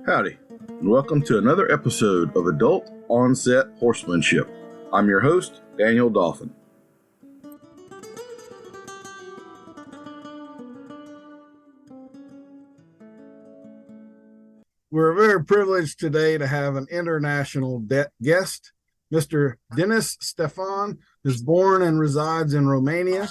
Howdy, and welcome to another episode of Adult Onset Horsemanship. I'm your host, Daniel Dolphin. We're very privileged today to have an international guest. Mr. Denis Stefan is born and resides in Romania.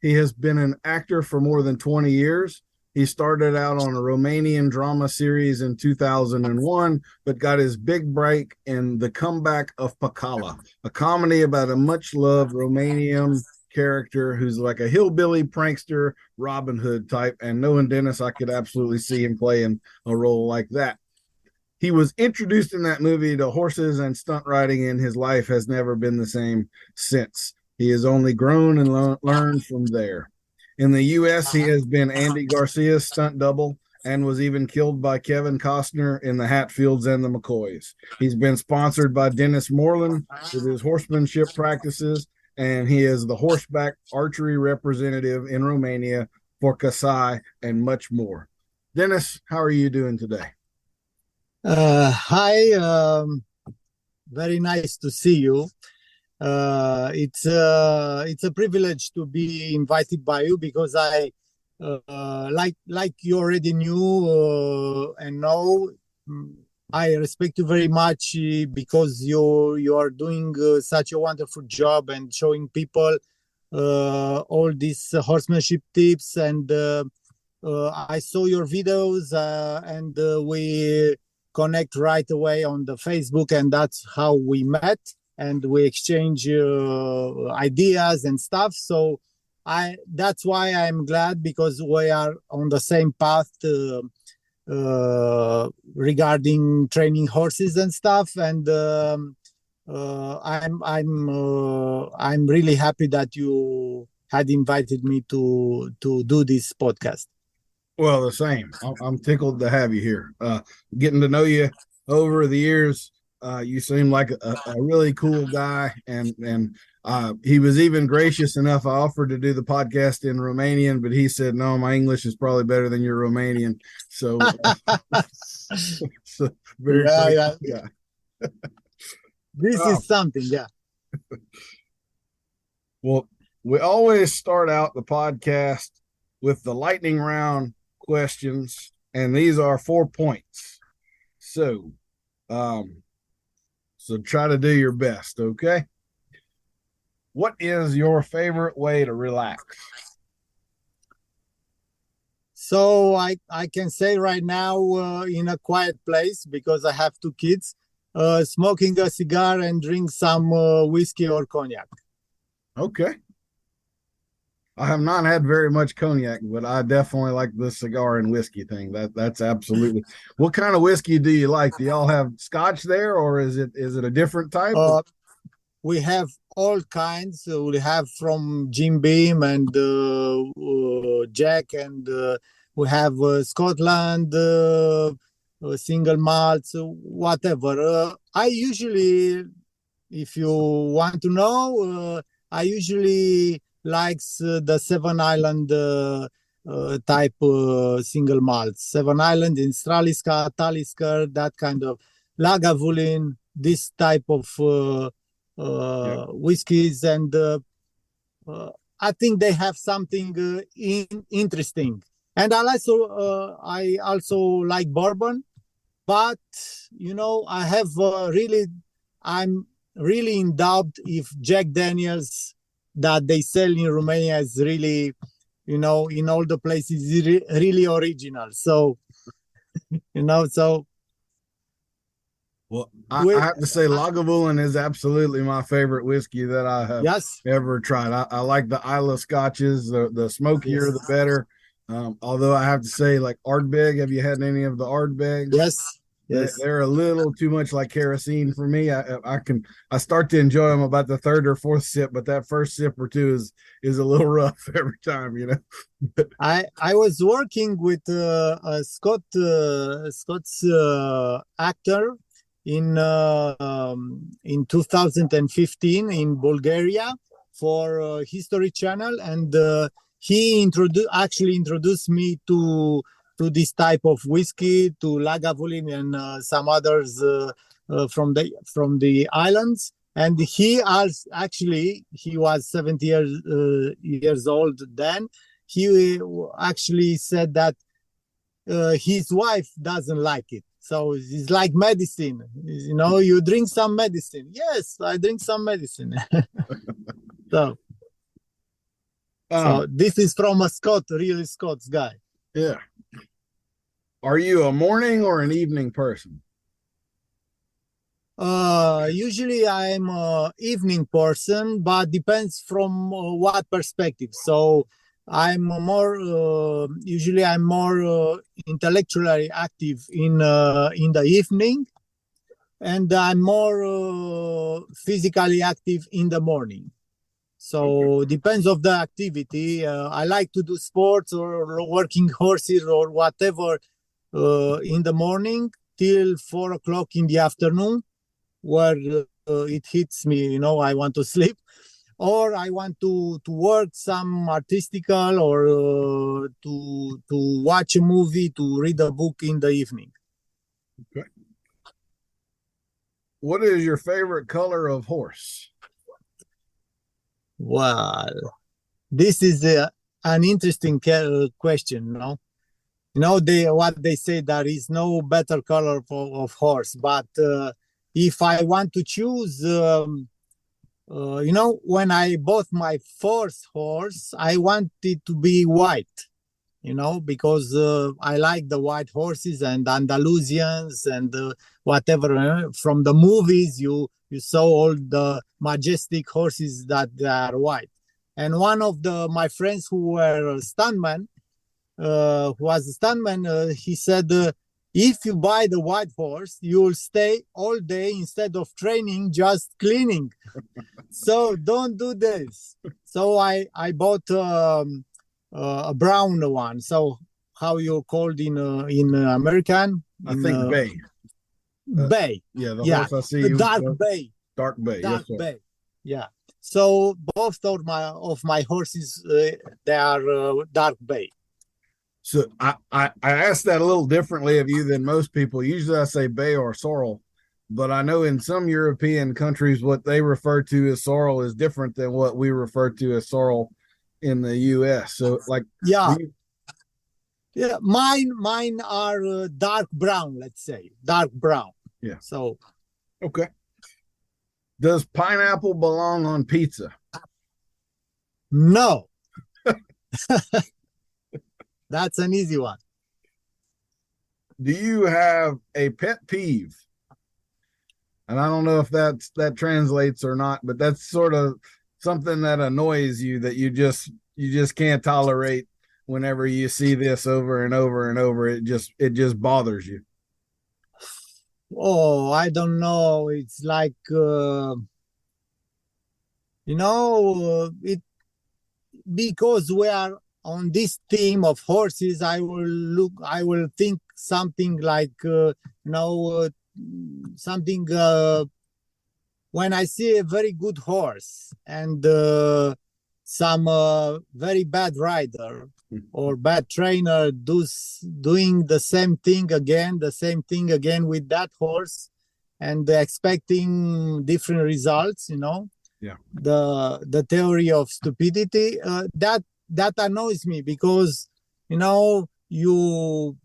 He has been an actor for more than 20 years. He started out on a Romanian drama series in 2001, but got his big break in The Comeback of Pacala, a comedy about a much-loved Romanian character who's like a hillbilly prankster, Robin Hood type. And knowing Dennis, I could absolutely see him playing a role like that. He was introduced in that movie to horses and stunt riding, and his life has never been the same since. He has only grown and learned from there. In the U.S., he has been Andy Garcia's stunt double and was even killed by Kevin Costner in the Hatfields and the McCoys. He's been sponsored by Dennis Moreland with his horsemanship practices, and he is the horseback archery representative in Romania for Kassai and much more. Dennis, how are you doing today? Hi, very nice to see you. It's a privilege to be invited by you because I like you already knew and know. I respect you very much because you are doing such a wonderful job and showing people all these horsemanship tips. And I saw your videos and we connect right away on the Facebook, and that's how we met. And we exchange ideas and stuff. So that's why I'm glad, because we are on the same path regarding training horses and stuff. And I'm really happy that you had invited me to do this podcast. Well, the same. I'm tickled to have you here. Getting to know you over the years. You seem like a really cool guy, and he was even gracious enough. I offered to do the podcast in Romanian, but he said, no, my English is probably better than your Romanian. So, so very yeah. guy. This is something, yeah. Well, we always start out the podcast with the lightning round questions, and these are 4 points. So try to do your best, okay? What is your favorite way to relax? So I can say right now in a quiet place, because I have 2 kids, smoking a cigar and drink some whiskey or cognac. Okay. I have not had very much cognac, but I definitely like the cigar and whiskey thing. That's absolutely. What kind of whiskey do you like? Do y'all have Scotch there, or is it a different type? We have all kinds. We have from Jim Beam and Jack, and we have Scotland, single malts, whatever. I usually, if you want to know, I usually likes the Seven Island type single malts. Seven Island, Instraliska, Talisker, that kind of Lagavulin, this type of whiskeys. And I think they have something interesting. And I also like bourbon, but I'm really in doubt if Jack Daniels that they sell in Romania is really, in all the places, really original. So, Well, I have to say Lagavulin is absolutely my favorite whiskey that I have ever tried. I like the Isla Scotches, the smokier, the better. Although I have to say, like Ardbeg, have you had any of the Ardbegs? Yes. They're a little too much like kerosene for me. I start to enjoy them about the 3rd or 4th sip, but that first sip or 2 is a little rough every time, I was working with a Scots actor in 2015 in Bulgaria for History Channel, and he introduced me to to this type of whiskey, to Lagavulin and some others from the islands. And he was 70 years old then. He actually said that his wife doesn't like it. So it's like medicine. You drink some medicine. Yes, I drink some medicine. So this is from a really Scots guy. Yeah. Are you a morning or an evening person? Usually I'm an evening person, but depends from what perspective. So I'm more intellectually active in the evening, and I'm more physically active in the morning. So depends of the activity. I like to do sports or working horses or whatever in the morning till 4 o'clock in the afternoon, where it hits me, I want to sleep, or I want to work some artistical or to watch a movie, to read a book in the evening. Okay. What is your favorite color of horse? Well, this is an interesting question, no? What they say, there is no better color of horse, but if I want to choose, when I bought my first horse, I wanted to be white, because I like the white horses and Andalusians and whatever. From the movies, you saw all the majestic horses that are white. And one of my friends who were stuntman, he said, if you buy the white horse, you will stay all day instead of training, just cleaning. So don't do this. So I bought a brown one. So how you called in American? I think bay. Bay. Yeah, the horse I see. Dark bay. Dark bay. Dark yes, bay. Yeah. So both of my horses, they are dark bay. So I asked that a little differently of you than most people. Usually I say bay or sorrel, but I know in some European countries what they refer to as sorrel is different than what we refer to as sorrel in the U.S. So mine are dark brown, let's say dark brown. Yeah. So okay. Does pineapple belong on pizza? No. That's an easy one. Do you have a pet peeve? And I don't know if that translates or not, but that's sort of something that annoys you that you just can't tolerate whenever you see this over and over and over. It just bothers you. Oh, I don't know. It's like it because we are on this team of horses. I will think something like something when I see a very good horse and some very bad rider or bad trainer doing the same thing again with that horse and expecting different results, Yeah. The theory of stupidity, that annoys me because you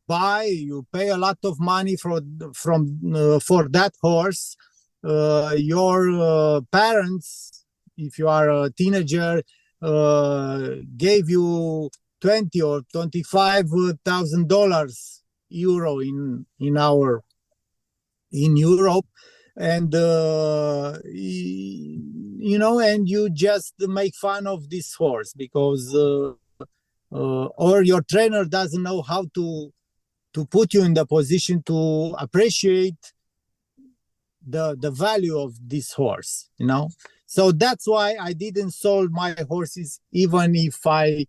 pay a lot of money for that horse. Your parents, if you are a teenager, gave you $20,000 or $25,000 in Europe, and and you just make fun of this horse because or your trainer doesn't know how to put you in the position to appreciate the value of this horse, So that's why I didn't sold my horses, even if I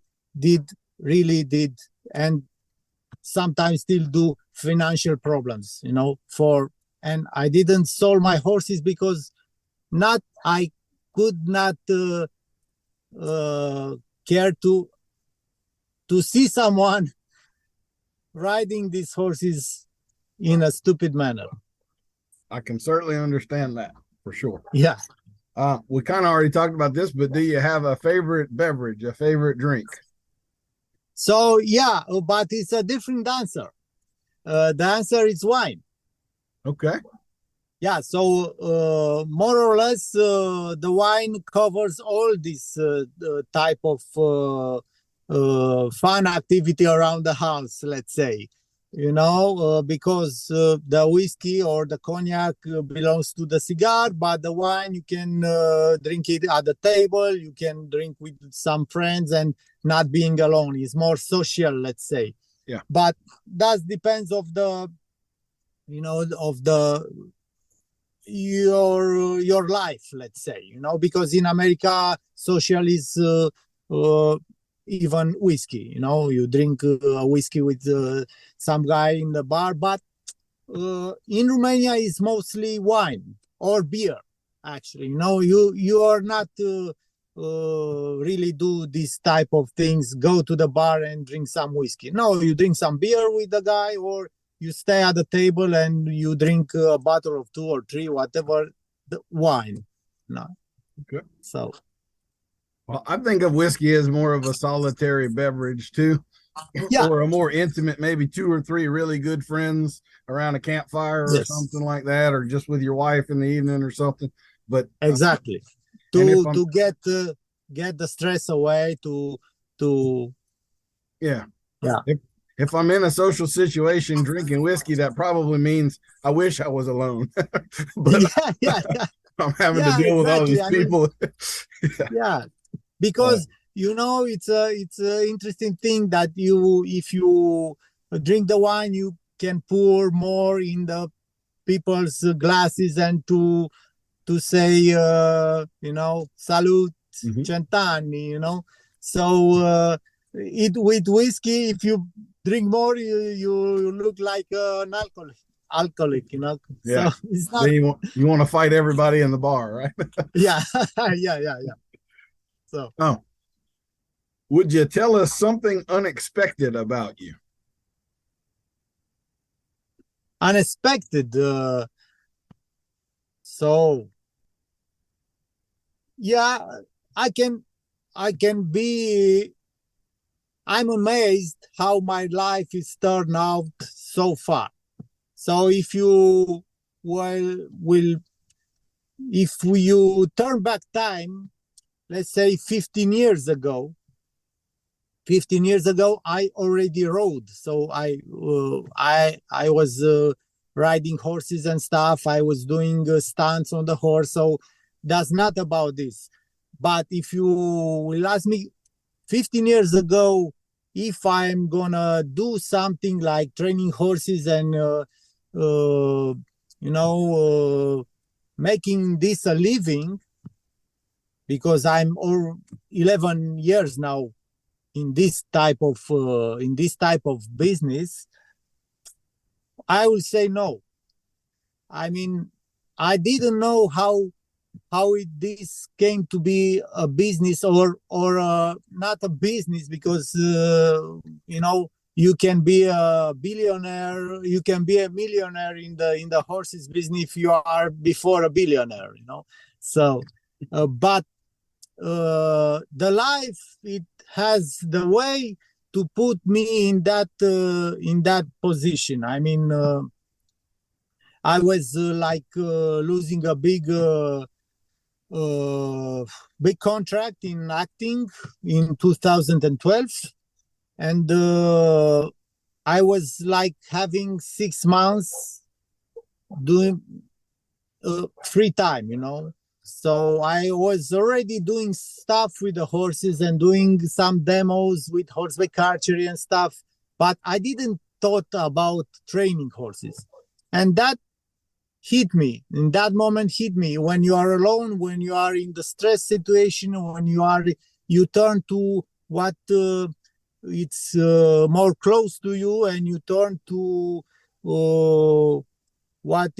really did, and sometimes still do financial problems, and I didn't sold my horses because I could not care to see someone riding these horses in a stupid manner. I can certainly understand that for sure. Yeah. We kind of already talked about this, but do you have a favorite beverage, a favorite drink? So, yeah, but it's a different answer. The answer is wine. Okay. Yeah, so more or less, the wine covers all this type of fun activity around the house, let's say. Because the whiskey or the cognac belongs to the cigar, but the wine, you can drink it at the table, you can drink with some friends and not being alone. It's more social, let's say. Yeah. But that depends of the, your life, let's say, because in America, social is even whiskey. You drink whiskey with some guy in the bar, but in Romania is mostly wine or beer. Actually, you are not really do this type of things. Go to the bar and drink some whiskey. No, you drink some beer with the guy, or you stay at the table and you drink a bottle of 2 or 3, whatever, the wine. No. Okay. So. Well, I think of whiskey as more of a solitary beverage too, Yeah. Or a more intimate, maybe 2 or 3 really good friends around a campfire or something like that, or just with your wife in the evening or something. But exactly, to get the stress away. Yeah. Yeah. If I'm in a social situation drinking whiskey, that probably means I wish I was alone. But yeah. I'm having to deal with all these people. Yeah. Because it's a interesting thing that if you drink the wine, you can pour more in the people's glasses and to say salute, cent'anni, so with whiskey, if you drink more, you look like an alcoholic, Yeah. So it's not. You want to fight everybody in the bar, right? Yeah. yeah. So, would you tell us something unexpected about you? Unexpected. So, yeah, I can be. I'm amazed how my life is turned out so far. So, if you if you turn back time, let's say 15 years ago, I already rode. So I was riding horses and stuff. I was doing stunts on the horse. So that's not about this. But if you will ask me 15 years ago, if I'm gonna do something like training horses and making this a living, because I'm 11 years now in this type of business, I will say no. I mean, I didn't know how this came to be a business or not a business, because you can be a billionaire, you can be a millionaire in the horses business if you are before a billionaire, So, but the life, it has the way to put me in that position. I mean, I was losing a big contract in acting in 2012, and I was having 6 months doing free time, So I was already doing stuff with the horses and doing some demos with horseback archery and stuff, but I didn't thought about training horses. And that hit me. In that moment hit me. When you are alone, when you are in the stress situation, when you turn to what it's more close to you, and you turn to what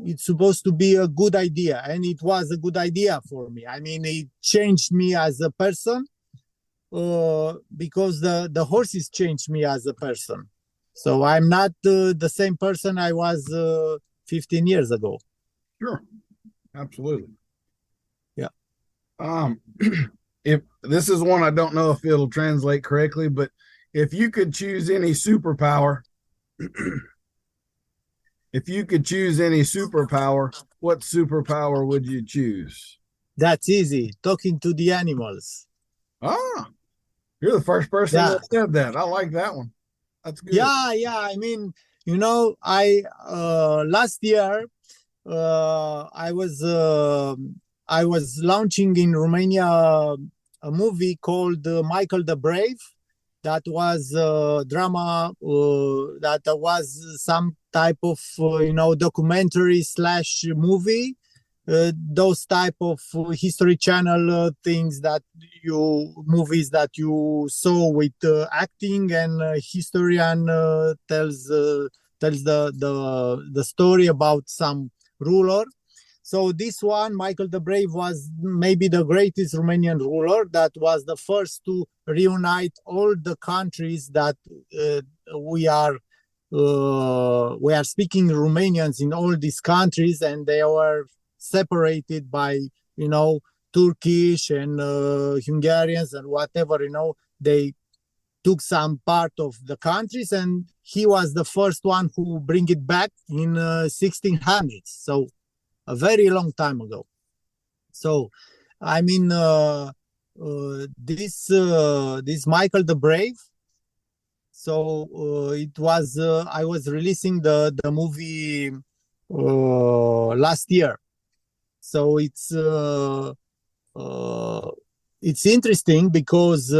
it's supposed to be a good idea, and it was a good idea for me. I mean, it changed me as a person, because the horses changed me as a person. So I'm not the same person I was 15 years ago. Sure. Absolutely. Yeah. If this is one, I don't know if it'll translate correctly, but if you could choose any superpower, if you could choose any superpower, what superpower would you choose? That's easy. Talking to the animals. Ah, you're the first person Yeah. that said that. I like that one. That's good. Yeah. I mean, I last year I was launching in Romania a movie called Michael the Brave. That was a drama. That was some type of documentary slash movie. Those type of History Channel things that movies that you saw with acting, and historian tells the story about some ruler. So this one, Michael the Brave, was maybe the greatest Romanian ruler. That was the first to reunite all the countries that we are speaking Romanians in all these countries, and they were separated by Turkish and Hungarians and whatever. They took some part of the countries, and he was the first one who bring it back in 1600s. So a very long time ago. So I mean, this Michael the Brave. So it was I was releasing the movie last year. So it's interesting because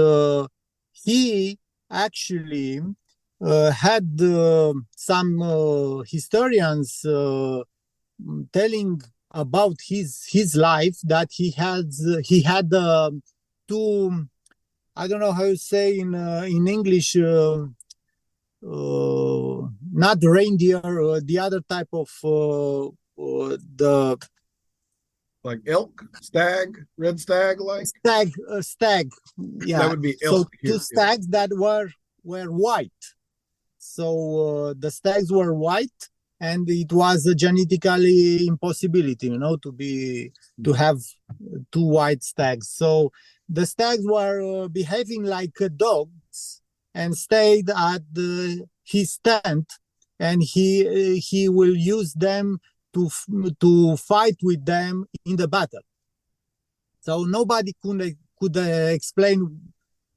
he actually had some historians telling about his life, that he had two, I don't know how you say in English, not reindeer, the other type of the like elk, stag, red stag, like stag. Yeah, that would be elk. So two stags that were white. So the stags were white, and it was a genetically impossibility, to have two white stags. So the stags were behaving like dogs and stayed at his tent, and he will use them to fight with them in the battle. So nobody could explain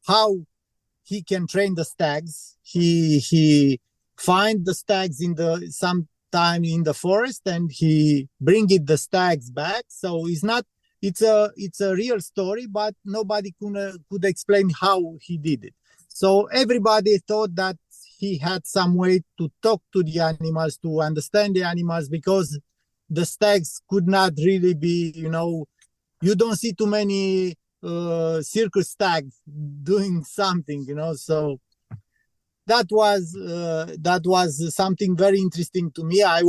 how he can train the stags. He find the stags in sometime in the forest, and he bring the stags back. So it's a real story, but nobody could explain how he did it. So everybody thought that he had some way to talk to the animals, to understand the animals, because the stags could not really be, you don't see too many circus stags doing something, so that was something very interesting to me. I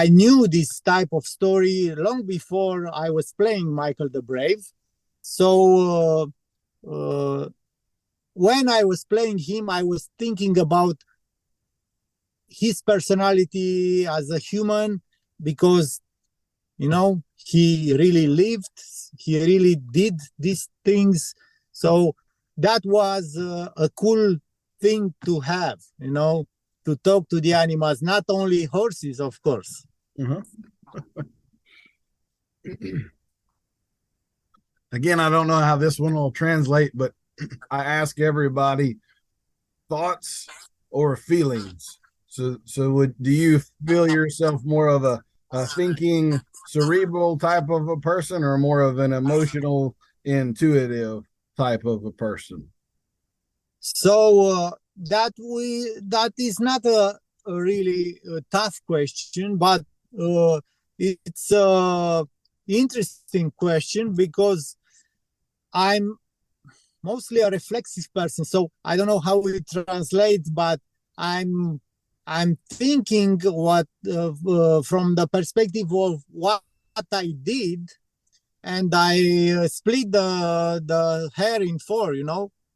knew this type of story long before I was playing Michael the Brave. So when I was playing him, I was thinking about his personality as a human, because he really lived, he really did these things. So that was a cool thing to have, to talk to the animals, not only horses, of course. Mm-hmm. Again, I don't know how this one will translate, but I ask everybody thoughts or feelings. So do you feel yourself more of a thinking, cerebral type of a person, or more of an emotional, intuitive type of a person? So that is not a really tough question, but it's a interesting question, because I'm mostly a reflexive person. So I don't know how it translates, but I'm thinking what from the perspective of what I did, and I split the hair in four.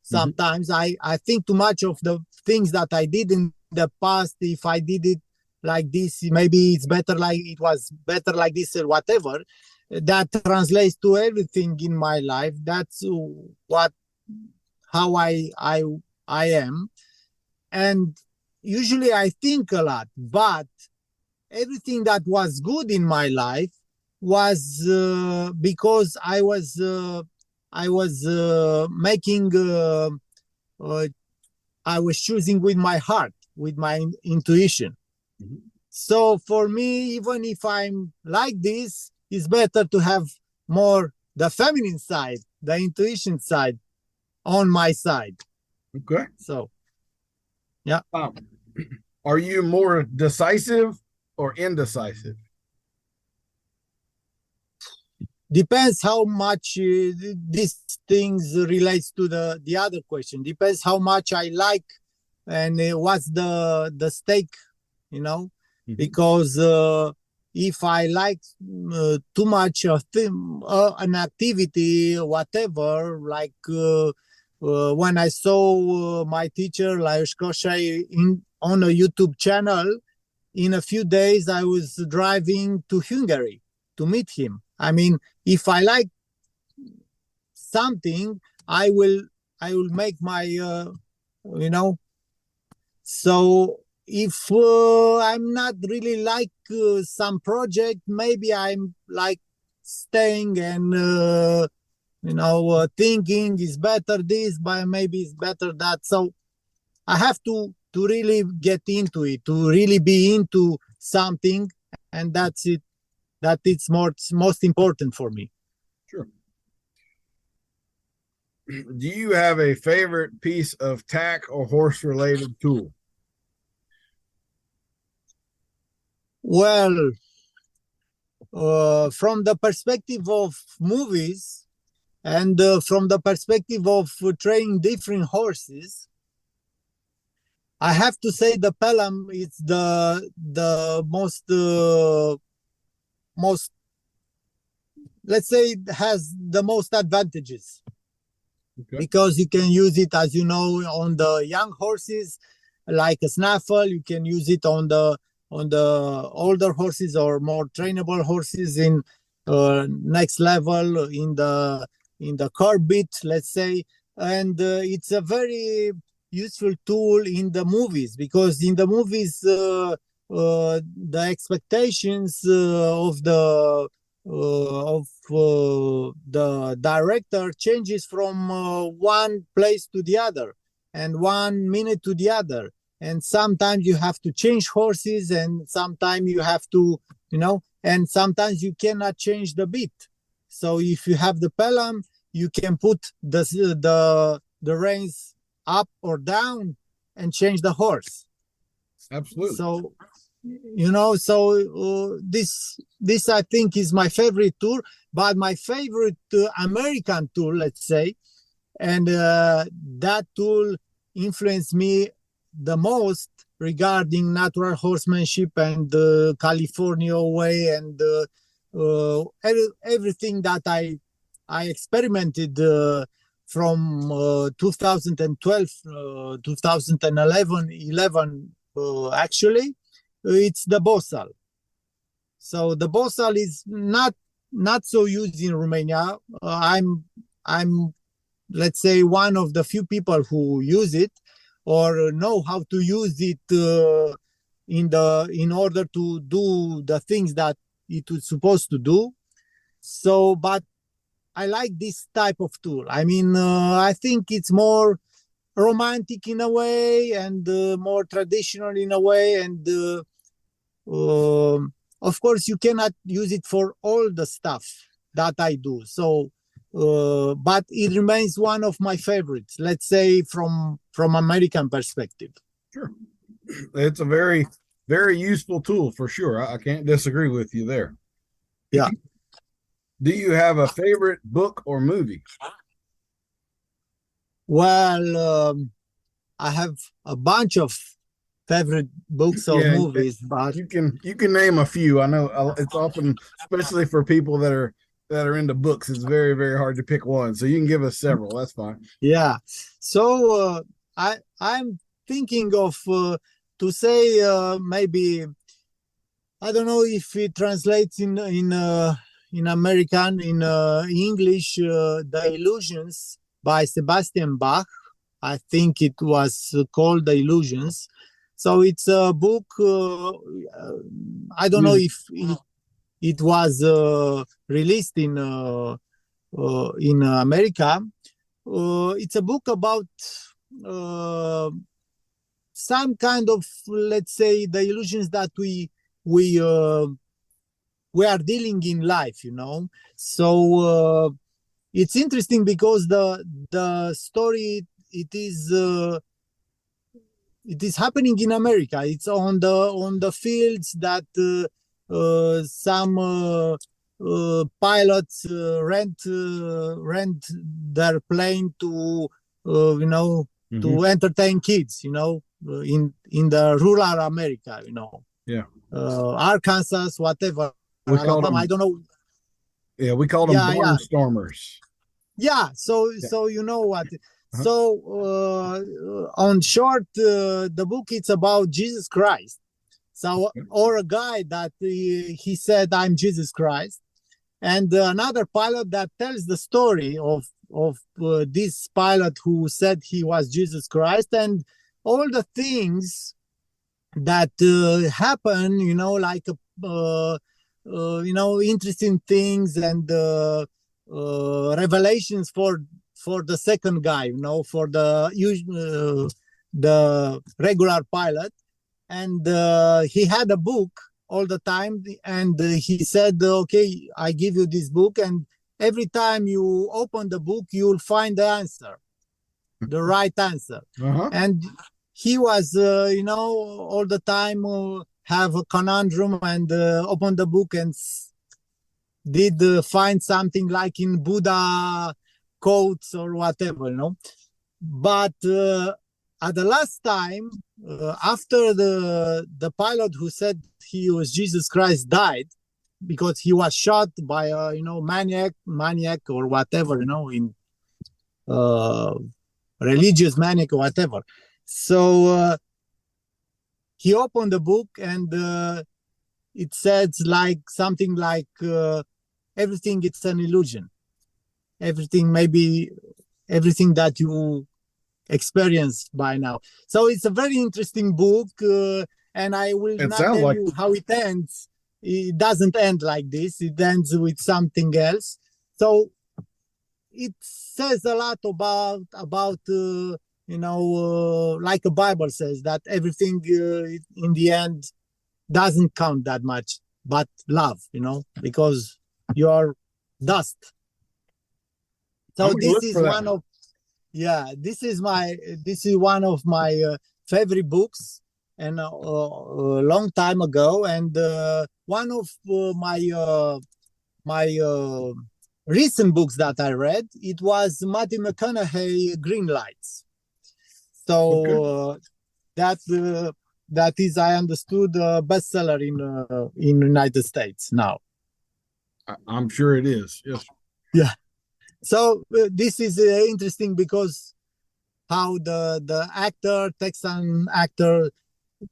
Sometimes I think too much of the things that I did in the past. If I did it like this, maybe it's better, like it was better like this or whatever. That translates to everything in my life. That's how I am. And usually I think a lot, but everything that was good in my life was because I was making I was choosing with my heart, with my intuition. So for me, even if I'm like this, it's better to have more the feminine side, the intuition side on my side. Okay. So, yeah. Are you more decisive or indecisive? Depends how much these things relates to the other question. Depends how much I like and what's the stake, because if I like too much of an activity, whatever, like when I saw my teacher Lajos Kassai on a YouTube channel, in a few days I was driving to Hungary to meet him. I mean, if I like something, I will make my So if I'm not really like some project, maybe I'm like staying and thinking is better this, but maybe it's better that. So I have to really get into it, to really be into something, and that's it. That it's most important for me. Sure. Do you have a favorite piece of tack or horse-related tool? Well, from the perspective of movies and from the perspective of training different horses, I have to say the Pelham is the most, let's say, has the most advantages. Okay. Because you can use it, as you know, on the young horses like a snaffle. You can use it on the older horses or more trainable horses in next level in the curb bit, let's say. And it's a very useful tool in the movies, because in the movies the expectations of the director changes from one place to the other and 1 minute to the other, and sometimes you have to change horses, and sometimes you have to and sometimes you cannot change the beat. So if you have the Pelham, you can put the reins up or down and change the horse. Absolutely. So this I think is my favorite tool. But my favorite American tool, let's say, and that tool influenced me the most regarding natural horsemanship and the California way and everything that I experimented from 2012, 2011, actually. It's the Bosal. So the Bosal is not so used in Romania. I'm let's say one of the few people who use it or know how to use it in order to do the things that it was supposed to do. So, but I like this type of tool. I mean, I think it's more romantic in a way and more traditional in a way, and of course you cannot use it for all the stuff that I do. So but it remains one of my favorites, let's say, from American perspective. Sure. It's a very, very useful tool for sure. I can't disagree with you there. Yeah. Do you have a favorite book or movie? Well, I have a bunch of favorite books or movies, but you can name a few. I know it's often, especially for people that are that are into books, it's very, very hard to pick one. So you can give us several. That's fine. Yeah. So I'm thinking of to say maybe I don't know if it translates in American in English The Illusions by Sebastian Bach. I think it was called The Illusions. So it's a book. I don't know if it was released in America. It's a book about some kind of, let's say, the illusions that we are dealing in life, you know. So it's interesting because the story it is happening in America. It's on the fields that some pilots rent their plane to you know, to entertain kids, you know, in the rural America, you know. Yeah. Arkansas, whatever. We call them, I don't know. Yeah, we call them barnstormers. Yeah. So you know what. So on short, the book it's about Jesus Christ. So or a guy that he said, I'm Jesus Christ, and another pilot that tells the story of this pilot who said he was Jesus Christ, and all the things that happen, you know, like you know, interesting things and revelations for the second guy, you know, for the regular pilot. And he had a book all the time, and he said, okay, I give you this book, and every time you open the book, you'll find the answer, the right answer. And he was, you know, all the time have a conundrum and open the book and did find something like in Buddha quotes or whatever, you know. But at the last time, after the pilot who said he was Jesus Christ died because he was shot by a, you know, maniac or whatever, you know, in religious maniac or whatever. So he opened the book and it says like something like everything it's an illusion. Everything that you experience by now. So it's a very interesting book, and I will not tell you how it ends. It doesn't end like this. It ends with something else. So it says a lot about you know, like the Bible says, that everything in the end doesn't count that much, but love, you know, because you are dust. So this is one of this is one of my favorite books, and a long time ago, and one of my recent books that I read, it was Matthew McConaughey, Green Lights. So that is, I understood, a bestseller in United States now. I'm sure it is. Yes. Yeah. So this is interesting because how the actor, Texan actor,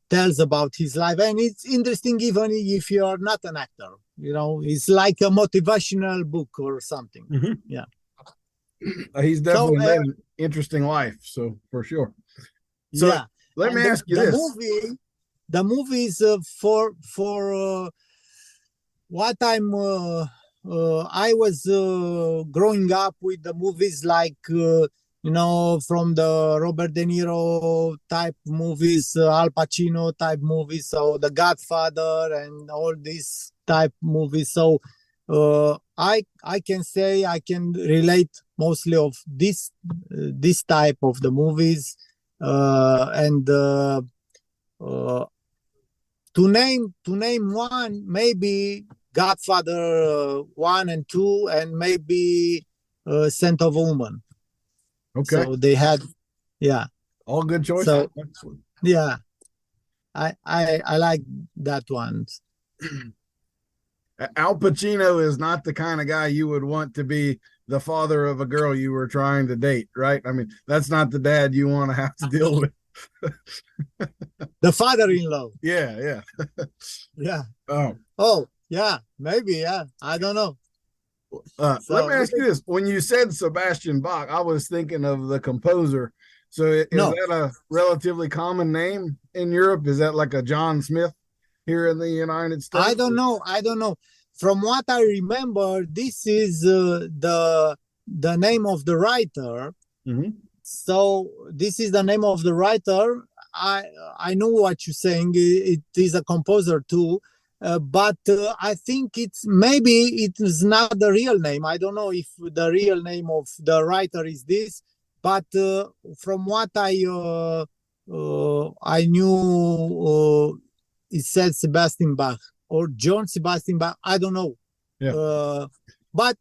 tells about his life, and it's interesting even if you are not an actor. You know, it's like a motivational book or something. Yeah. He's definitely made an interesting life, so for sure. So yeah. Let me ask you this: the movie is for what I'm. I was growing up with the movies like you know, from the Robert De Niro type movies, Al Pacino type movies, so The Godfather and all these type movies. So I can say I can relate mostly of this type of the movies, and to name one, maybe Godfather 1 and 2, and maybe Scent of a Woman. Okay. So they had, yeah, all good choices. So, yeah, I like that one. Al Pacino is not the kind of guy you would want to be the father of a girl you were trying to date, right? I mean, that's not the dad you want to have to deal with. The father-in-law. Yeah, yeah. Yeah. Oh, Oh, yeah, maybe. Yeah, I don't know. let me So ask you this: when you said Sebastian Bach, I was thinking of the composer. So is no, that a relatively common name in Europe? Is that like a John Smith here in the United I States? don't know. I don't know. From what I remember, this is the name of the writer. Mm-hmm. So this is the name of the writer. I know what you're saying. It is a composer too, but I think it's maybe it is not the real name. I don't know if the real name of the writer is this, but from what I knew, it said Sebastian Bach or John Sebastian Bach. I don't know. Yeah. But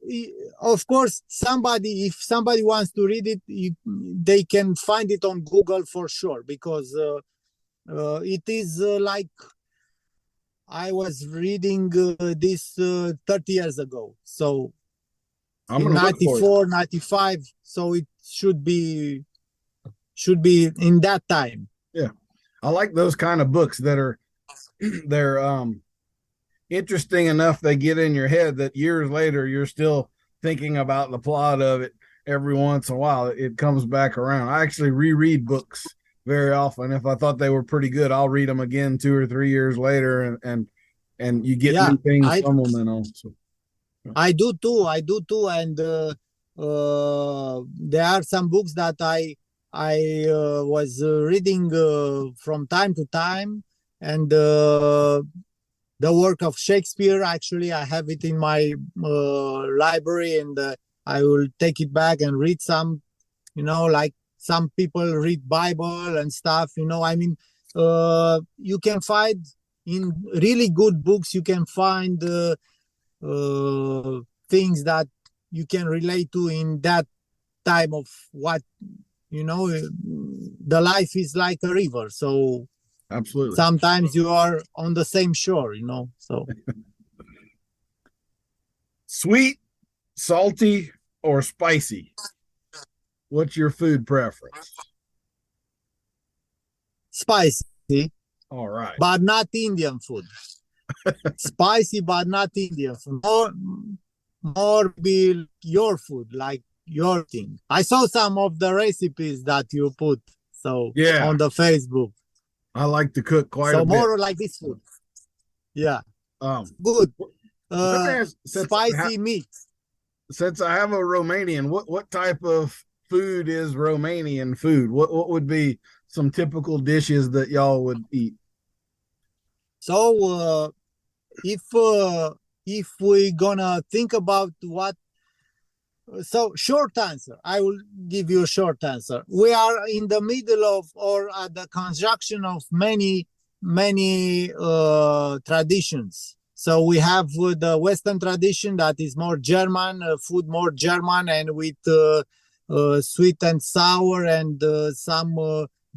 of course, if somebody wants to read it, they can find it on Google for sure, because it is like I was reading this 30 years ago. So I'm in going to look for it. 94, 95. So it should be in that time. Yeah. I like those kind of books that are they're interesting enough they get in your head that years later you're still thinking about the plot of it every once in a while. It comes back around. I actually reread books very often. If I thought they were pretty good, I'll read them again 2 or 3 years later, and you get new things from them and all. So, I do too. And there are some books that I was reading from time to time, and the work of Shakespeare. Actually, I have it in my library, and I will take it back and read some. Like some people read Bible and stuff. I mean, you can find in really good books. You can find things that you can relate to in that time of what the life is like a river. So absolutely. Sometimes you are on the same shore, so. Sweet, salty, or spicy? What's your food preference? Spicy. All right. But not Indian food. Spicy, but not Indian food. More be your food, like your thing. I saw some of the recipes that you put on the Facebook. I like to cook quite a bit. So more like this food. Yeah. Good. Spicy meat. Since I have a Romanian, what type of food is Romanian food? What would be some typical dishes that y'all would eat? So if we're gonna think about short answer, I will give you a short answer. We are in the middle of, or at the conjunction of many traditions. So we have the Western tradition that is more German, food more German, and with sweet and sour and some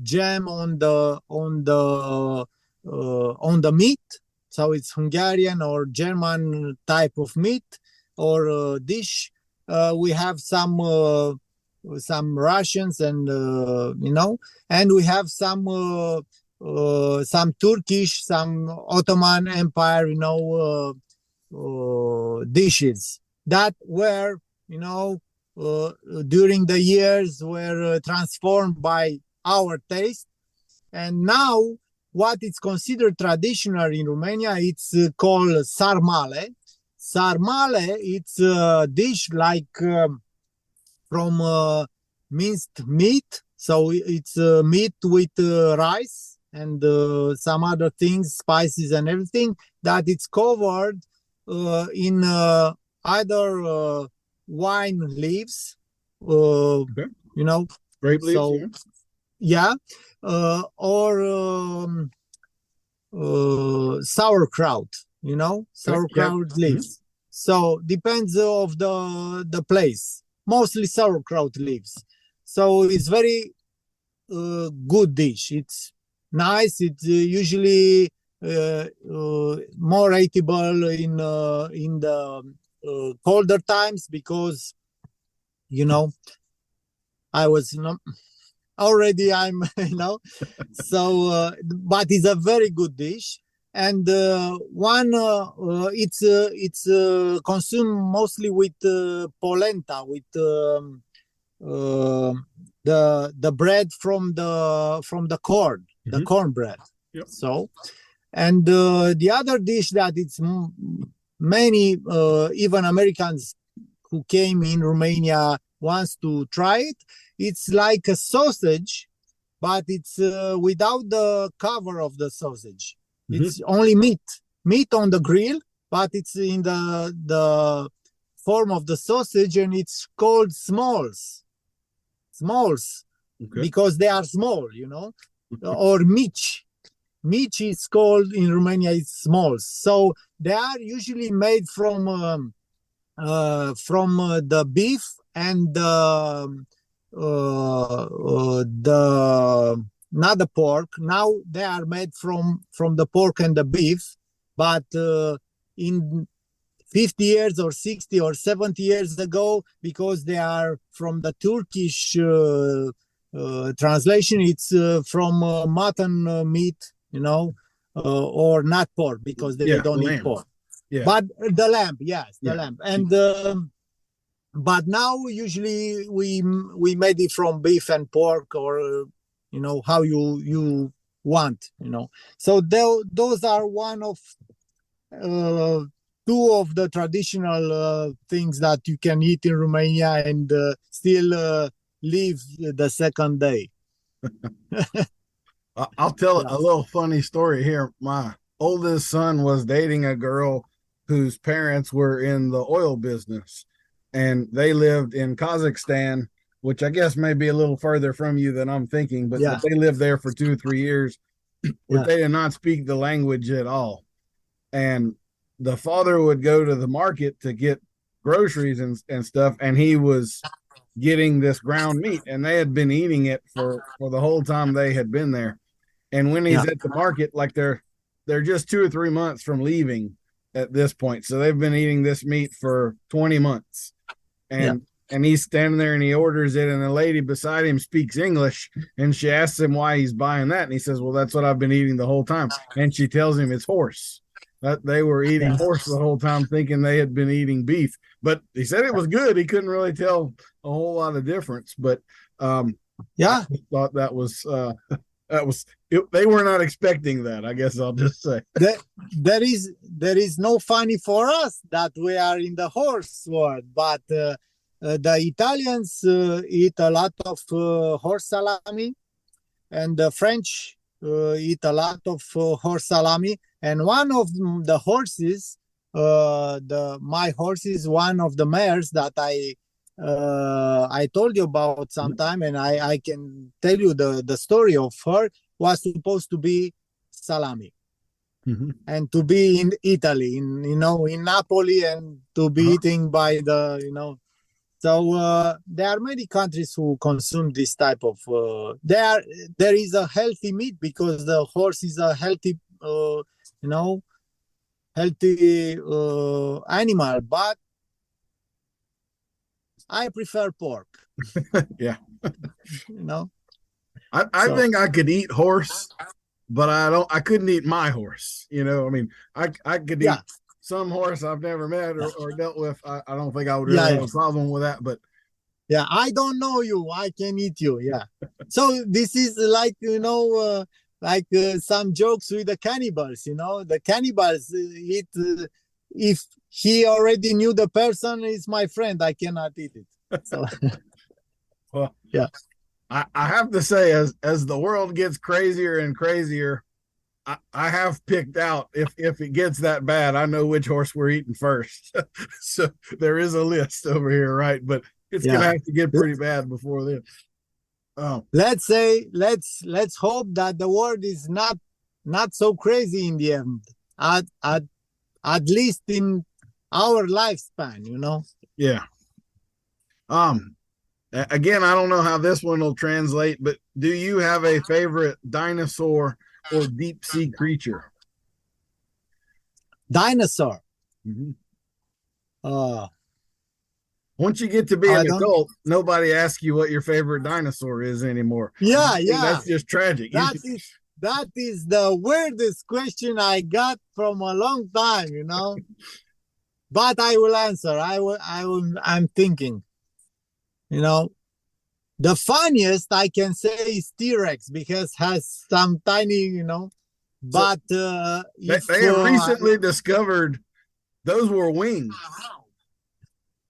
jam on the meat. So it's Hungarian or German type of meat or dish. We have some Russians and and we have some Turkish, some Ottoman Empire, dishes that were during the years were transformed by our taste, and now what is considered traditional in Romania, it's called sarmale. Sarmale, it's a dish like from minced meat. So it's meat with rice and some other things, spices and everything, that it's covered in either wine leaves, Okay. Grape leaves. So, yeah, or sauerkraut. Sauerkraut leaves. Mm-hmm. So depends of the place. Mostly sauerkraut leaves. So it's very good dish. It's nice. It's usually more eatable in the colder times, because I was already I'm but it's a very good dish. And it's consumed mostly with polenta, with the bread from the corn, the cornbread. Yep. So, and the other dish that it's many even Americans who came in Romania wants to try it. It's like a sausage, but it's without the cover of the sausage. It's only meat on the grill, but it's in the form of the sausage, and it's called smalls, because they are small, or mich. Mich is called in Romania, it's smalls. So they are usually made from the beef and the not the pork. Now they are made from the pork and the beef, but in 50 years or 60 or 70 years ago, because they are from the Turkish translation, it's from mutton meat, or not pork, because they don't eat pork. Yeah. But the lamb, yes, the lamb. And but now usually we made it from beef and pork, or how you want, So those are one of two of the traditional things that you can eat in Romania and still live the second day. I'll tell a little funny story here. My oldest son was dating a girl whose parents were in the oil business, and they lived in Kazakhstan, which I guess may be a little further from you than I'm thinking, but they lived there for 2 or 3 years. But they did not speak the language at all. And the father would go to the market to get groceries and stuff, and he was getting this ground meat, and they had been eating it for the whole time they had been there. And when he's at the market, like they're just 2 or 3 months from leaving at this point, so they've been eating this meat for 20 months, and he's standing there and he orders it, and the lady beside him speaks English, and she asks him why he's buying that, and he says, well, that's what I've been eating the whole time. And she tells him it's horse, that they were eating horse the whole time, thinking they had been eating beef. But he said it was good. He couldn't really tell a whole lot of difference, but I thought that was they were not expecting that, I guess I'll just say. There is no funny for us that we are in the horse world, but the Italians eat a lot of horse salami, and the French eat a lot of horse salami. And one of the horses, my horse is one of the mares that I told you about sometime, and I can tell you the story of her, was supposed to be salami, and to be in Italy, in Napoli, and to be eating by the, So there are many countries who consume this type of. There is a healthy meat, because the horse is a healthy, healthy animal. But I prefer pork. Yeah. I think I could eat horse, but I couldn't eat my horse. I mean, I could eat some horse I've never met or dealt with. I don't think I would really have a problem with that, but I don't know you. I can eat you. Yeah. So this is like, some jokes with the cannibals, the cannibals eat, if he already knew the person is my friend, I cannot eat it. So, well, I have to say, as the world gets crazier and crazier, I have picked out, if it gets that bad, I know which horse we're eating first. So there is a list over here, right? But it's gonna have to get pretty bad before then. Let's say let's hope that the world is not so crazy in the end. At least in our lifespan, Yeah. Again, I don't know how this one will translate, but do you have a favorite dinosaur or deep sea creature? Dinosaur. Mhm. Uh, Once you get to be I an don't. adult, nobody asks you what your favorite dinosaur is anymore. Yeah, yeah. That's just tragic. That is the weirdest question I got from a long time, you know. But I will answer. I'm thinking, you know, the funniest I can say is T-Rex because has some tiny, you know. But they have recently discovered those were wings.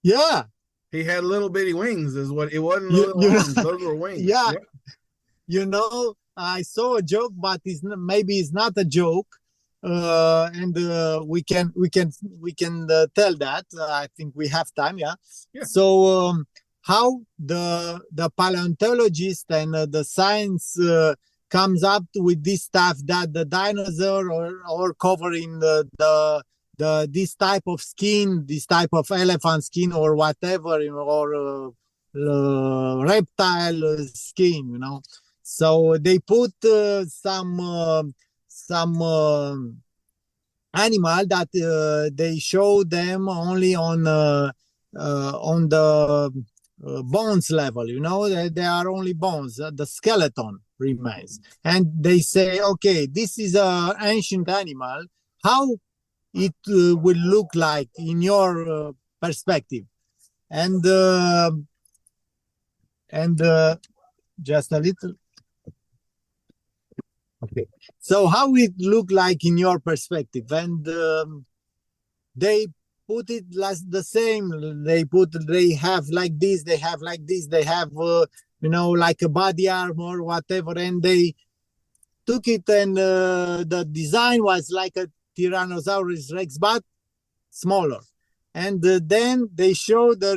Yeah, he had little bitty wings. Is what it wasn't. Little arms; those were wings. Yeah, yep. You know, I saw a joke, but maybe it's not a joke. And we can tell that. I think we have time. Yeah. So how the paleontologist and the science comes up with this stuff that the dinosaur or covering the this type of skin, this type of elephant skin or whatever, you know, or reptile skin, you know. So they put some animal that they show them only on the bones level, you know. They are only bones. The skeleton remains, and they say, okay, this is an ancient animal. How it will look like in your perspective? And just a little. Okay. So how it look like in your perspective? And they put it the same. They have like this. They have like this. They have you know, like a body armor or whatever. And they took it, and the design was like a Tyrannosaurus Rex, but smaller. And then they showed the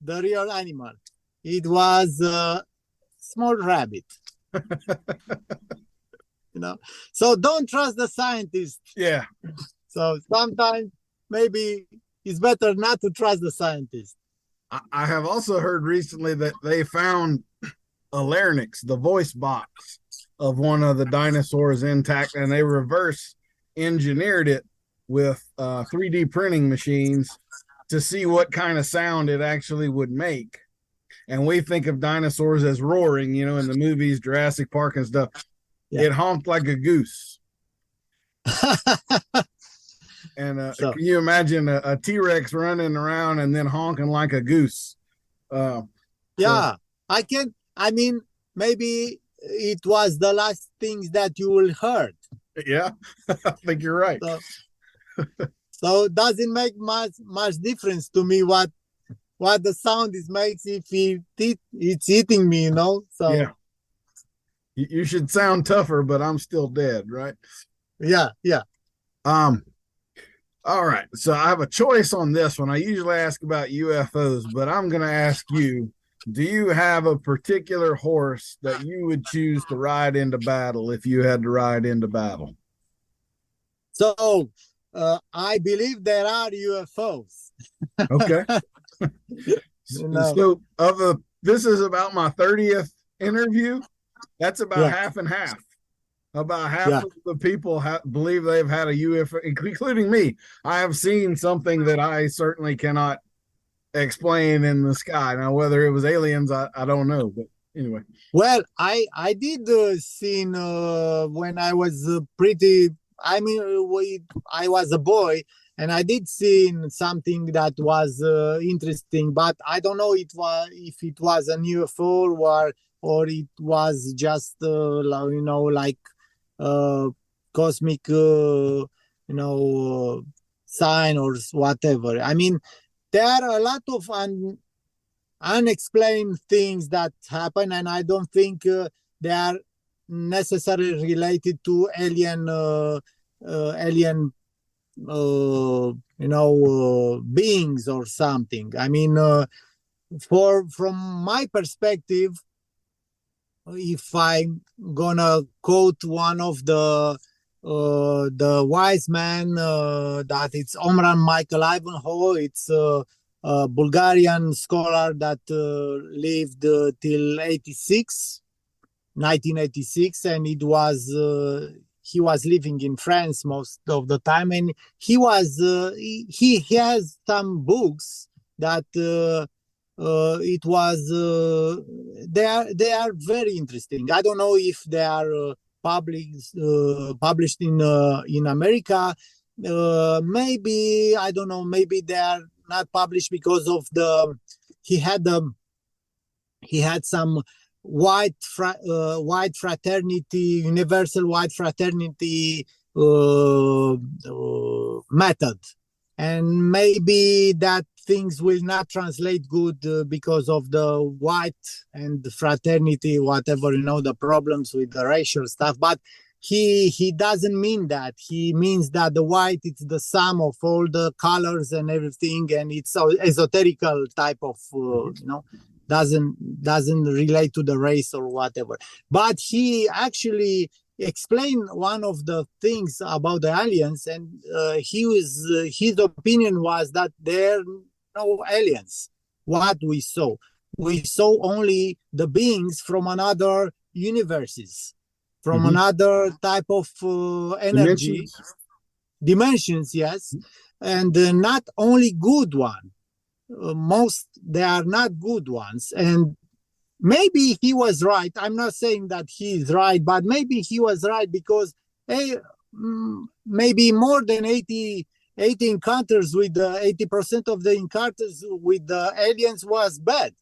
real animal. It was a small rabbit. You know, so don't trust the scientists. Yeah. So sometimes maybe it's better not to trust the scientists. I have also heard recently that they found a larynx, the voice box of one of the dinosaurs intact, and they reverse engineered it with 3D printing machines to see what kind of sound it actually would make. And we think of dinosaurs as roaring, you know, in the movies, Jurassic Park and stuff. Yeah. It honked like a goose. And so, can you imagine a T-Rex running around and then honking like a goose? Yeah, so. I can. I mean, maybe it was the last things that you will heard. Yeah, I think you're right. So it doesn't make much difference to me what the sound is makes if it's eating me, you know. So yeah, you should sound tougher, but I'm still dead, right? Yeah. All right, so I have a choice on this one. I usually ask about UFOs, but I'm going to ask you: do you have a particular horse that you would choose to ride into battle if you had to ride into battle? So I believe there are UFOs. Okay. So this is about my 30th interview. That's about half and half. About half of the people believe they've had a UFO, including me. I have seen something that I certainly cannot explain in the sky. Now, whether it was aliens, I don't know. But anyway. Well, I did seen when I was pretty. I mean, I was a boy, and I did see something that was interesting, but I don't know if it was a UFO or it was just you know, like cosmic sign or whatever. I mean, there are a lot of unexplained things that happen, and I don't think they are necessarily related to alien beings or something. I mean, from my perspective, if I'm gonna quote one of the wise men, that it's Omran Michael Ivanhoe. It's a Bulgarian scholar that lived till 1986, and it was he was living in France most of the time, and he was he has some books that it was they are very interesting. I don't know if they are published in America. Maybe I don't know. Maybe they are not published because of he had some white fraternity, universal white fraternity method, and maybe that things will not translate good because of the white and the fraternity, whatever, the problems with the racial stuff. But he doesn't mean that. He means that the white is the sum of all the colors and everything, and it's so esoterical type of doesn't relate to the race or whatever. But he actually explained one of the things about the aliens, and his opinion was that there are no aliens. What we saw only the beings from another universes, from another type of energy dimensions, yes, and not only good one. Most they are not good ones, and maybe he was right. I'm not saying that he is right, but maybe he was right, because maybe more than 80 encounters with 80% of the encounters with the aliens was bad.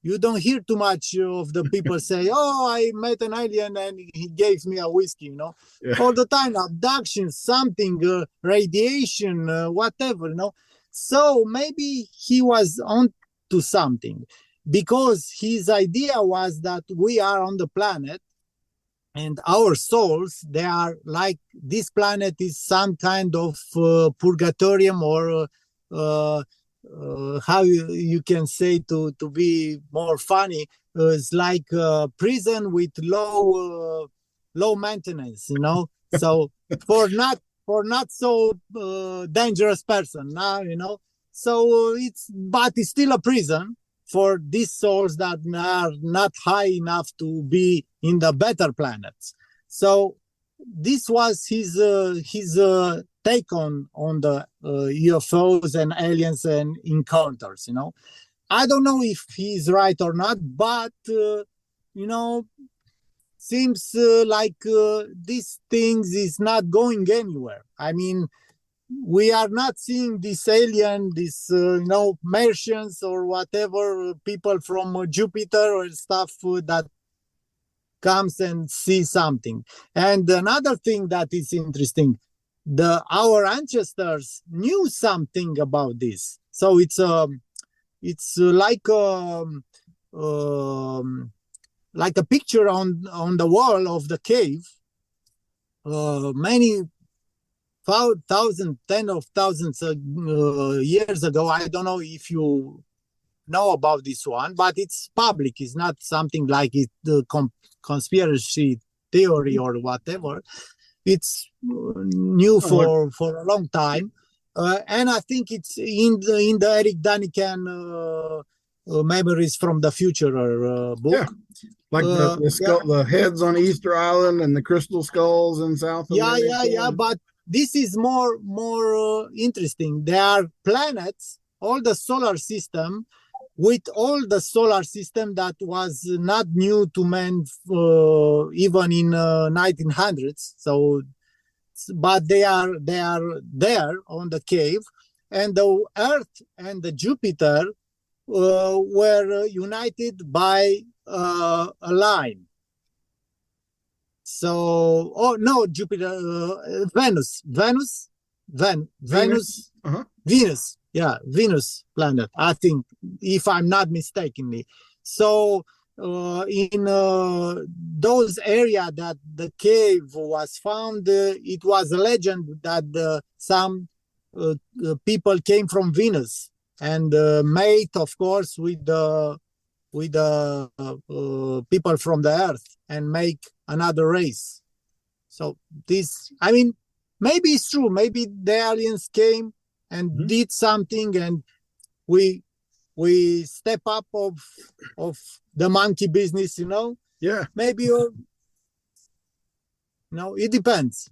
You don't hear too much of the people say, "Oh, I met an alien and he gave me a whiskey." Yeah. All the time, abduction, something, radiation, whatever. So maybe he was on to something, because his idea was that we are on the planet, and our souls, they are like, this planet is some kind of purgatorium, or how you can say, to be more funny, it's like a prison with low maintenance, so for not so dangerous person now, so but it's still a prison for these souls that are not high enough to be in the better planets. So this was his take on the UFOs and aliens and encounters. I don't know if he's right or not, but seems like these things is not going anywhere. I mean, we are not seeing this alien, this Martians or whatever, people from Jupiter or stuff that comes and see something. And another thing that is interesting, our ancestors knew something about this. So it's like a picture on the wall of the cave. Many tens of thousands years ago. I don't know if you know about this one, but it's public. It's not something like the conspiracy theory or whatever. It's new for a long time, and I think it's in the Eric Daniken Memories from the Future book. Yeah. Like the heads on Easter Island and the crystal skulls in South America. Yeah. But this is more interesting. There are planets, all the solar system, with all the solar system that was not new to man even in 1900s. So, but they are there on the cave, and the Earth and the Jupiter were united by a line. So, Jupiter, Venus. Venus. Yeah, Venus planet, I think, if I'm not mistakenly. So, in those area that the cave was found, it was a legend that some people came from Venus and mate, of course, with the people from the Earth and make another race. So this, I mean, maybe it's true. Maybe the aliens came and did something, and we step up of the monkey business, Yeah. Maybe No, it depends.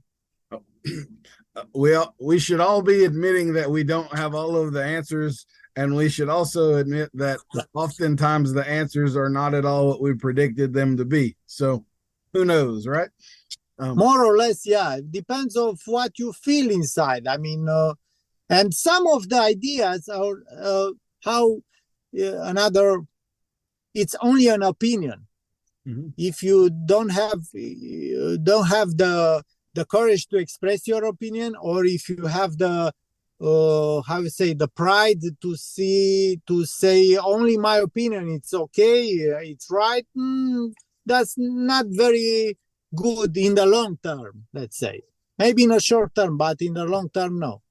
We should all be admitting that we don't have all of the answers, and we should also admit that oftentimes the answers are not at all what we predicted them to be. So who knows, right? More or less, yeah. It depends of what you feel inside. I mean, and some of the ideas are how another. It's only an opinion. Mm-hmm. If you don't have the courage to express your opinion, or if you have the how you say, the pride to say only my opinion, it's okay, it's right, that's not very good in the long term, let's say. Maybe in a short term, but in the long term, no.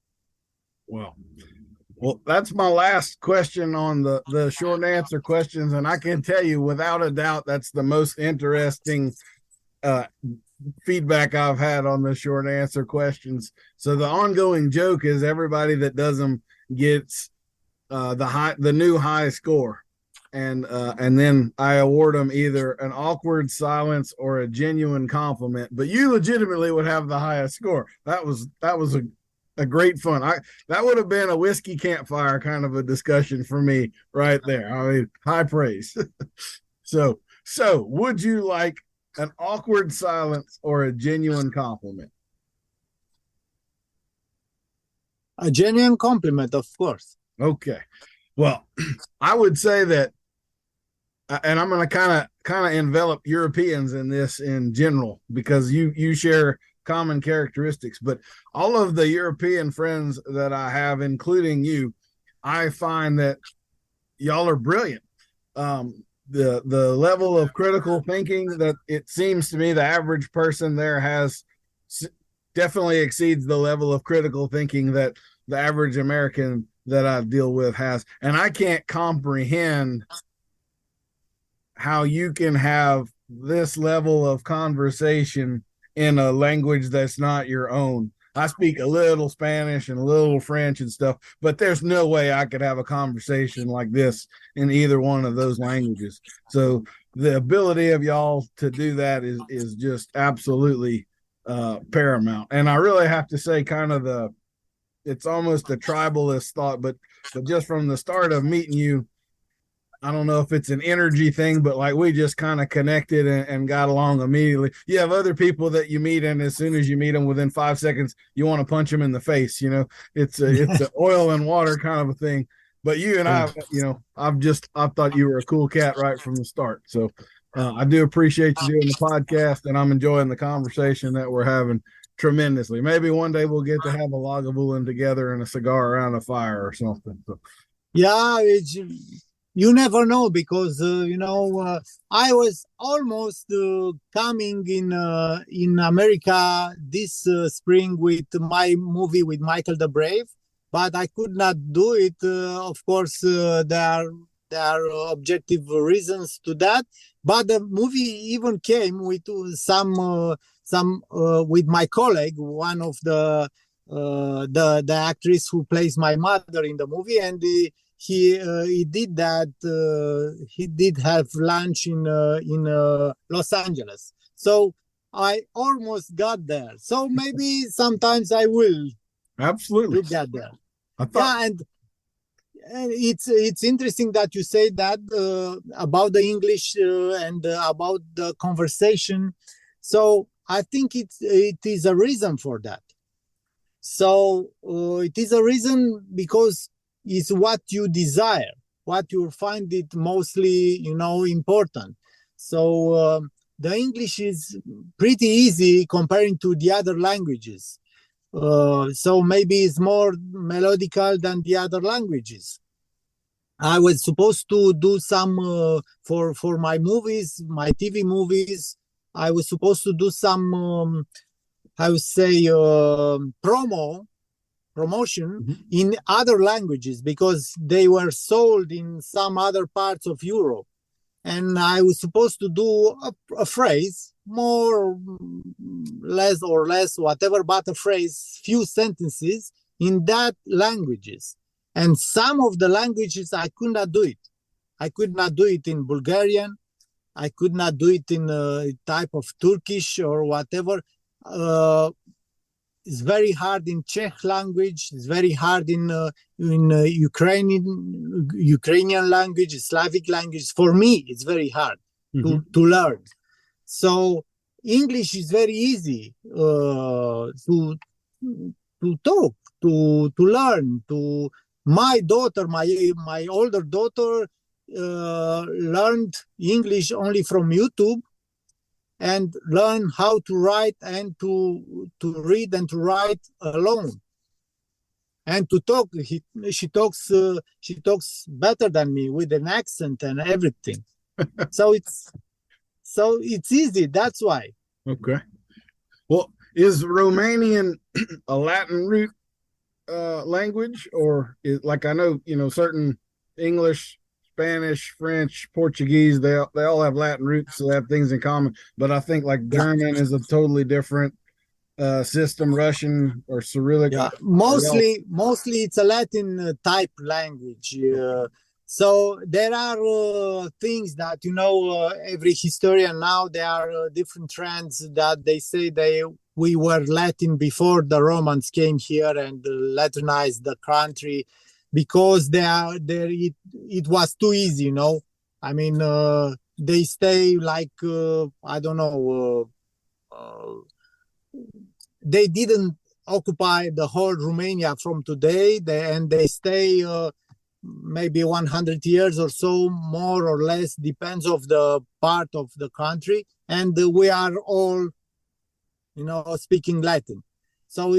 Well, that's my last question on the short answer questions, and I can tell you without a doubt that's the most interesting feedback I've had on the short answer questions. So the ongoing joke is everybody that does them gets the new high score, and then I award them either an awkward silence or a genuine compliment. But you legitimately would have the highest score. That was a great fun. That would have been a whiskey campfire kind of a discussion for me right there. I mean, high praise. So would you like an awkward silence or a genuine compliment? A genuine compliment, of course. Okay. Well, I would say that, and I'm going to kind of envelop Europeans in this in general, because you share common characteristics, but all of the European friends that I have, including you, I find that y'all are brilliant. The level of critical thinking that it seems to me the average person there has definitely exceeds the level of critical thinking that the average American that I deal with has. And I can't comprehend how you can have this level of conversation in a language that's not your own. I speak a little Spanish and a little French and stuff, but there's no way I could have a conversation like this in either one of those languages. So the ability of y'all to do that is just absolutely paramount. And I really have to say, kind of it's almost a tribalist thought, but just from the start of meeting you, I don't know if it's an energy thing, but like we just kind of connected and got along immediately. You have other people that you meet, and as soon as you meet them, within 5 seconds, you want to punch them in the face. You know, it's an oil and water kind of a thing. But you and I, you know, I thought you were a cool cat right from the start. So I do appreciate you doing the podcast, and I'm enjoying the conversation that we're having tremendously. Maybe one day we'll get to have a Lagavulin together and a cigar around a fire or something. So. Yeah, you never know, because I was almost coming in America this spring with my movie with Michael the Brave, but I could not do it. Of course, there are objective reasons to that. But the movie even came with some with my colleague, one of the actress who plays my mother in the movie, and he did that. He did have lunch in Los Angeles, so I almost got there. So maybe sometimes I will absolutely get there. And it's interesting that you say that about the English and about the conversation. So I think it is a reason for that. So it is a reason because it's what you desire, what you find it mostly, important. So the English is pretty easy comparing to the other languages. So maybe it's more melodical than the other languages. I was supposed to do some for my movies, my TV movies. I was supposed to do some, promotion in other languages because they were sold in some other parts of Europe. And I was supposed to do a phrase, more, less or less, whatever, but a phrase, few sentences in that languages. And some of the languages, I could not do it. I could not do it in Bulgarian. I could not do it in a type of Turkish or whatever. it's very hard in Czech language. It's very hard in Ukrainian language, Slavic language. For me, it's very hard to learn. So English is very easy to talk, to learn. To my daughter, my older daughter, learned English only from YouTube, and learn how to write and to read and to write alone, and to talk. She talks better than me with an accent and everything. so it's easy. That's why. Okay. Well, is Romanian a Latin root language, or is, like, I know, certain English, Spanish, French, Portuguese, they all have Latin roots, so they have things in common. But I think like German is a totally different system, Russian or Cyrillic. Yeah, mostly it's a Latin type language. So there are things that, every historian now, there are different trends that they say we were Latin before the Romans came here and Latinized the country, because it was too easy, I mean, they stay like, I don't know, they didn't occupy the whole Romania from today, they stay maybe 100 years or so, more or less, depends of the part of the country, and we are all, speaking Latin. So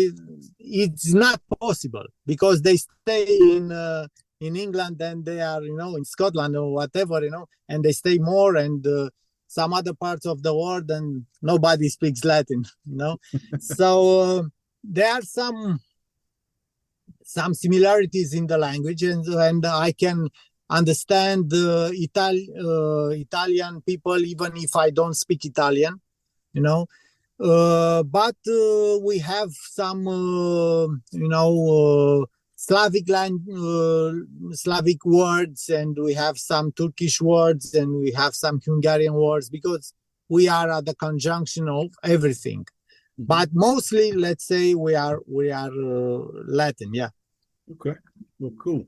it's not possible, because they stay in England, and they are, in Scotland or whatever, and they stay more, and some other parts of the world, and nobody speaks Latin, So there are some similarities in the language, and I can understand Italian people, even if I don't speak Italian, but we have some, Slavic words, and we have some Turkish words, and we have some Hungarian words, because we are at the conjunction of everything. But mostly, let's say, we are Latin. Yeah. Okay. Well, cool.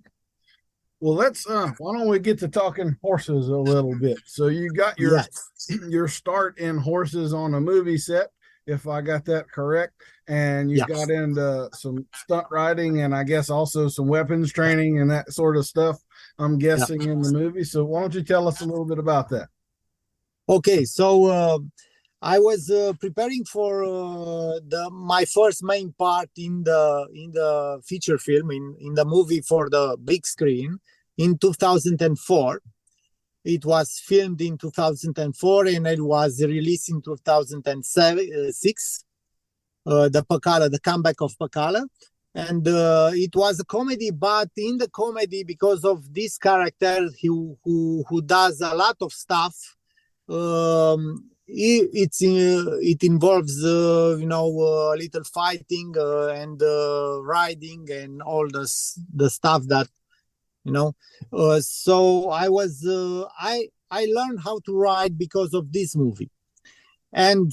Well, let's why don't we get to talking horses a little bit? So you got your start in horses on a movie set, if I got that correct, and you got into some stunt riding, and I guess also some weapons training and that sort of stuff, I'm guessing, in the movie. So why don't you tell us a little bit about that? Okay, so I was preparing for my first main part in the feature film, in the movie for the big screen, in 2004. It was filmed in 2004, and it was released in 2006. The comeback of Pacala, and it was a comedy. But in the comedy, because of this character who does a lot of stuff, it involves a little fighting and riding and all the stuff that so I was I learned how to ride because of this movie, and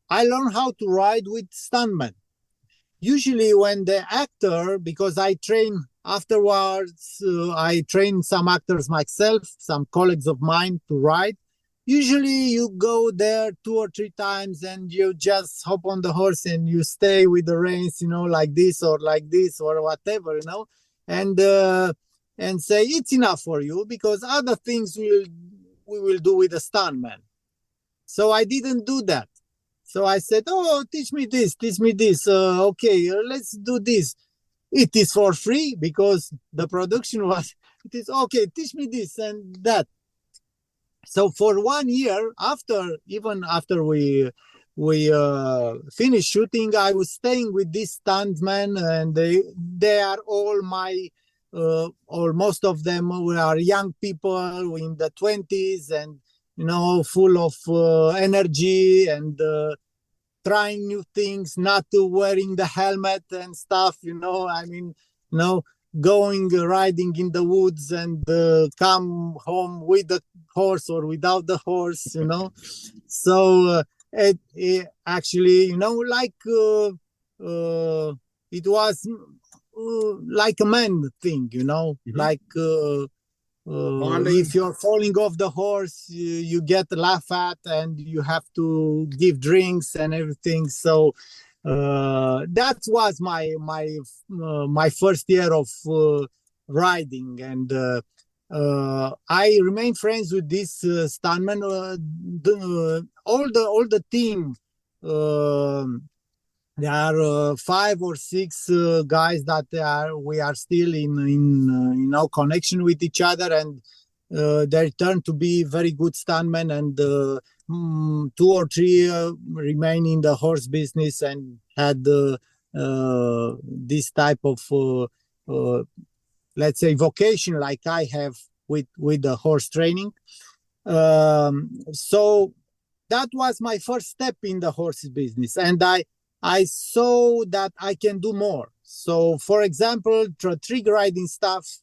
I learned how to ride with stuntman. Usually when the actor, because I train afterwards, I train some actors myself, some colleagues of mine to ride. Usually you go there 2 or 3 times, and you just hop on the horse and you stay with the reins, like this or whatever, and say it's enough for you, because other things we will do with the stuntman. So I didn't do that. So I said, oh, teach me this. Okay, let's do this. It is for free, because the production was, it is okay, teach me this and that. So for 1 year, after we finished shooting, I was staying with this stuntman, and they are all my, or most of them are young people in the 20s, and full of energy, and trying new things, not wearing the helmet and stuff, going riding in the woods, and come home with the horse or without the horse, So Actually, like it was like a man thing, like if you're falling off the horse, you get laughed at, and you have to give drinks and everything. So that was my first year of riding, and I remained friends with this stuntman. All the team. There are 5 or 6 guys that we are still in connection with each other, and they turned to be very good stuntmen, and 2 or 3 remain in the horse business and had this type of let's say vocation like I have with the horse training. So that was my first step in the horses business, and I saw that I can do more. So, for example, trick riding stuff,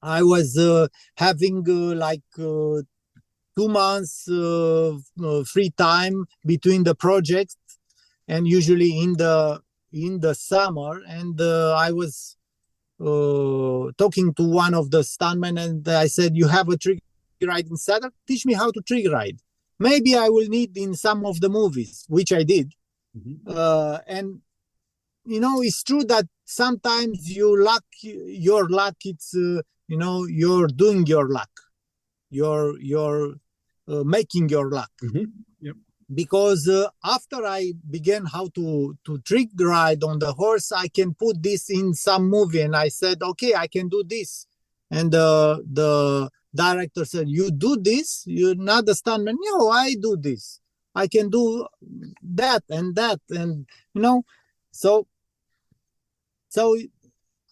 I was having 2 months free time between the projects, and usually in the summer. And I was talking to one of the stuntmen, and I said, "You have a trick riding saddle? Teach me how to trick ride. Maybe I will need in some of the movies," which I did. And it's true that sometimes your luck, it's you're doing your luck, you're making your luck. Yep. Because after I began how to trick ride on the horse, I can put this in some movie, and I said, okay, I can do this. And the director said, "You do this? You're not a stuntman." "No, I do this. I can do that and that," and so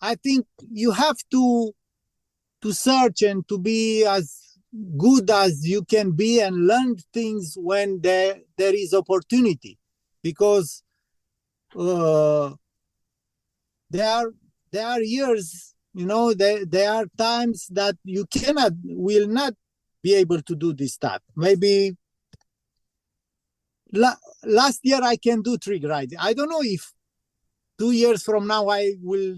I think you have to search and to be as good as you can be and learn things when there is opportunity, because there are years, there are times that you will not be able to do this stuff. Maybe last year I can do trick riding. I don't know if 2 years from now I will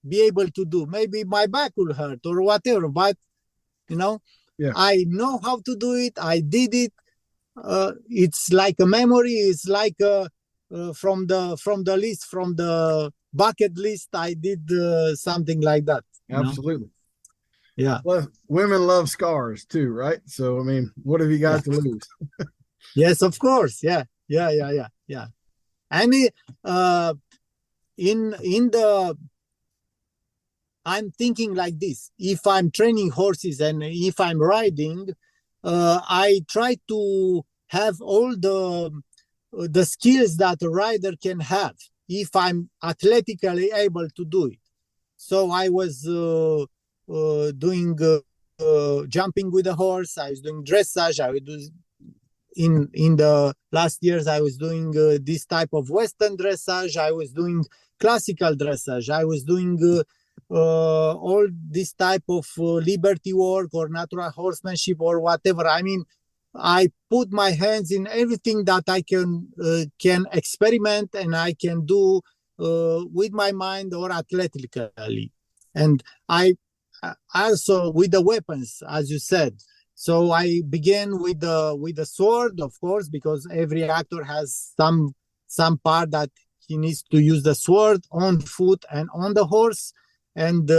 be able to do. Maybe my back will hurt or whatever, but I know how to do it. I did it. It's like a memory. It's like from the list, from the bucket list, I did something like that. Absolutely. Yeah. Well, women love scars too, right? So I mean, what have you got to lose? Yes, of course. Yeah. And I'm thinking like this: if I'm training horses and if I'm riding, I try to have all the skills that a rider can have if I'm athletically able to do it. So I was doing jumping with a horse. I was doing dressage. I was doing in the last years, I was doing this type of Western dressage. I was doing classical dressage. I was doing all this type of liberty work or natural horsemanship or whatever. I mean, I put my hands in everything that I can experiment and I can do with my mind or athletically. And I also with the weapons, as you said. So I began with the sword, of course, because every actor has some part that he needs to use the sword on foot and on the horse. And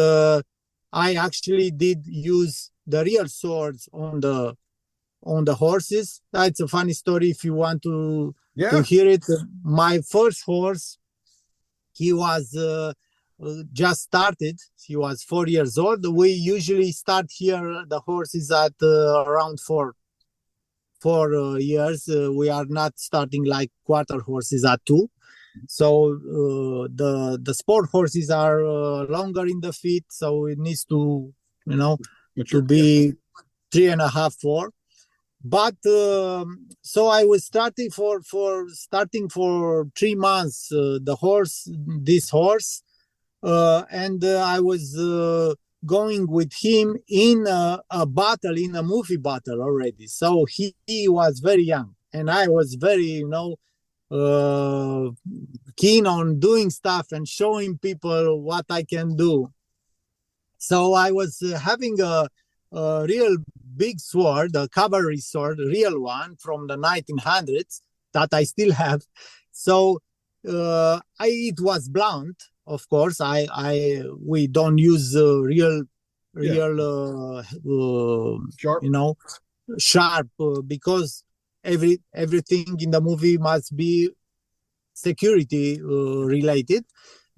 I actually did use the real swords on the horses. That's a funny story if you want to hear it. My first horse, he was just started. He was 4 years old. We usually start here the horses at around 4 years. We are not starting like quarter horses at 2. So the sport horses are longer in the feet, so it needs to to be 3.5, 4. But so I was starting for 3 months this horse, and I was going with him in a battle, in a movie battle already. So he was very young, and I was very, keen on doing stuff and showing people what I can do. So I was having a real big sword, a cavalry sword, a real one from the 1900s that I still have. So it was blunt, of course. We don't use Sharp. Sharp, because everything in the movie must be security related.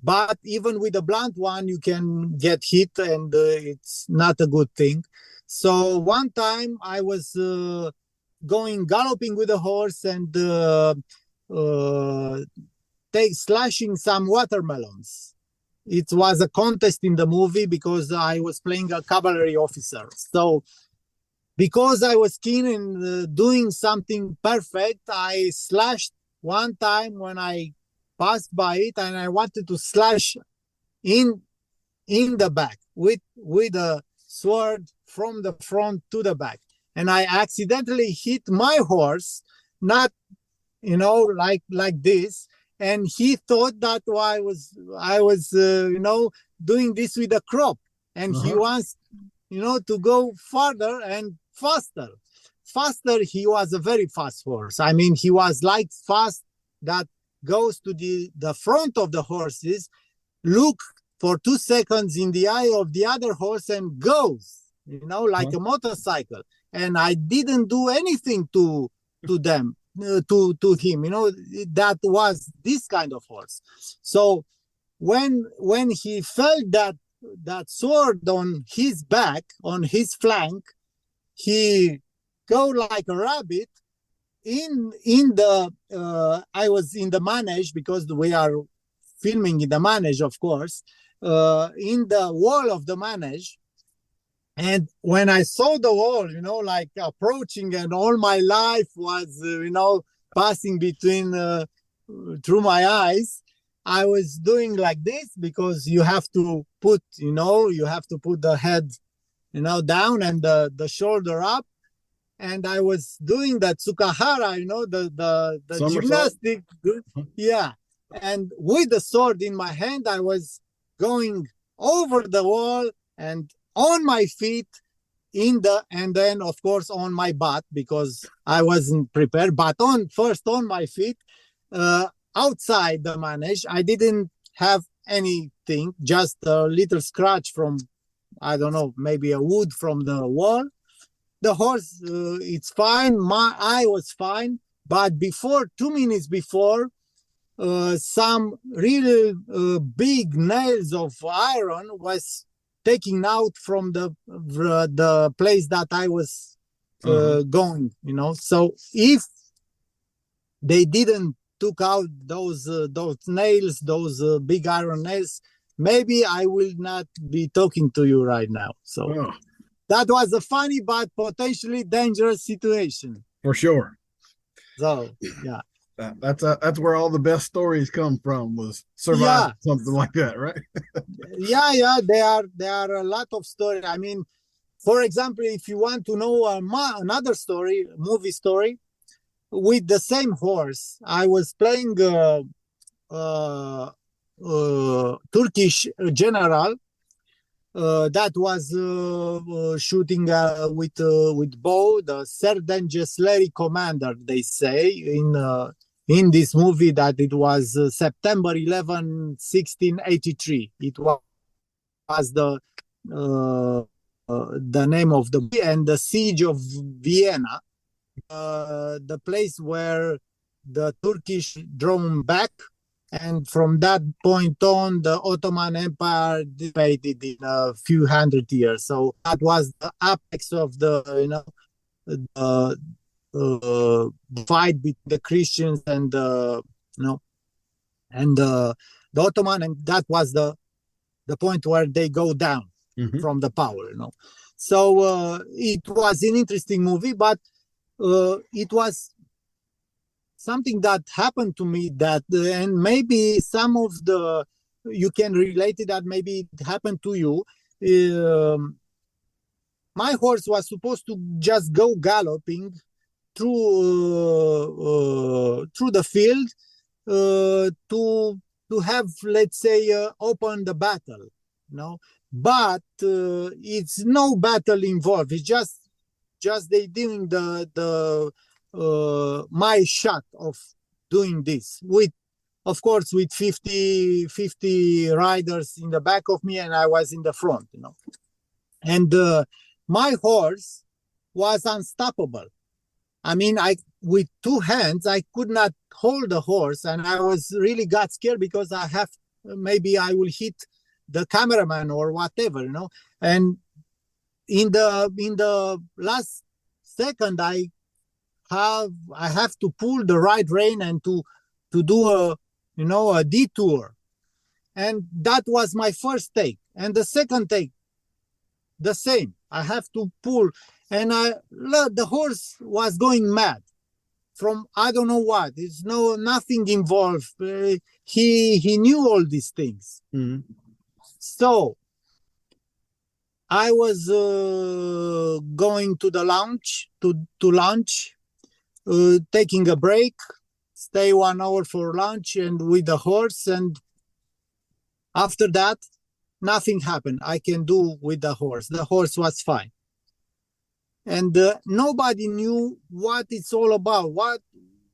But even with a blunt one, you can get hit, and it's not a good thing. So one time I was going galloping with a horse and slashing some watermelons. It was a contest in the movie because I was playing a cavalry officer. So because I was keen in doing something perfect, I slashed one time when I passed by it, and I wanted to slash in the back with a sword from the front to the back, and I accidentally hit my horse, not like this, and he thought that I was doing this with a crop, and he wants to go farther and faster. He was a very fast horse. I mean, he was like fast that goes to the front of the horses, look for 2 seconds in the eye of the other horse, and goes, like a motorcycle. And I didn't do anything to them, to him. That was this kind of horse. So when he felt that sword on his back, on his flank, he go like a rabbit in the I was in the manege, because we are filming in the manege, of course, in the wall of the manege. And when I saw the wall, like approaching, and all my life was passing between through my eyes, I was doing like this, because you have to put the head down and the shoulder up. And I was doing the tsukahara, the gymnastic. Yeah. And with the sword in my hand, I was going over the wall and on my feet, and then of course on my butt, because I wasn't prepared, but first on my feet, outside the manege. I didn't have anything, just a little scratch from, I don't know, maybe a wood from the wall. The horse, it's fine. I was fine. But 2 minutes before, some really big nails of iron was taken out from the place that I was going. So if they didn't took out those nails, those big iron nails, maybe I will not be talking to you right now. So. That was a funny but potentially dangerous situation. For sure. So, yeah. That's where all the best stories come from, was surviving something like that, right? Yeah. There are a lot of stories. I mean, for example, if you want to know another story, movie story, with the same horse, I was playing Turkish general. That was shooting with bow, the Serdengesleri commander, they say, in this movie, that it was September 11, 1683. It was the name of the movie, and the siege of Vienna, the place where the Turkish drawn back. And from that point on, the Ottoman Empire dissipated in a few hundred years. So that was the apex of the fight between the Christians and the Ottoman, and that was the point where they go down from the power. So it was an interesting movie, but it was something that happened to me, that and maybe some of you can relate it, that maybe it happened to you. My horse was supposed to just go galloping through through the field to have, let's say, open the battle, but it's no battle involved. It's just they doing the my shot of doing this with, of course, with 50 riders in the back of me, and I was in the front, and my horse was unstoppable. I mean, with two hands, I could not hold the horse, and I really got scared because maybe I will hit the cameraman or whatever, And in the last second, I have to pull the right rein and to do a detour, and that was my first take. And the second take, the same. I have to pull, and the horse was going mad from I don't know what. There's nothing involved. He knew all these things. Mm-hmm. So I was going to the lounge to lunch, taking a break, stay 1 hour for lunch and with the horse, and after that nothing happened I can do with the horse. The horse was fine, and nobody knew what it's all about, why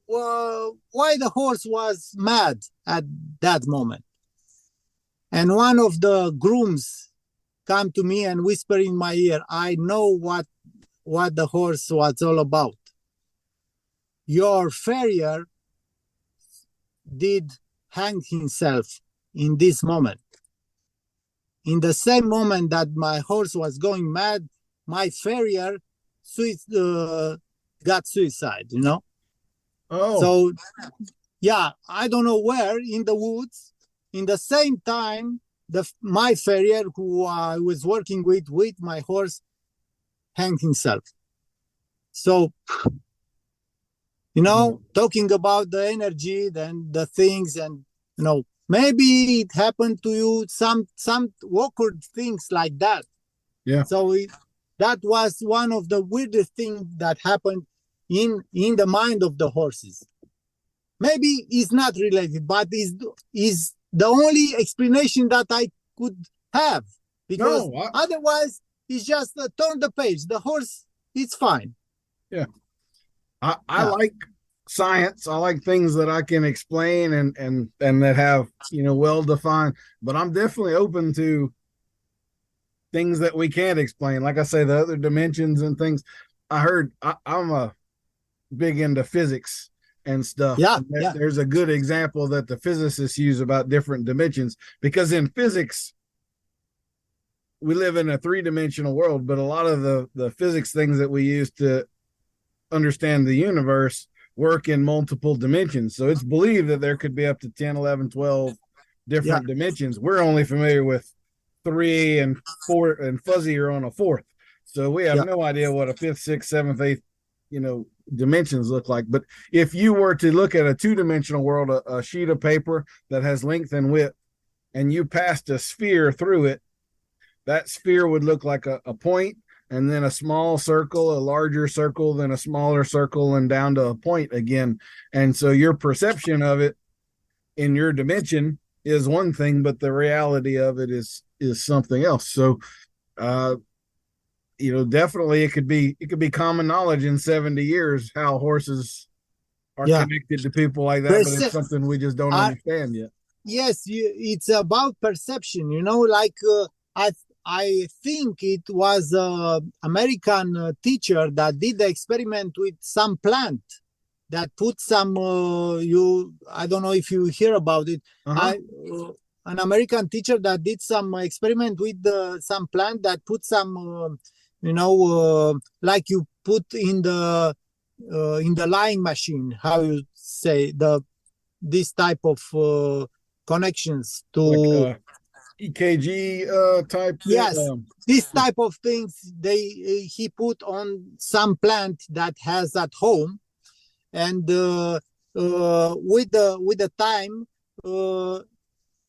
the horse was mad at that moment. And one of the grooms come to me and whisper in my ear, I know what the horse was all about. Your farrier did hang himself in this moment. In the same moment that my horse was going mad, my farrier got suicide, Oh. So, yeah, I don't know where, in the woods. In the same time, my farrier, who I was working with my horse, hanged himself. So, talking about the energy and the things, and maybe it happened to you, some awkward things like that. Yeah. So that was one of the weirdest things that happened in the mind of the horses. Maybe it's not related, but is the only explanation that I could have, because otherwise it's just turn the page. The horse is fine. Yeah. I like science. I like things that I can explain and that have, well defined, but I'm definitely open to things that we can't explain. Like I say, the other dimensions and things. I'm a big into physics and stuff. Yeah, and there's a good example that the physicists use about different dimensions, because in physics, we live in a 3-dimensional world, but a lot of the physics things that we use to understand the universe work in multiple dimensions. So it's believed that there could be up to 10, 11, 12 different dimensions. We're only familiar with 3 and 4, and fuzzy are on a 4th. So we have no idea what a 5th, 6th, 7th, 8th, dimensions look like. But if you were to look at a 2-dimensional world, a sheet of paper that has length and width, and you passed a sphere through it, that sphere would look like a point, and then a small circle, a larger circle, then a smaller circle, and down to a point again. And so your perception of it in your dimension is one thing, but the reality of it is something else. So, definitely it could be common knowledge in 70 years how horses are connected to people like that, but it's something we just don't understand yet. Yes, it's about perception. I think it was an American teacher that did the experiment with some plant that put some, I don't know if you hear about it. An American teacher that did some experiment with some plant that put some, like you put in the lying machine, how you say, this type of connections to... Like, EKG type. Yes, this type of things he put on some plant that has at home, and with the time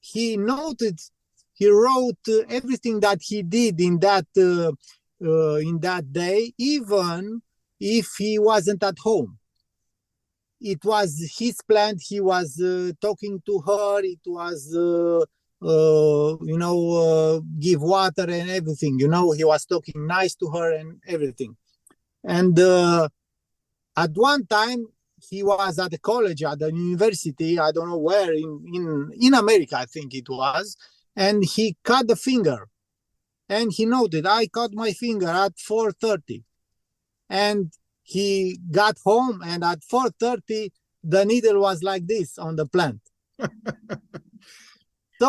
he wrote everything that he did in that day, even if he wasn't at home. it was his plant. He was talking to her. It was, give water and everything. He was talking nice to her and everything. And at one time, he was at the college, at the university, I don't know where, in America, I think it was, and he cut the finger. And he noted, I cut my finger at 4:30. And he got home, and at 4:30, the needle was like this on the plant. So,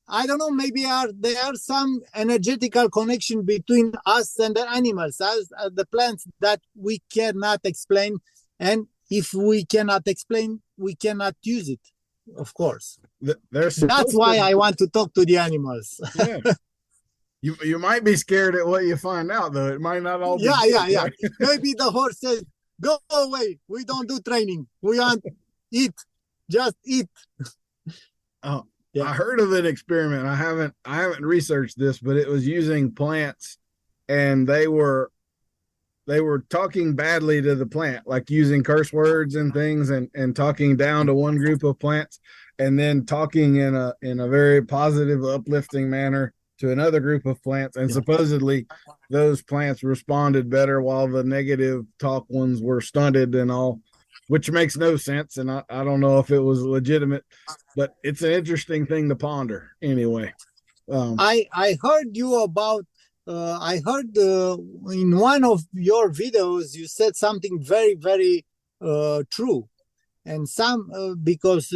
I don't know, maybe there are some energetical connection between us and the animals, the plants, that we cannot explain. And if we cannot explain, we cannot use it, of course. That's why I want to talk to the animals. Yeah. You might be scared at what you find out, though. It might not all be. Yeah. Maybe the horse says, go away. We don't do training. We want eat. Just eat. Oh, yeah. I heard of an experiment. I haven't researched this, but it was using plants, and they were talking badly to the plant, like using curse words and things, and talking down to one group of plants, and then talking in a very positive, uplifting manner to another group of plants, and supposedly those plants responded better while the negative talk ones were stunted and all, which makes no sense. And I don't know if it was legitimate, but it's an interesting thing to ponder anyway. I heard you about, I heard in one of your videos, you said something very, very true. And because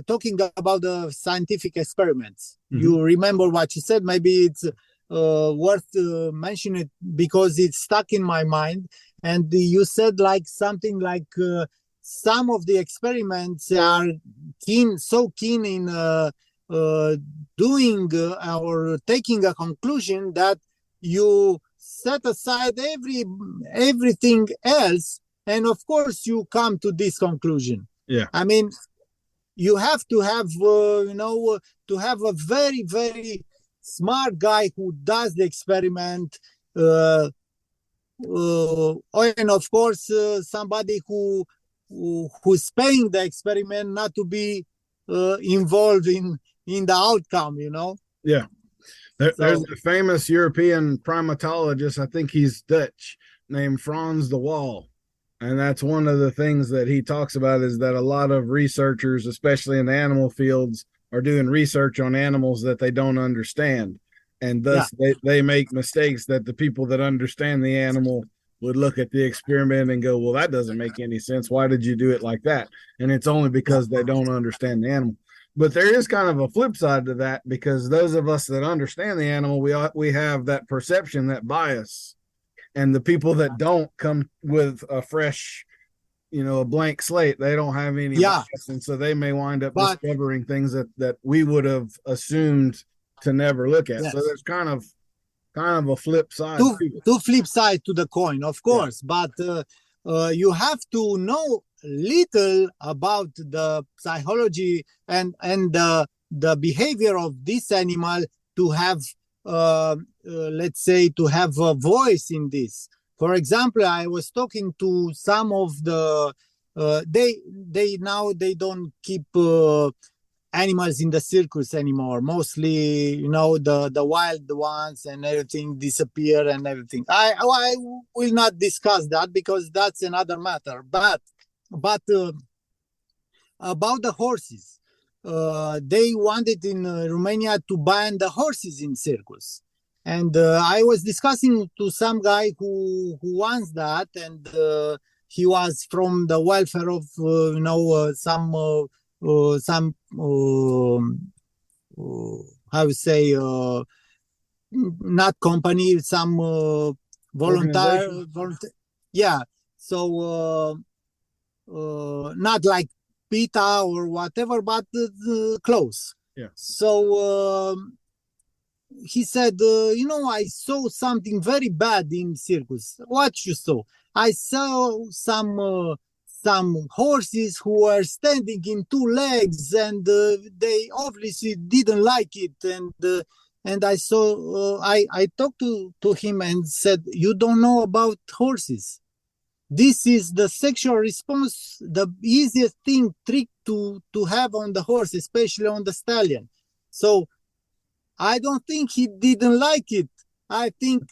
talking about the scientific experiments, you remember what you said. Maybe it's worth mentioning it because it's stuck in my mind. And you said something like some of the experiments are so keen in doing or taking a conclusion that you set aside everything else. And of course, you come to this conclusion. Yeah. I mean, you have to have, to have a very, very smart guy who does the experiment. And of course, somebody who's paying the experiment not to be involved in the outcome, Yeah. There's a famous European primatologist, I think he's Dutch, named Frans de Waal. And that's one of the things that he talks about, is that a lot of researchers, especially in the animal fields, are doing research on animals that they don't understand. And thus they make mistakes that the people that understand the animal would look at the experiment and go, well, that doesn't make any sense. Why did you do it like that? And it's only because they don't understand the animal. But there is kind of a flip side to that, because those of us that understand the animal, we have that perception, that bias. And the people that don't come with a fresh, a blank slate, they don't have any bias, and so they may wind up discovering things that we would have assumed to never look at. Yes. So there's kind of a flip side. Two flip side to the coin, of course. Yeah. But you have to know little about the psychology and the behavior of this animal to have let's say, to have a voice in this. For example, I was talking to some of the they don't keep animals in the circus anymore. Mostly, the wild ones and everything disappear and everything. I will not discuss that because that's another matter. But about the horses, they wanted in Romania to ban the horses in circus. And I was discussing to some guy who wants that, and he was from the welfare of some how to say, not company, some volunteer. Yeah. So not like PETA or whatever, but close. Yeah. So he said, I saw something very bad in circus. What you saw? I saw some horses who were standing in two legs, and they obviously didn't like it. And I saw, I talked to him and said, you don't know about horses. this is the sexual response, the easiest trick to have on the horse, especially on the stallion. So I don't think he didn't like it. I think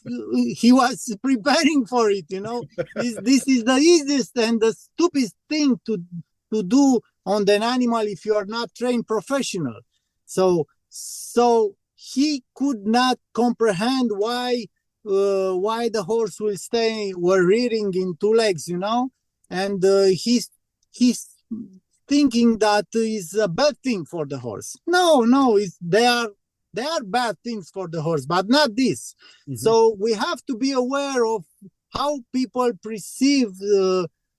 he was preparing for it, This is the easiest and the stupidest thing to do on an animal if you are not trained professional. So he could not comprehend why the horse were rearing in two legs, and he's thinking that is a bad thing for the horse. No, they are bad things for the horse, but not this. Mm-hmm. So we have to be aware of how people perceive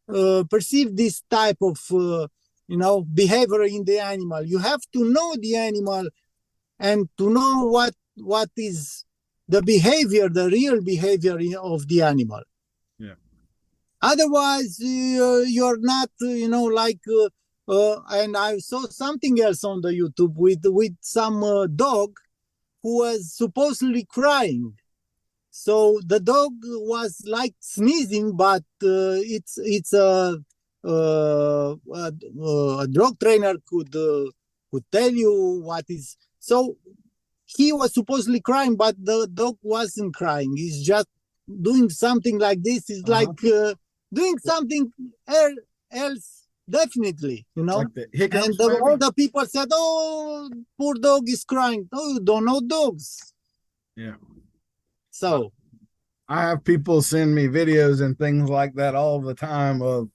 this type of behavior in the animal. You have to know the animal and to know what is the behavior, the real behavior of the animal. Yeah. Otherwise, you're not, and I saw something else on the YouTube with some dog who was supposedly crying. So the dog was like sneezing, but it's a dog trainer could tell you what is. So he was supposedly crying, but the dog wasn't crying. He's just doing something like this. It's like doing something else, definitely, Like the hiccups, and all the people said, "Oh, poor dog is crying." Oh, you don't know dogs. Yeah. So I have people send me videos and things like that all the time of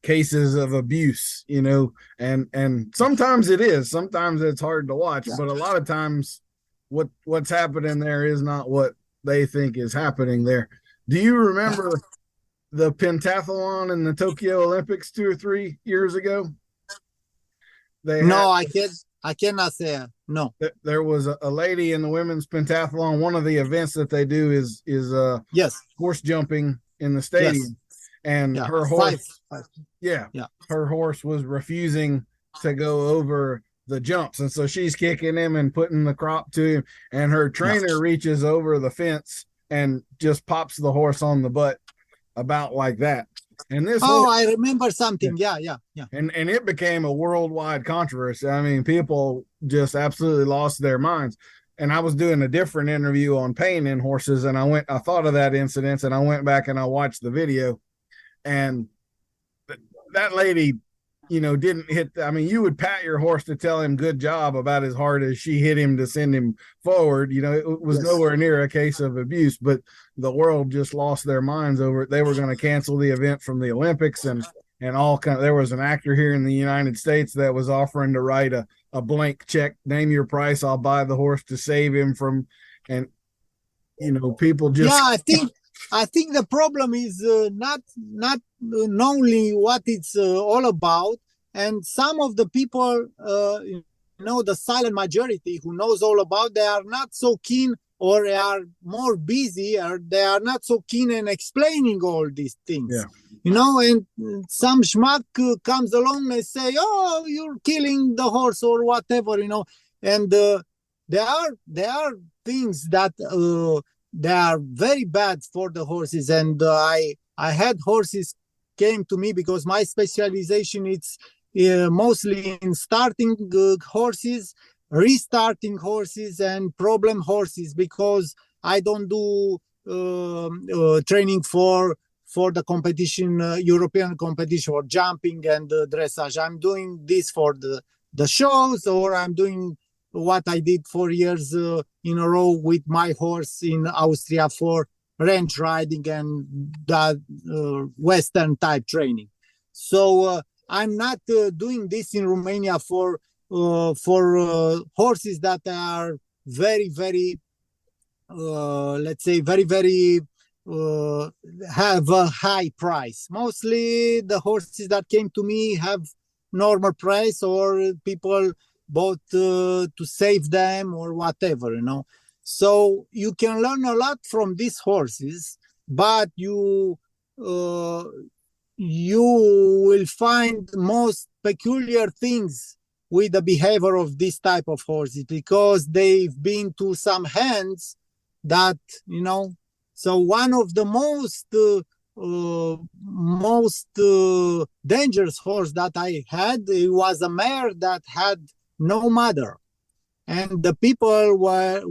cases of abuse, and sometimes sometimes it's hard to watch, but a lot of times what's happening there is not what they think is happening there. Do you remember the pentathlon in the Tokyo Olympics 2 or 3 years ago? I cannot say no. There was a lady in the women's pentathlon. One of the events that they do is yes, horse jumping in the stadium. Yes. And her horse, her horse was refusing to go over the jumps. And so she's kicking him and putting the crop to him. And her trainer reaches over the fence and just pops the horse on the butt about like that. And this I remember something. Yeah. And it became a worldwide controversy. I mean, people just absolutely lost their minds. And I was doing a different interview on pain in horses, and I thought of that incident, and I went back and I watched the video. And that lady, didn't hit. You would pat your horse to tell him good job about as hard as she hit him to send him forward. It was nowhere near a case of abuse, but the world just lost their minds over it. They were going to cancel the event from the Olympics and all kind of. There was an actor here in the United States that was offering to write a blank check, name your price, I'll buy the horse to save him from, and people just. Yeah, I think the problem is not only what it's all about, and some of the people, the silent majority who knows all about, they are not so keen, or they are more busy, or they are not so keen in explaining all these things. Yeah. And some schmuck comes along and say, "Oh, you're killing the horse," or whatever, and there are things that they are very bad for the horses. And I had horses came to me because my specialization is mostly in starting horses, restarting horses, and problem horses, because I don't do training for the competition, European competition, or jumping and dressage. I'm doing this for the shows, or I'm doing what I did 4 years in a row with my horse in Austria for ranch riding and that Western type training. So I'm not doing this in Romania for horses that are very, very, let's say, very, very have a high price. Mostly the horses that came to me have normal price, or people bought to save them or whatever, So you can learn a lot from these horses, but you will find most peculiar things with the behavior of this type of horses, because they've been to some hands that, So one of the most most dangerous horse that I had. It was a mare that had no mother, and the people were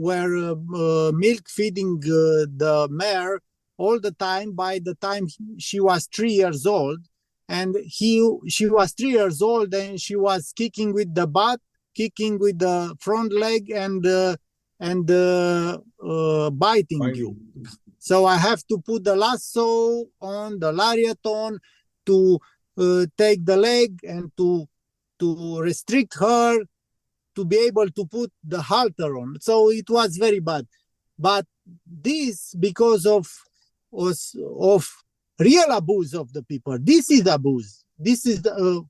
milk feeding the mare all the time. By the time she was 3 years old, and she was 3 years old, and she was kicking with the butt, kicking with the front leg, and biting you. So I have to put the lasso on, the lariat on, to take the leg and to restrict her, to be able to put the halter on. So it was very bad. But this, because of real abuse of the people. This is abuse. This is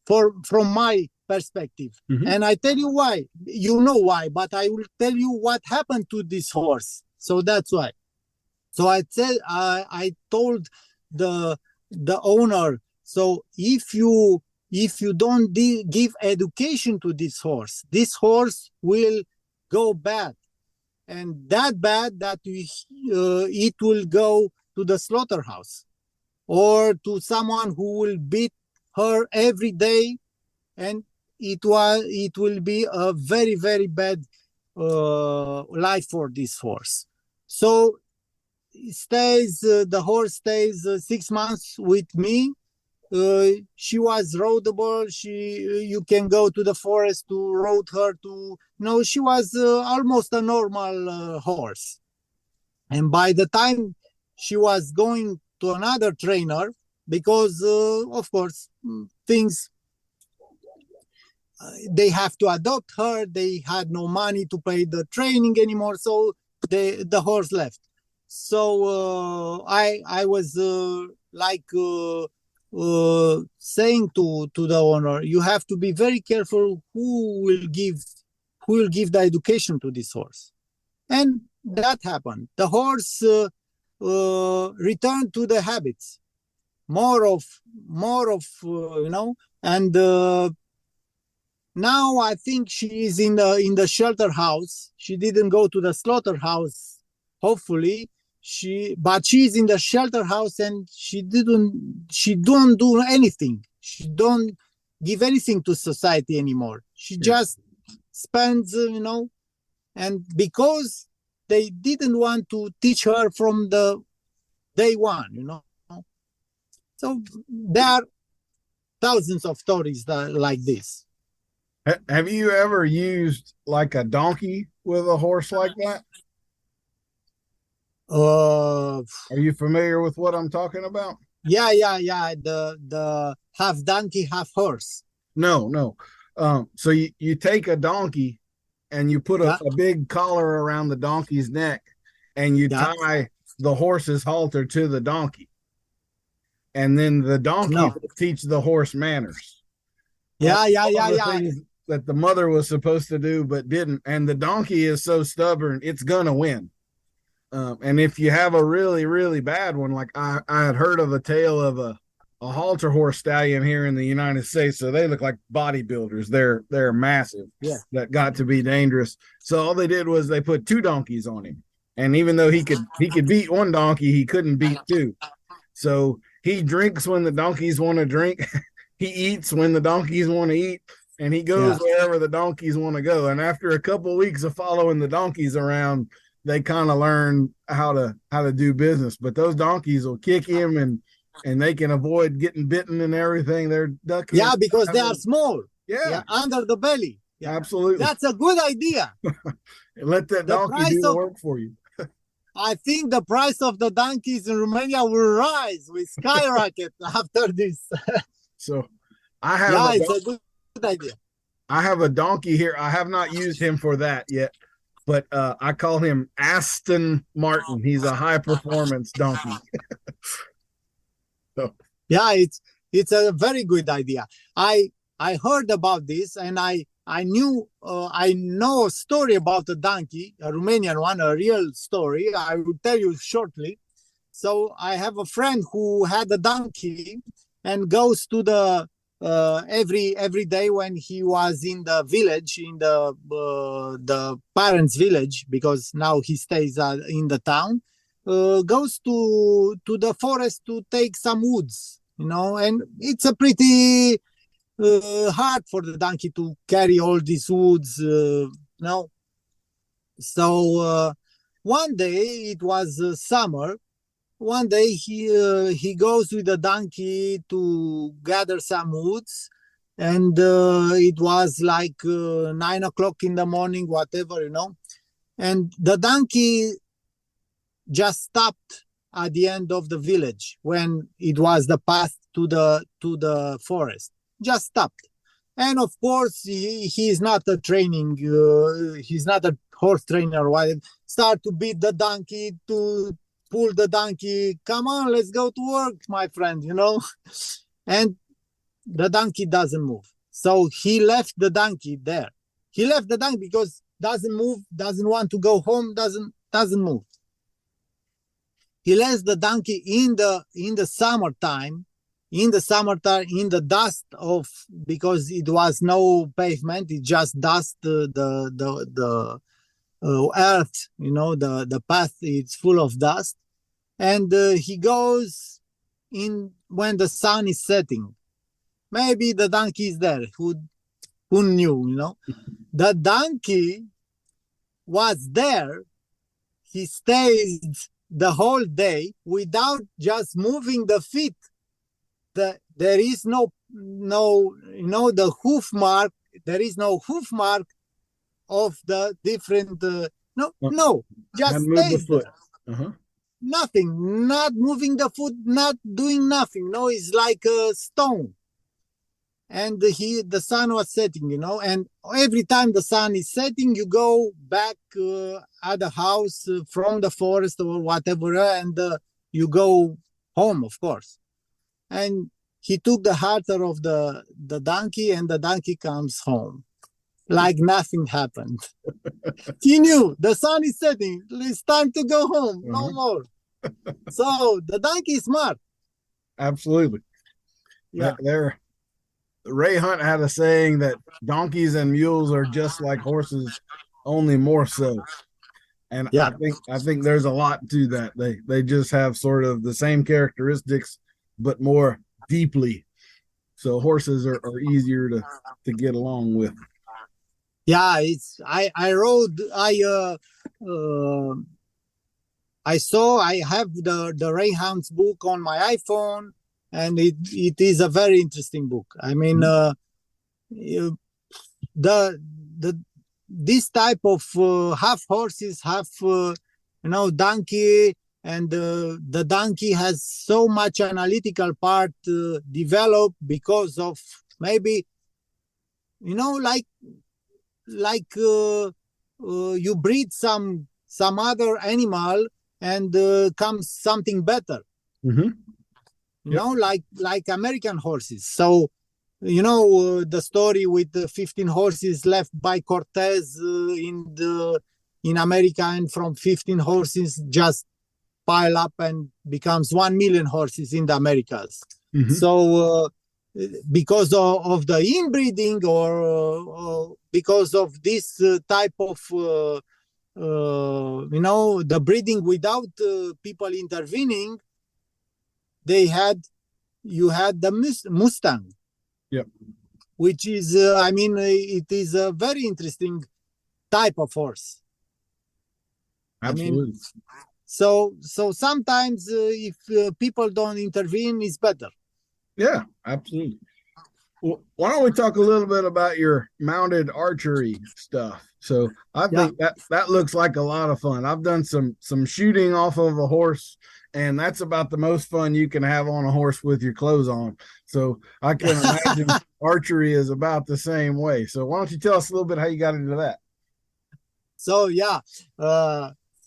from my perspective. Mm-hmm. And I tell you why. You know why, but I will tell you what happened to this horse. So that's why. So I told the owner, so if you don't give education to this horse will go bad, and that bad that it will go to the slaughterhouse, or to someone who will beat her every day, and it will be a very, very bad life for this horse. So the horse stays 6 months with me. She was roadable. You can go to the forest to road her to. No, she was almost a normal horse. And by the time she was going to another trainer, because of course things, they have to adopt her. They had no money to pay the training anymore, so the horse left. So I was saying to the owner, you have to be very careful who will give the education to this horse. And that happened. The horse returned to the habits, more of and now I think she is in the shelter house. She didn't go to the slaughterhouse, hopefully. But she's in the shelter house, and she don't do anything. She don't give anything to society anymore. She just spends, and because they didn't want to teach her from the day one, So there are thousands of stories like this. Have you ever used like a donkey with a horse like that? Are you familiar with what I'm talking about? Yeah. The half donkey, half horse. No. So you take a donkey and you put a big collar around the donkey's neck, and you tie the horse's halter to the donkey. And then the donkey will teach the horse manners. Yeah. Things that the mother was supposed to do but didn't. And the donkey is so stubborn, it's going to win. And if you have a really, really bad one, like I had heard of a tale of a halter horse stallion here in the United States. So they look like bodybuilders. They're massive. Yeah. That got to be dangerous. So all they did was they put 2 donkeys on him. And even though he could beat one donkey, he couldn't beat 2. So he drinks when the donkeys want to drink. He eats when the donkeys want to eat. And he goes wherever the donkeys want to go. And after a couple of weeks of following the donkeys around, they kind of learn how to do business. But those donkeys will kick him, and they can avoid getting bitten and everything. They're ducking. Yeah, because they are small. Yeah, under the belly. Yeah. Absolutely. That's a good idea. Let that donkey do the work for you. I think the price of the donkeys in Romania will rise, will skyrocket after this. So I have it's a good idea. I have a donkey here. I have not used him for that yet, but I call him Aston Martin. He's a high performance donkey. So. Yeah, it's a very good idea. I heard about this, and I know a story about a donkey, a Romanian one, a real story. I will tell you shortly. So I have a friend who had a donkey and goes to the every day when he was in the village, in the parents' village, because now he stays in the town. goes to the forest to take some woods, and it's a pretty hard for the donkey to carry all these woods, So one day, it was summer. One day he goes with the donkey to gather some woods, and it was like 9 o'clock in the morning, whatever, and the donkey just stopped at the end of the village when it was the path to the forest. Just stopped. And of course, he's not a training, he's not a horse trainer. Start to beat the donkey, to pull the donkey. Come on, let's go to work, my friend, And the donkey doesn't move. So he left the donkey there. He left the donkey because doesn't move, doesn't want to go home, doesn't move. He left the donkey in the summertime, in the dust because it was no pavement, it just dust, the earth, the path, it's full of dust. And he goes in when the sun is setting. Maybe the donkey is there. Who knew, The donkey was there. He stayed the whole day without just moving the feet. There is no the hoof mark. There is no hoof mark of the different. Just stays there. Uh-huh. Nothing, not moving the foot, not doing nothing. No, it's like a stone. And the sun was setting, and every time the sun is setting, you go back at the house from the forest or whatever, and you go home, of course. And he took the halter of the donkey, and the donkey comes home like nothing happened. He knew the sun is setting. It's time to go home. No more. So the donkey is smart. Absolutely. Yeah. Ray Hunt had a saying that donkeys and mules are just like horses, only more so. And yeah. I think there's a lot to that. They just have sort of the same characteristics, but more deeply. So horses are easier to get along with. Yeah, I have the Ray Hunt's book on my iPhone. And it is a very interesting book. I mean, this type of half horses, half donkey, and the donkey has so much analytical part developed because of maybe like you breed some other animal and comes something better. Mm-hmm. Like American horses. So, the story with the 15 horses left by Cortez in America, and from 15 horses just pile up and becomes 1 million horses in the Americas. Mm-hmm. So, because of the inbreeding or because of this type of, the breeding without people intervening, you had the Mustang. Yep. Which is, it is a very interesting type of horse. Absolutely. So sometimes if people don't intervene, it's better. Yeah, absolutely. Well, why don't we talk a little bit about your mounted archery stuff? So I think that looks like a lot of fun. I've done some shooting off of a horse, and that's about the most fun you can have on a horse with your clothes on. So I can imagine archery is about the same way. So why don't you tell us a little bit how you got into that? So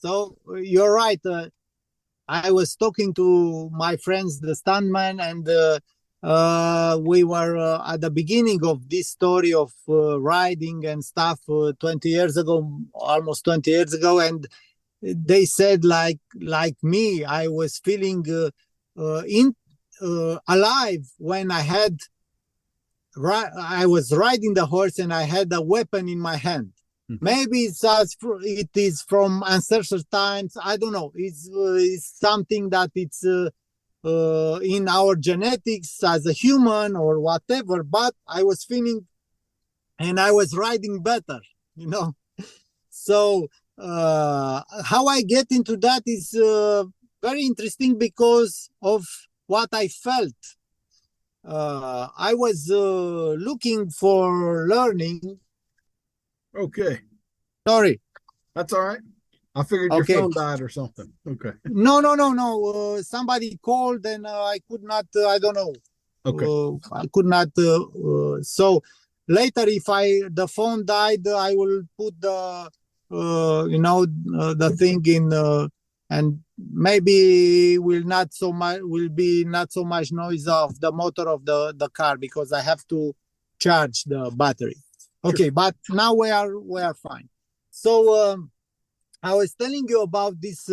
so you're right. I was talking to my friends, the Stuntman, and we were at the beginning of this story of riding and stuff 20 years ago, almost 20 years ago, and they said like me, I was feeling alive when I was riding the horse and I had a weapon in my hand. Maybe it is from ancestral times. I don't know. It's something that it's in our genetics as a human or whatever. But I was feeling, and I was riding better, you know. So how I get into that is very interesting because of what I felt. I was looking for learning. Okay. Sorry. That's all right. I figured your phone died or something. Okay. No. Somebody called and I could not, I don't know. Okay. I could not. So later, if the phone died, I will put the, the thing in, and maybe will be not so much noise of the motor of the car because I have to charge the battery. Okay, sure. But now we are fine. So I was telling you about this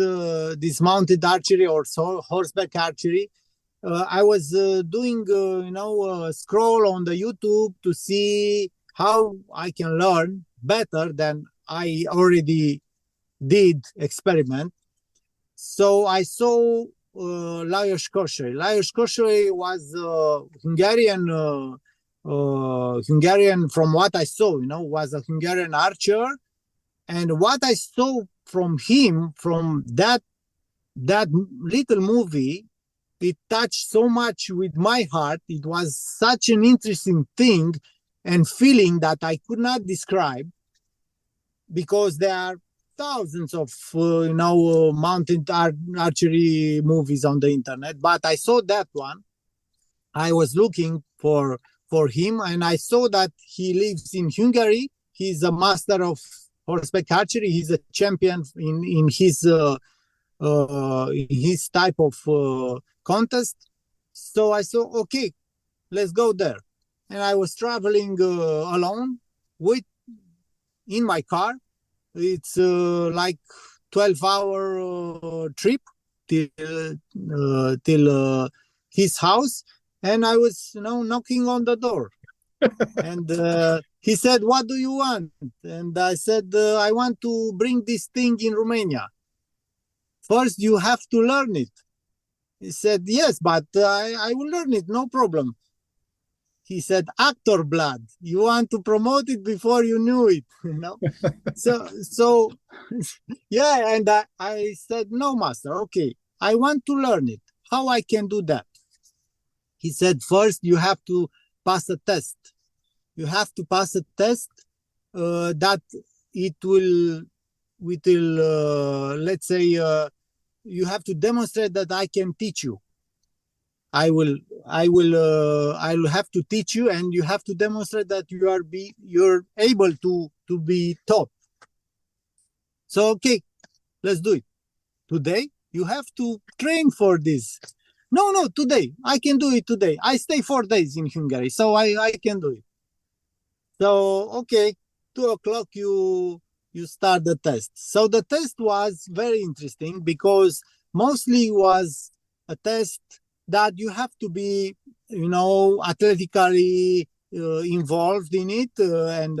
mounted archery or horseback archery. I was doing scroll on the YouTube to see how I can learn better than I already did experiment. So I saw Lajos Kassai. Lajos Kassai was Hungarian from what I saw, was a Hungarian archer. And what I saw from him, from that little movie, it touched so much with my heart. It was such an interesting thing and feeling that I could not describe, because there are thousands of mounted archery movies on the internet, but I saw that one. I was looking for him, and I saw that he lives in Hungary. He's a master of horseback archery. He's a champion in his type of contest. So I saw, okay, let's go there. And I was traveling alone in my car. It's like 12-hour trip till his house, and I was knocking on the door. And he said, "What do you want?" And I said, "I want to bring this thing in Romania. First, you have to learn it." He said, "Yes, but I will learn it, no problem." He said, "Actor blood. You want to promote it before you knew it, So, yeah. And I said, "No, master. Okay, I want to learn it. How I can do that?" He said, "First, you have to pass a test. You have to pass a test that it will let's say, you have to demonstrate that I can teach you. I will have to teach you, and you have to demonstrate that you're able to be taught." So, okay, let's do it. Today, you have to train for this. No, today. I can do it today. I stay 4 days in Hungary, so I can do it. So, okay, 2:00, you start the test. So the test was very interesting because mostly was a test that you have to be, athletically involved in it and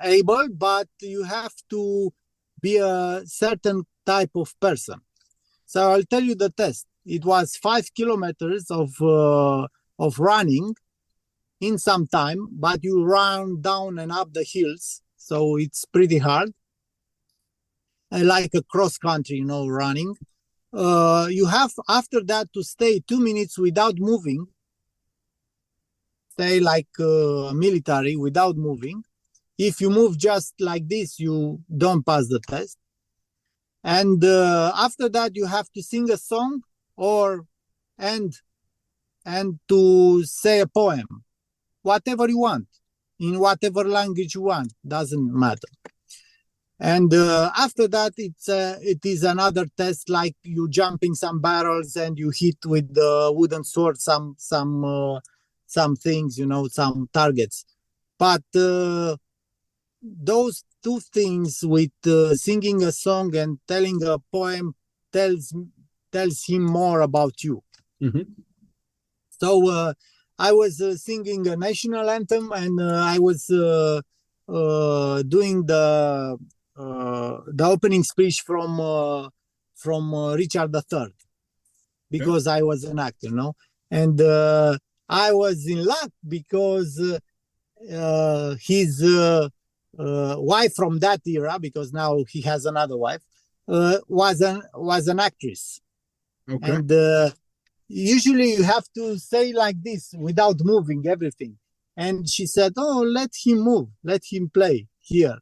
able, but you have to be a certain type of person. So I'll tell you the test. It was 5 kilometers of running in some time, but you run down and up the hills, so it's pretty hard. Like a cross country, running. You have after that to stay 2 minutes without moving. Stay like military without moving. If you move just like this, you don't pass the test. And after that, you have to sing a song and to say a poem, whatever you want, in whatever language you want, doesn't matter. And after that, it is another test, like you jump in some barrels and you hit with the wooden sword some things, some targets. But those two things with singing a song and telling a poem tells him more about you. Mm-hmm. So I was singing a national anthem, and I was doing the opening speech from Richard III, because I was an actor, and I was in luck because his wife from that era, because now he has another wife, was an actress. Okay. And usually you have to say like this without moving everything. And she said, "Oh, let him move, let him play here."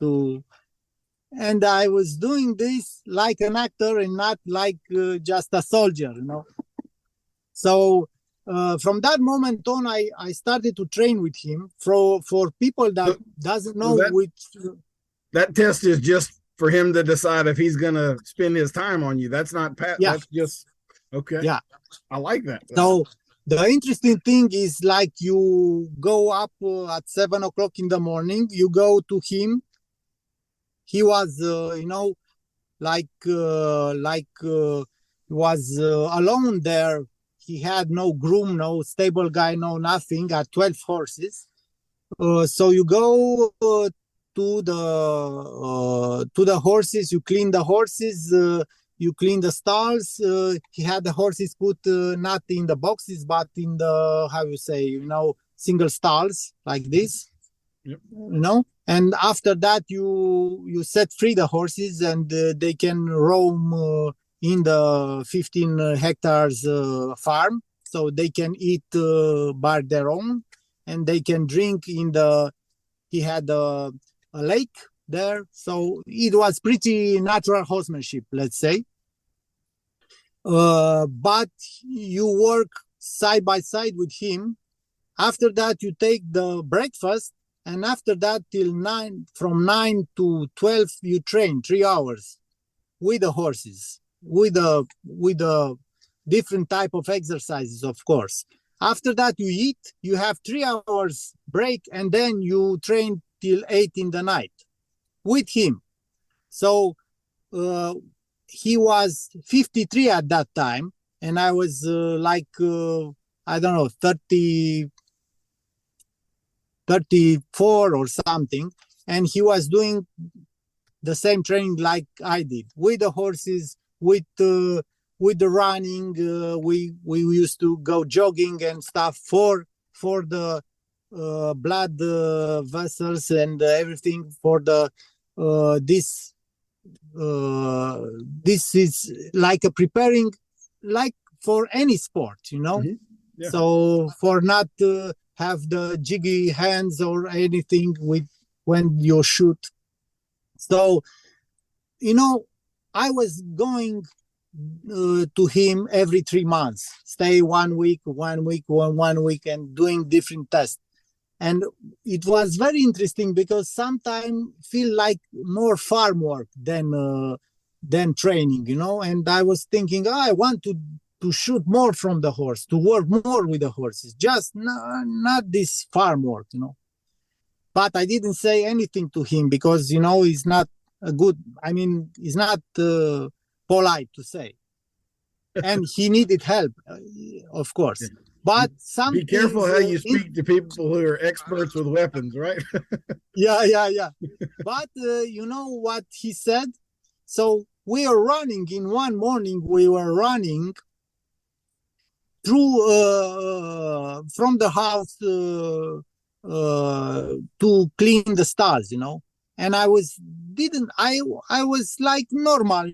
And I was doing this like an actor and not like just a soldier, So from that moment on, I started to train with him. For people that doesn't know that test is just for him to decide if he's going to spend his time on you. That's not Pat. Yeah. That's just okay. Yeah, I like that. So the interesting thing is, like, you go up at 7 o'clock in the morning. You go to him. He was, was alone there. He had no groom, no stable guy, no nothing. At 12 horses. So you go to the horses. You clean the horses. You clean the stalls. He had the horses put not in the boxes, but in the single stalls like this. Yep. And after that you set free the horses, and they can roam in the 15 hectares farm, so they can eat by their own, and they can drink he had a lake there, so it was pretty natural horsemanship, let's say. But you work side by side with him. After that you take the breakfast, and after that from 9 to 12 you train 3 hours with the horses, with the different type of exercises, of course. After that you eat, you have 3 hours break, and then you train till 8 in the night with him. So he was 53 at that time, and I was 34 or something, and he was doing the same training like I did, with the horses, with the running. We used to go jogging and stuff for the blood vessels and everything for the this is like a preparing, like for any sport, Mm-hmm. Yeah. So for not have the jiggy hands or anything when you shoot. So I was going to him every 3 months, stay 1 week, and doing different tests. And it was very interesting because sometimes feel like more farm work than training, and I was thinking, I want to shoot more from the horse, to work more with the horses, just not this farm work, But I didn't say anything to him because, he's not he's not polite to say. And he needed help, of course. Yeah. But be careful how you speak to people who are experts with weapons, right? Yeah. But you know what he said? So we are running in one morning. We were running through from the house to clean the stalls, And I was like normal,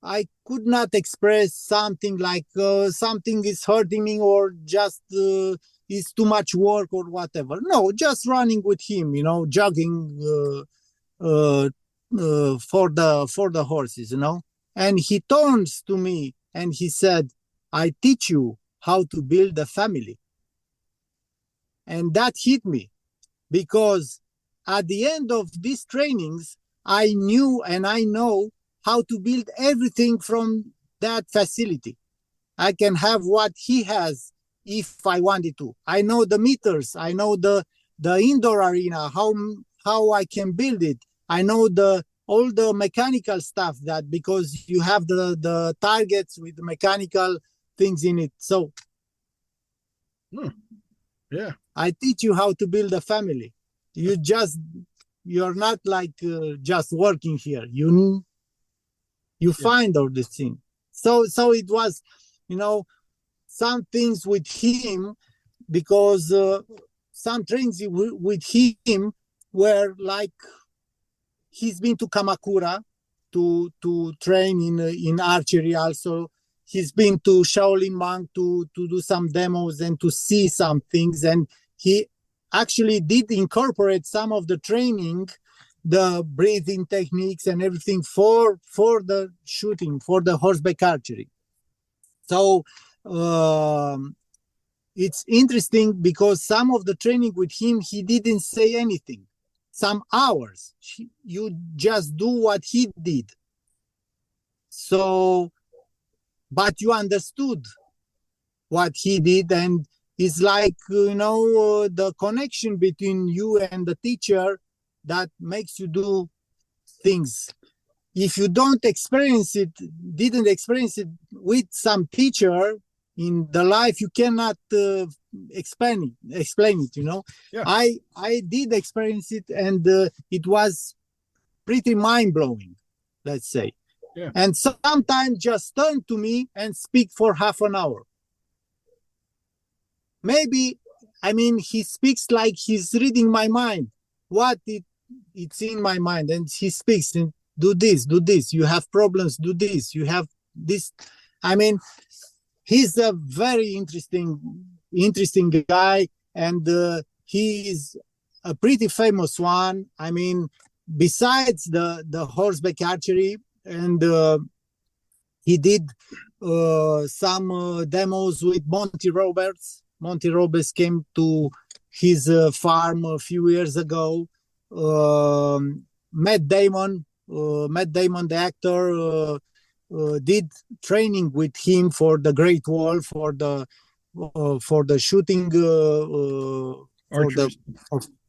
I could not express something like something is hurting me or just is too much work or whatever. No, just running with him, jogging for the horses, And he turns to me and he said, "I teach you how to build a family." And that hit me because at the end of these trainings, I knew and I know how to build everything from that facility. I can have what he has if I wanted to. I know the meters. I know the indoor arena, how I can build it. I know all the mechanical stuff, that because you have the targets with the mechanical things in it. So yeah, I teach you how to build a family. you're not like just working here. You find all this thing. So it was, some things with him, because some trains with him were like, he's been to Kamakura to train in archery also. He's been to Shaolin Monk to do some demos and to see some things. And he actually did incorporate some of the training, the breathing techniques and everything for the shooting, for the horseback archery. So it's interesting because some of the training with him, he didn't say anything. Some hours, you just do what he did. So, but you understood what he did, and it's like, the connection between you and the teacher that makes you do things. If you didn't experience it with some teacher in the life, you cannot explain it. Yeah. I did experience it, and it was pretty mind-blowing, let's say. Yeah. And sometimes just turn to me and speak for half an hour. Maybe, he speaks like he's reading my mind, it's in my mind, and he speaks and do this, you have problems, do this, you have this. He's a very interesting guy, and he is a pretty famous one. Besides the horseback archery, and he did some demos with Monty Roberts. Monty Roberts came to his farm a few years ago. Matt Damon, the actor, did training with him for the Great Wall, for the shooting,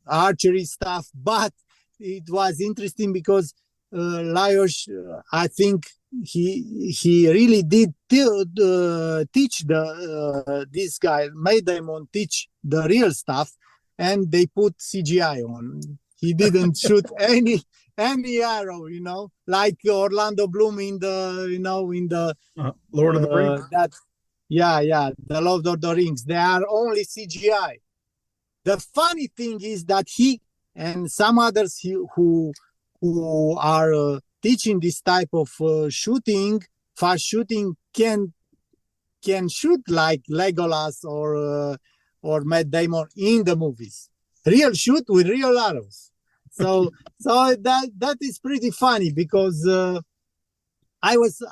archery stuff. But it was interesting because Lajos, I think he really did teach this guy, made them teach the real stuff, and they put CGI on. He didn't shoot any arrow, like Orlando Bloom in the Lord of the Rings. The Lord of the Rings. They are only CGI. The funny thing is that he and some others who are teaching this type of shooting, fast shooting, can shoot like Legolas or Matt Damon in the movies. Real shoot with real arrows. So that is pretty funny, because I was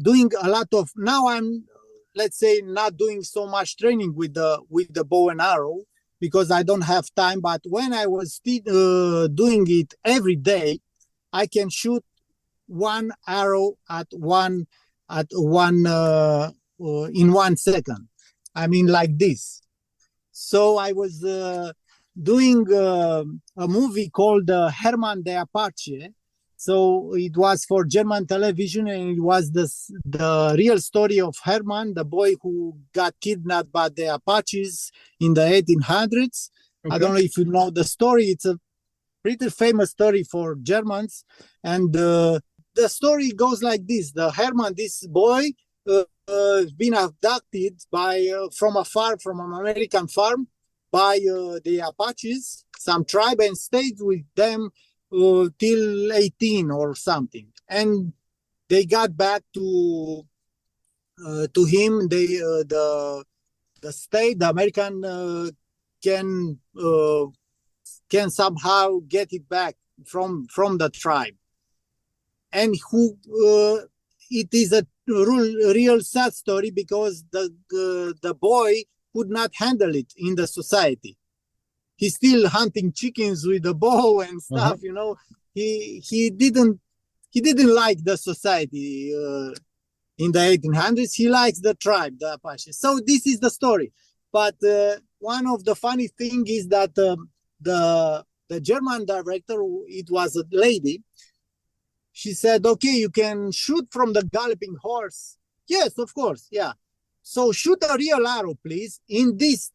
doing a lot of, now I'm, let's say, not doing so much training with the bow and arrow because I don't have time. But when I was doing it every day, I can shoot one arrow at one in 1 second. Like this. So I was doing a movie called Hermann the Apache. So it was for German television, and it was the real story of Hermann, the boy who got kidnapped by the Apaches in the 1800s. Okay. I don't know if you know the story. It's a pretty famous story for Germans. And the story goes like this. The Hermann, this boy, been abducted from an American farm by the Apaches, some tribe, and stayed with them till 18 or something. And they got back to him. The state, the American, can somehow get it back from the tribe. And it is a real sad story, because the boy could not handle it in the society. He's still hunting chickens with a bow and stuff. He didn't like the society in the 1800s. He likes the tribe, the Apache. So this is the story. But one of the funny thing is that the German director, it was a lady. She said, "Okay, you can shoot from the galloping horse." Yes, of course. Yeah. So shoot a real arrow, please, in this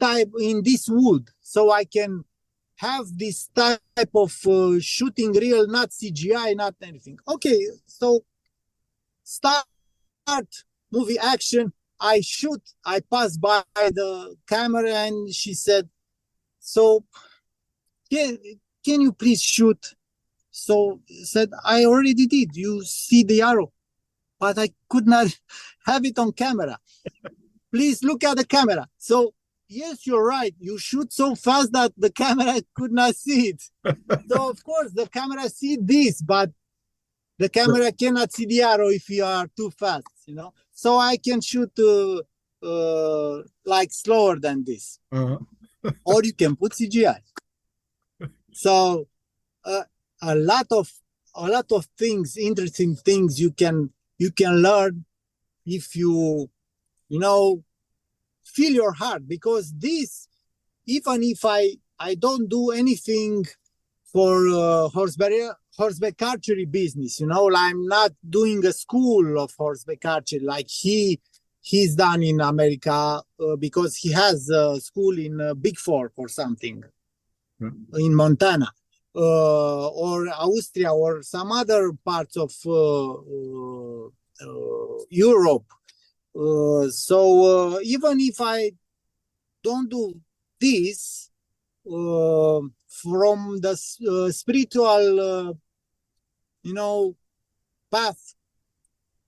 wood, so I can have this type of shooting reel, not CGI, not anything. Okay, so start movie action. I shoot. I pass by the camera, and she said, "So, can you please shoot?" So said, "I already did. You see the arrow, but I could not have it on camera. Please look at the camera." So yes, you're right. You shoot so fast that the camera could not see it. So of course the camera see this, but the camera cannot see the arrow if you are too fast, you know. So I can shoot like slower than this, or you can put CGI. So a lot of things, interesting things you can learn if you feel your heart, because this, even if I don't do anything for horseback archery business, I'm not doing a school of horseback archery like he's done in America, because he has a school in Big Fork or something in Montana, or Austria, or some other parts of Europe. So even if I don't do this, from the spiritual, path,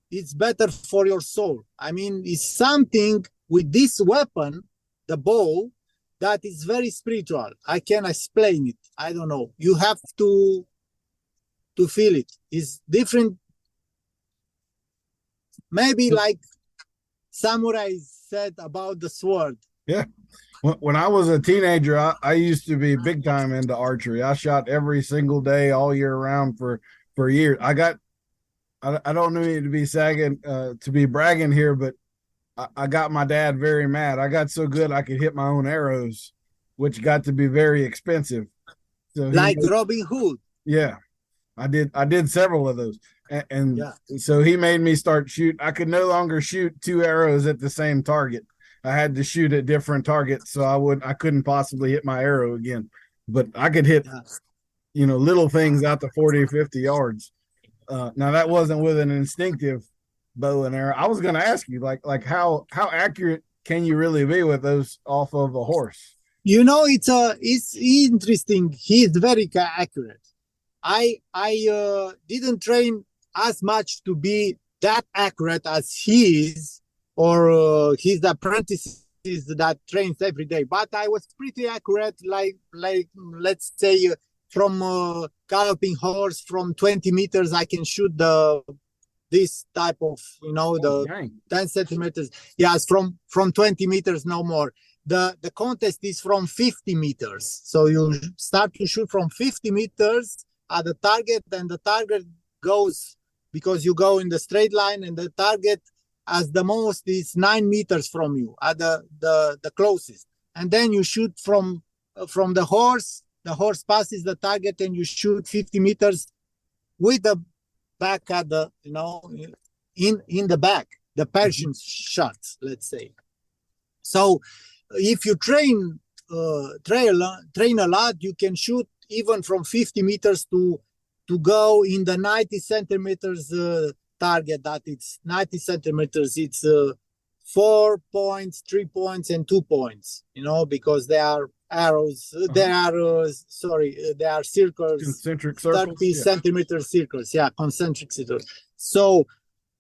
it's better for your soul. I mean, it's something with this weapon, the bow, that is very spiritual. I can explain it. I don't know. You have to feel it. It's different. Maybe like samurai said about the sword. Yeah. When I was a teenager, I used to be big time into archery. I shot every single day, all year round for years. I don't need to be to be bragging here, but I got my dad very mad. I got so good I could hit my own arrows, which got to be very expensive. So like Robin Hood. Yeah, I did several of those. And so he made me start shoot. I could no longer shoot two arrows at the same target. I had to shoot at different targets, so I couldn't possibly hit my arrow again. But I could hit, little things out to 40 or 50 yards. Now that wasn't with an instinctive bow and arrow. I was going to ask you, like how accurate can you really be with those off of a horse? It's interesting. He's very accurate. I didn't train as much to be that accurate as he is, or he's the apprentice that trains every day. But I was pretty accurate, like let's say from galloping horse from 20 meters, I can shoot this type of, the 10 centimeters. Yes, from 20 meters, no more. The contest is from 50 meters. So you start to shoot from 50 meters at the target, and the target goes, because you go in the straight line, and the target as the most is 9 meters from you at the closest. And then you shoot from the horse passes the target, and you shoot 50 meters with the back at the, in the back, the Persian shots, let's say. So if you train a lot, you can shoot even from 50 meters to go in the 90 centimeters target. That it's 90 centimeters. It's 4 points, 3 points, and 2 points. Because they are arrows. They are circles. Concentric circles. 30 centimeter circles. Yeah, concentric circles. So,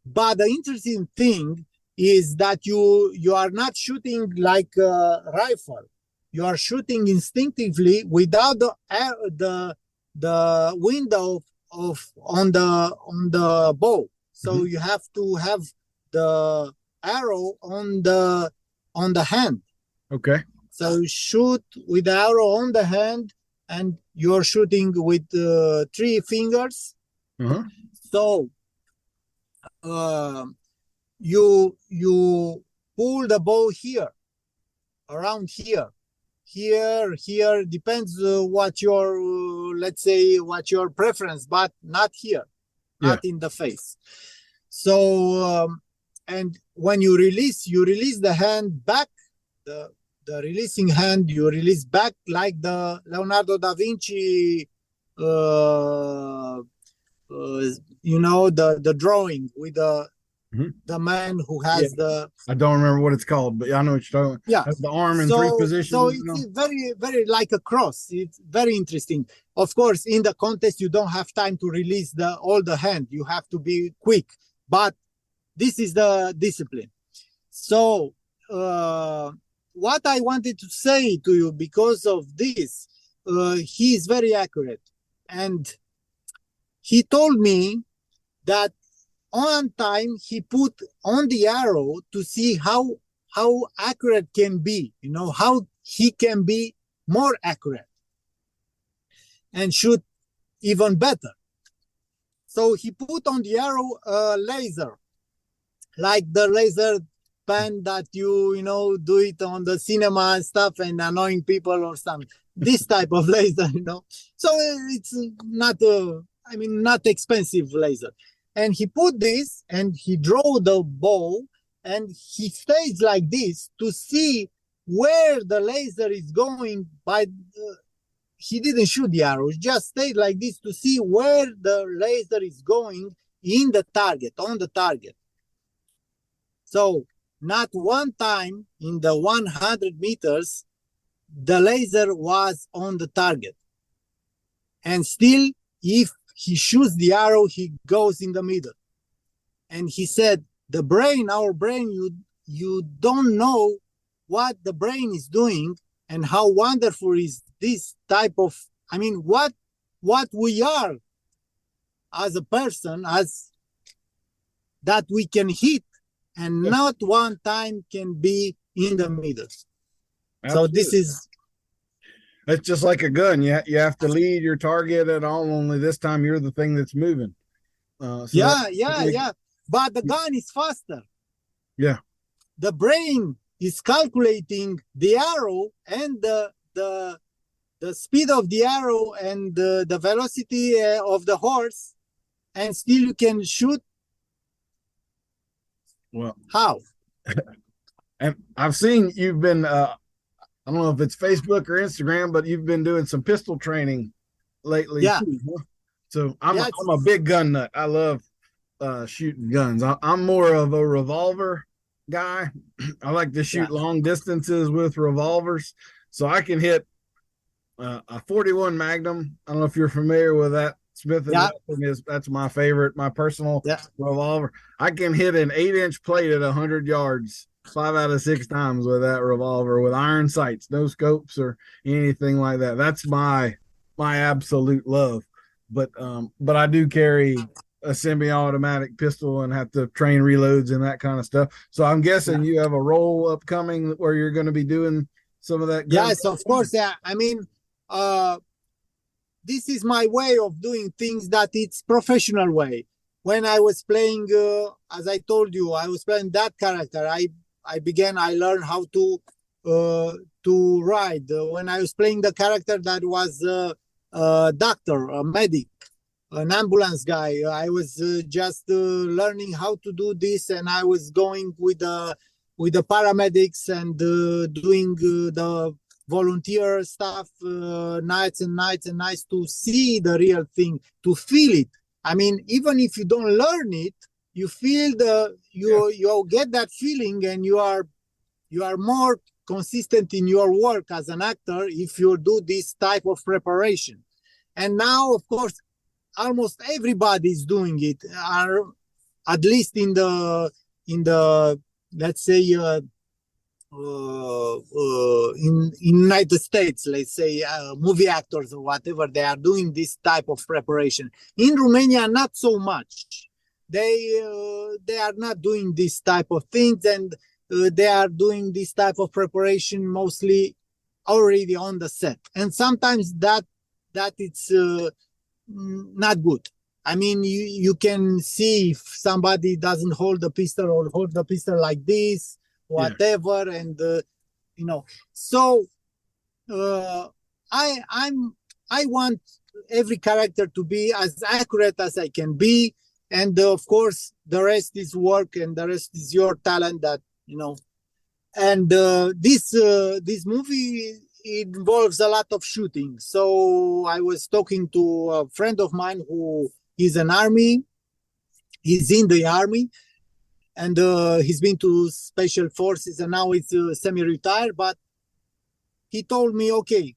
but the interesting thing is that you are not shooting like a rifle. You are shooting instinctively without the window on the bow. So you have to have the arrow on the hand. Okay. So you shoot with the arrow on the hand, and you're shooting with 3 fingers. So you pull the bow here, around here, depends what your let's say what your preference, but not here, not in the face. So and when you release the hand back, the releasing hand, you release back like the Leonardo da Vinci, the drawing with the man who has the. I don't remember what it's called, but I know what you're talking about. Yeah. Has the arm in three positions. So it's very, very like a cross. It's very interesting. Of course, in the contest, you don't have time to release all the hand. You have to be quick. But this is the discipline. So what I wanted to say to you, because of this, he is very accurate. And he told me that on time he put on the arrow to see how accurate can be, how he can be more accurate and shoot even better. So he put on the arrow a laser, like the laser pen that you do it on the cinema and stuff and annoying people or something. This type of laser, So it's not not expensive laser. And he put this and he drew the bow and he stays like this to see where the laser is going he didn't shoot the arrow, just stayed like this to see where the laser is going on the target. So not one time in the 100 meters, the laser was on the target. And still, if he shoots the arrow, he goes in the middle. And he said, our brain, you don't know what the brain is doing and how wonderful is this type of, what we are as a person, as that we can hit and not one time can be in the middle. Absolutely. So it's just like a gun. You have to lead your target at all, only this time you're the thing that's moving. But the gun is faster. Yeah. The brain is calculating the arrow and the speed of the arrow and the velocity of the horse, and still you can shoot. Well, how? And I've seen you've been I don't know if it's Facebook or Instagram, but you've been doing some pistol training lately. Yeah. Too, huh? So I'm a big gun nut. I love shooting guns. I'm more of a revolver guy. I like to shoot long distances with revolvers. So I can hit a 41 Magnum. I don't know if you're familiar with that. Smith & Wesson that's my favorite, my personal revolver. I can hit an 8-inch plate at 100 yards 5 out of 6 times with that revolver, with iron sights, no scopes or anything like that. That's my absolute love. But I do carry a semi-automatic pistol and have to train reloads and that kind of stuff. So I'm guessing you have a role upcoming where you're going to be doing some of that. Yes, of course. Yeah. This is my way of doing things, that it's professional way. When I was playing, as I told you, I was playing that character. I learned how to ride. When I was playing the character that was a doctor, a medic, an ambulance guy, I was just learning how to do this, and I was going with the paramedics and doing the volunteer stuff nights and nights to see the real thing, to feel it. Even if you don't learn it, you feel you get that feeling, and you are more consistent in your work as an actor if you do this type of preparation. And now, of course, almost everybody is doing it, at least in the let's say in United States, let's say movie actors or whatever, they are doing this type of preparation. In Romania, not so much. They are not doing this type of things, and they are doing this type of preparation mostly already on the set. And sometimes that it's not good. You can see if somebody doesn't hold the pistol or hold the pistol like this, whatever, and So I want every character to be as accurate as I can be, and of course the rest is work, and the rest is your talent. That And this movie involves a lot of shooting. So I was talking to a friend of mine who is an army. He's in the army, and he's been to special forces, and now he's semi-retired. But he told me, okay,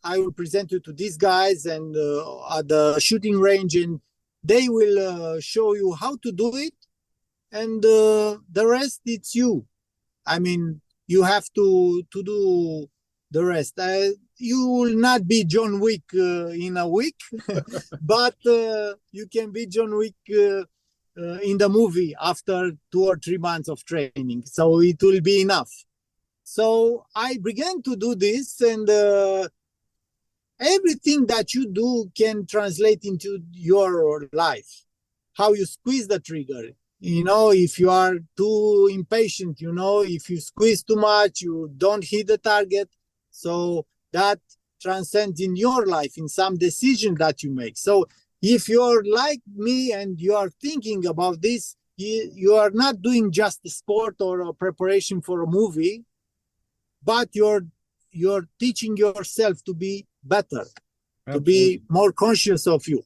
I will present you to these guys and at the shooting range, and they will show you how to do it, and the rest, it's you. I mean, you have to do the rest. You will not be John Wick in a week, but you can be John Wick in the movie after 2 or 3 months of training. So it will be enough. So I began to do this, and everything that you do can translate into your life. How you squeeze the trigger. If you are too impatient, if you squeeze too much, you don't hit the target. So that transcends in your life, in some decision that you make. So if you're like me and you are thinking about this, you are not doing just a sport or a preparation for a movie, but you're teaching yourself to be better, Absolutely. To be more conscious of you.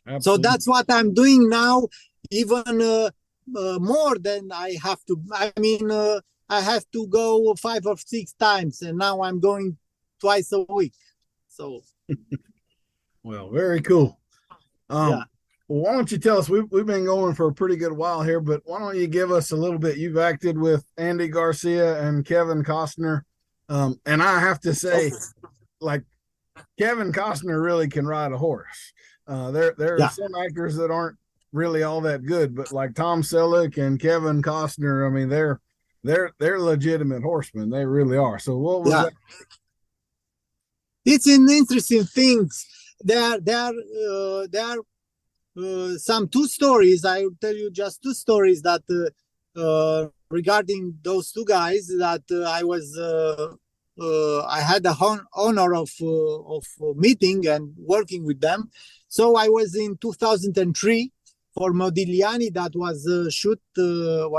Absolutely. So that's what I'm doing now, even more than I have to. I mean, I have to go 5 or 6 times, and now I'm going twice a week. So, well, very cool. Yeah. Well, why don't you tell us? We've been going for a pretty good while here, but why don't you give us a little bit? You've acted with Andy Garcia and Kevin Costner, and I have to say, like, Kevin Costner really can ride a horse. There are some actors that aren't really all that good, but like Tom Selleck and Kevin Costner, I mean, they're legitimate horsemen. They really are. So what was that? It's an interesting thing. There are some 2 stories. I will tell you just 2 stories that regarding those 2 guys that I had the honor of meeting and working with them. So I was in 2003 for Modigliani, that was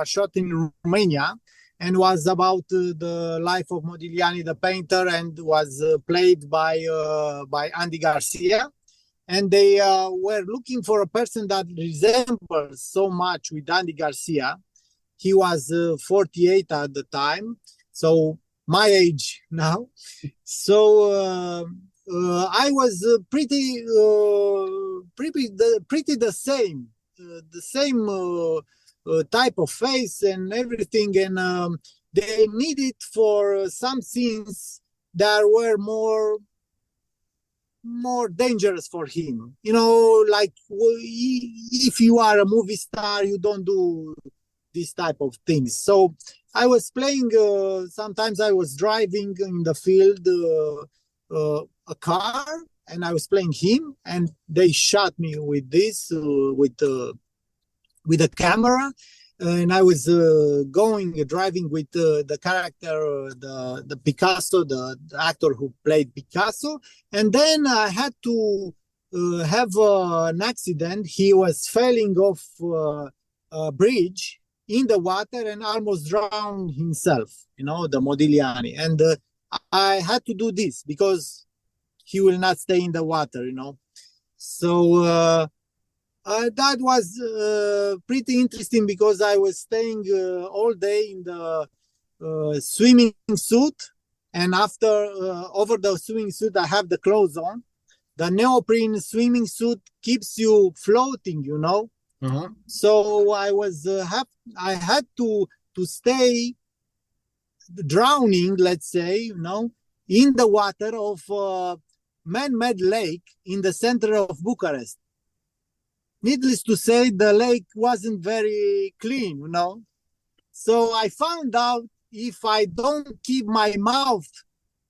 shot in Romania, and was about the life of Modigliani, the painter, and was played by Andy Garcia. And they were looking for a person that resembles so much with Andy Garcia. He was 48 at the time, so my age now. So I was pretty the same. The same type of face and everything, and they needed for some scenes that were more dangerous for him. Like if you are a movie star, you don't do this type of things. So I was playing, sometimes I was driving in the field a car, and I was playing him, and they shot me with this, with a camera, and I was driving with the character, the Picasso, the actor who played Picasso, and then I had to have an accident. He was falling off a bridge in the water and almost drowned himself, the Modigliani, and I had to do this because he will not stay in the water, So that was pretty interesting, because I was staying all day in the swimming suit, and after over the swimming suit I have the clothes on. The neoprene swimming suit keeps you floating, Uh-huh. So I had to stay drowning, let's say, in the water of man-made lake in the center of Bucharest. Needless to say, the lake wasn't very clean, So I found out if I don't keep my mouth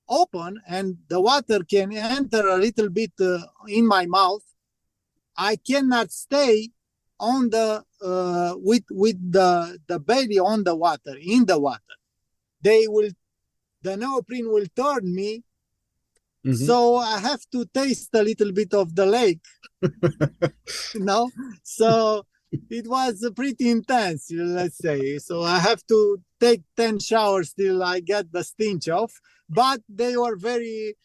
open and the water can enter a little bit in my mouth, I cannot stay on the with the belly on the water, in the water. The neoprene will turn me. Mm-hmm. So I have to taste a little bit of the lake, So it was pretty intense, let's say. So I have to take 10 showers till I get the stench off. But they were very.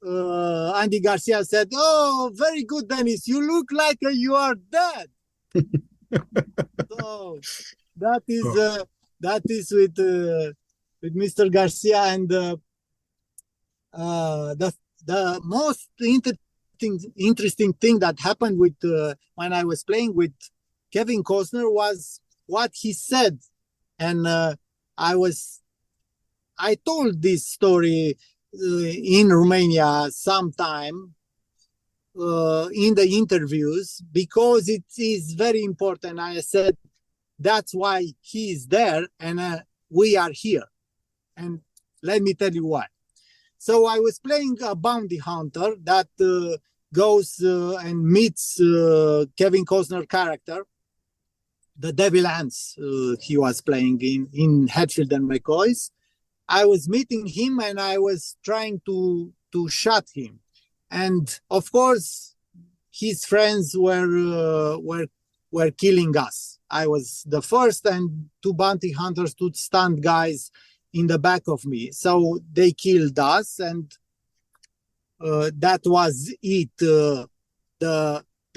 Andy Garcia said, "Oh, very good, Dennis. You look like you are dead." So that is with Mr. Garcia, and the most interesting thing that happened with when I was playing with Kevin Costner was what he said, and I told this story in Romania sometime in the interviews because it is very important. I said that's why he is there and we are here, and let me tell you why. So I was playing a bounty hunter that goes and meets Kevin Costner character, the Devil Ants. He was playing in Hatfields and McCoys. I was meeting him and I was trying to shot him, and of course his friends were killing us. I was the first, and two bounty hunters, two stunt guys in the back of me. So they killed us, and that was it. The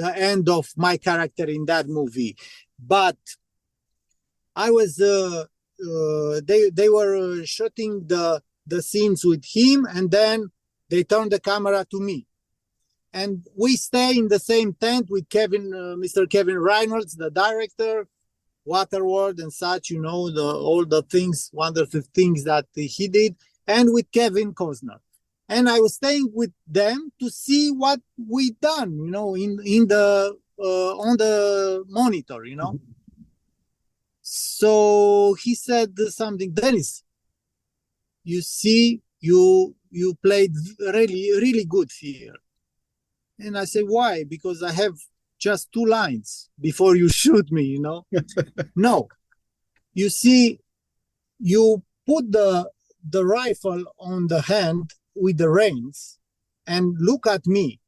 end of my character in that movie. But I was they were shooting the scenes with him, and then they turned the camera to me, and we stay in the same tent with Kevin, Mr. Kevin Reynolds, the director, Waterworld and such, all the things, wonderful things that he did, and with Kevin Costner. And I was staying with them to see what we done, in the on the monitor, So he said something, Dennis, you see, you played really, really good here. And I said, why? Because I have just 2 lines before you shoot me, No, you see, you put the rifle on the hand with the reins and look at me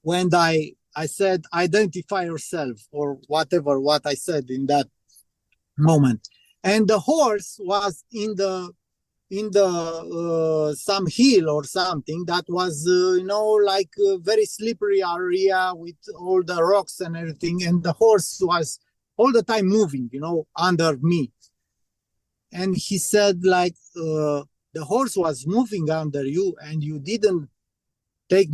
when I said identify yourself, or whatever what I said in that moment. And the horse was in the some hill or something that was like a very slippery area with all the rocks and everything, and the horse was all the time moving under me. And he said, like, the horse was moving under you and you didn't take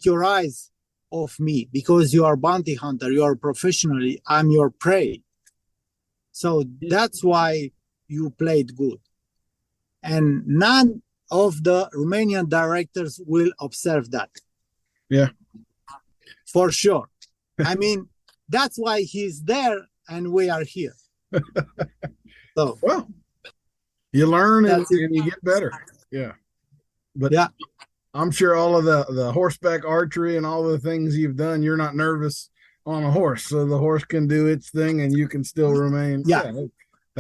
your eyes off me, because you are bounty hunter, you are professionally, I'm your prey, so that's why you played good. And none of the Romanian directors will observe that. Yeah. For sure. I mean, that's why he's there and we are here. So, well, you learn and you get better. Yeah. But yeah, I'm sure all of the horseback archery and all the things you've done, you're not nervous on a horse. So the horse can do its thing and you can still remain. Yeah.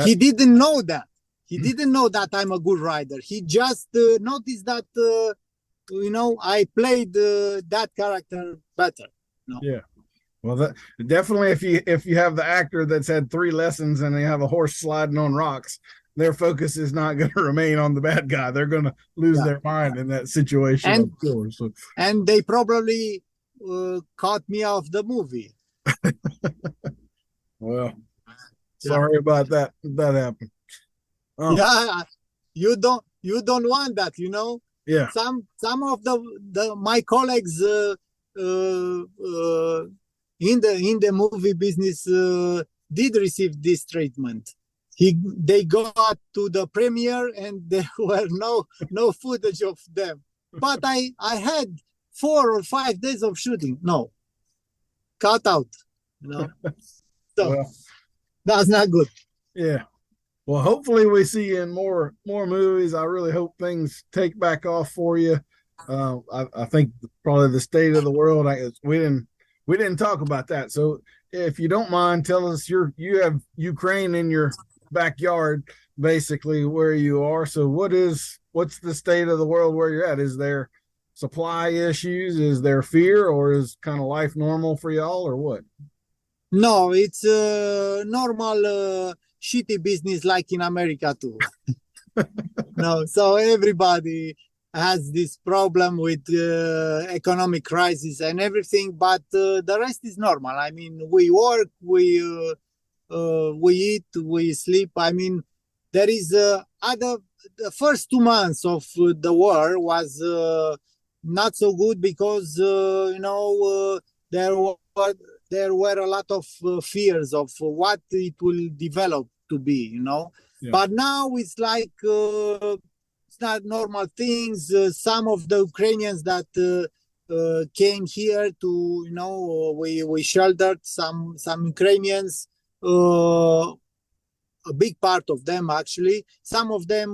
He didn't know that. He didn't know that I'm a good rider. He just noticed that, I played that character better. Yeah. Well, that definitely, if you have the actor that's had 3 lessons and they have a horse sliding on rocks, their focus is not going to remain on the bad guy. They're going to lose their mind in that situation. And, so. And they probably caught me off the movie. Well, sorry about that. That happened. Oh. Yeah, you don't want that, Yeah. Some of my colleagues in the movie business did receive this treatment. They got to the premiere and there were no footage of them. But I had 4 or 5 days of shooting. No, cut out. So well, that's not good. Yeah. Well, hopefully we see you in more movies. I really hope things take back off for you. I think probably the state of the world. We didn't talk about that. So if you don't mind, tell us you have Ukraine in your backyard, basically where you are. So what's the state of the world where you're at? Is there supply issues? Is there fear, or is kind of life normal for y'all, or what? No, it's normal shitty business like in America too. No, so everybody has this problem with economic crisis and everything, but the rest is normal. I mean, we work, we eat, we sleep. I mean, there is the first 2 months of the war was not so good because there were a lot of fears of what it will develop to be, Yeah. But now it's like it's not normal things. Some of the Ukrainians that came here to, we sheltered some Ukrainians. A big part of them, actually. Some of them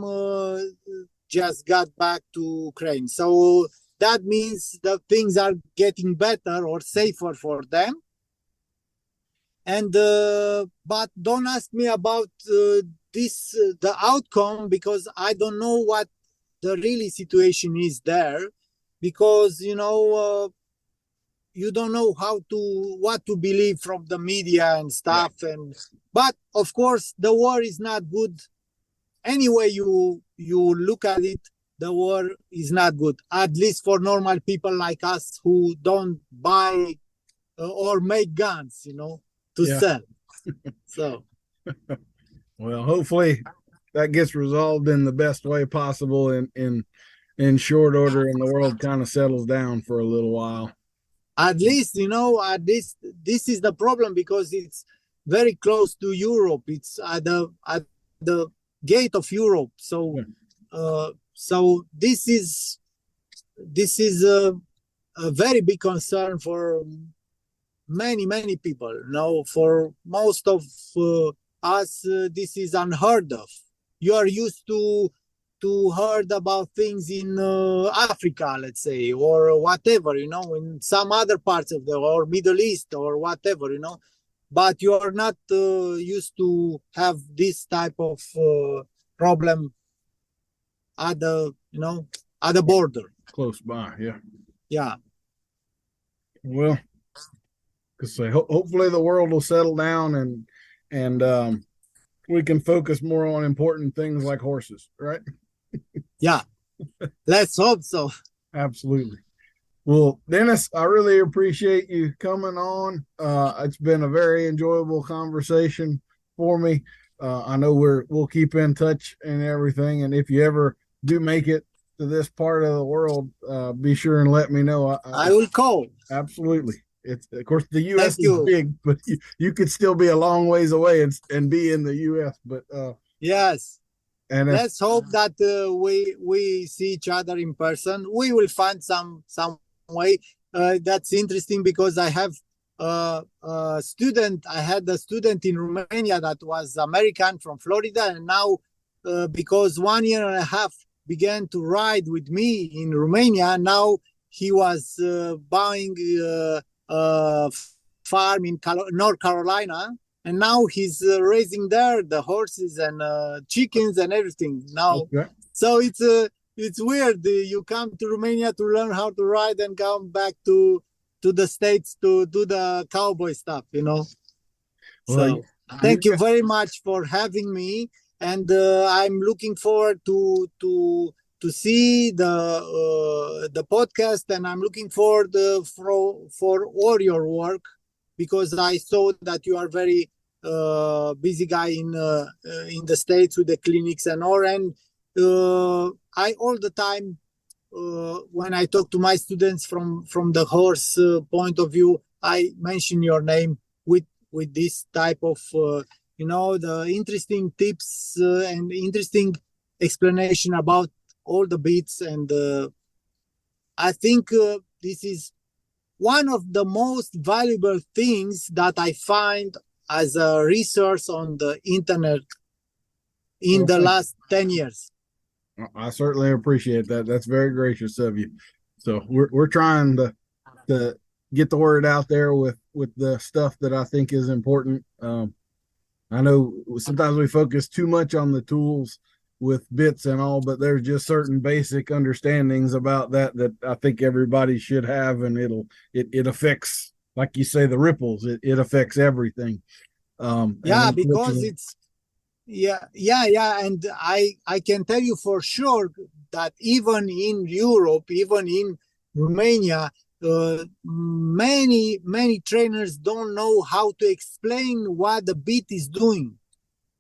just got back to Ukraine. So that means that things are getting better or safer for them. And but don't ask me about the outcome, because I don't know what the really situation is there, because you don't know what to believe from the media and stuff. Yeah. But of course the war is not good. Anyway you look at it, the war is not good, at least for normal people like us who don't buy or make guns, to sell. So well, hopefully that gets resolved in the best way possible in short order, and the world kind of settles down for a little while. At least this is the problem, because it's very close to Europe. It's at the gate of Europe. So so this is a very big concern for many people. For most of us, this is unheard of. You are used to heard about things in Africa, let's say, or whatever, in some other parts of or Middle East or whatever, but you are not used to have this type of problem at the border, close by. Yeah. Well, because hopefully the world will settle down and we can focus more on important things like horses, right? Yeah, let's hope so. Absolutely. Well, Denis, I really appreciate you coming on. It's been a very enjoyable conversation for me. I know we'll keep in touch and everything, and if you ever do make it to this part of the world, be sure and let me know. I will call. Absolutely. It's, of course, the U.S. is big, but you could still be a long ways away and be in the U.S. But yes, and let's hope that we see each other in person. We will find some way. That's interesting, because I have a student. I had a student in Romania that was American from Florida, and now because 1 year and a half began to ride with me in Romania, now he was buying farm in North Carolina, and now he's raising there the horses and chickens and everything now. Okay. So it's weird. You come to Romania to learn how to ride and come back to the States to do the cowboy stuff, Well, so thank you very much for having me, and I'm looking forward to see the podcast, and I'm looking forward for all your work, because I saw that you are very busy guy in the States with the clinics and all. And I all the time when I talk to my students from the horse point of view, I mention your name with this type of the interesting tips and interesting explanation about all the bits. And I think this is one of the most valuable things that I find as a resource on the internet in the last 10 years. I certainly appreciate that. That's very gracious of you. So we're trying to get the word out there with the stuff that I think is important. I know sometimes we focus too much on the tools with bits and all, but there's just certain basic understandings about that I think everybody should have, and it affects, like you say, the ripples. It affects everything. Because it's and I can tell you for sure that even in Europe, even in Romania, many trainers don't know how to explain what the beat is doing.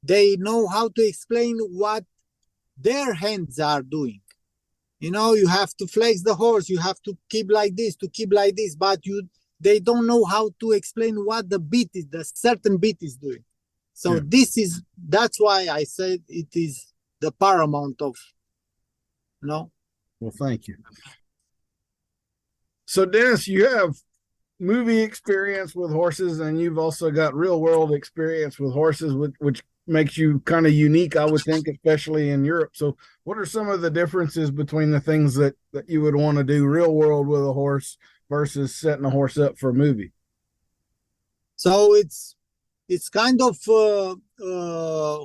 They know how to explain what their hands are doing. You have to flex the horse, you have to keep like this, but they don't know how to explain what the certain beat is doing. So that's why I said it is the paramount of, Well, thank you. So Denis, you have movie experience with horses, and you've also got real world experience with horses, which makes you kind of unique, I would think, especially in Europe. So what are some of the differences between the things that you would want to do real world with a horse versus setting a horse up for a movie? So it's kind of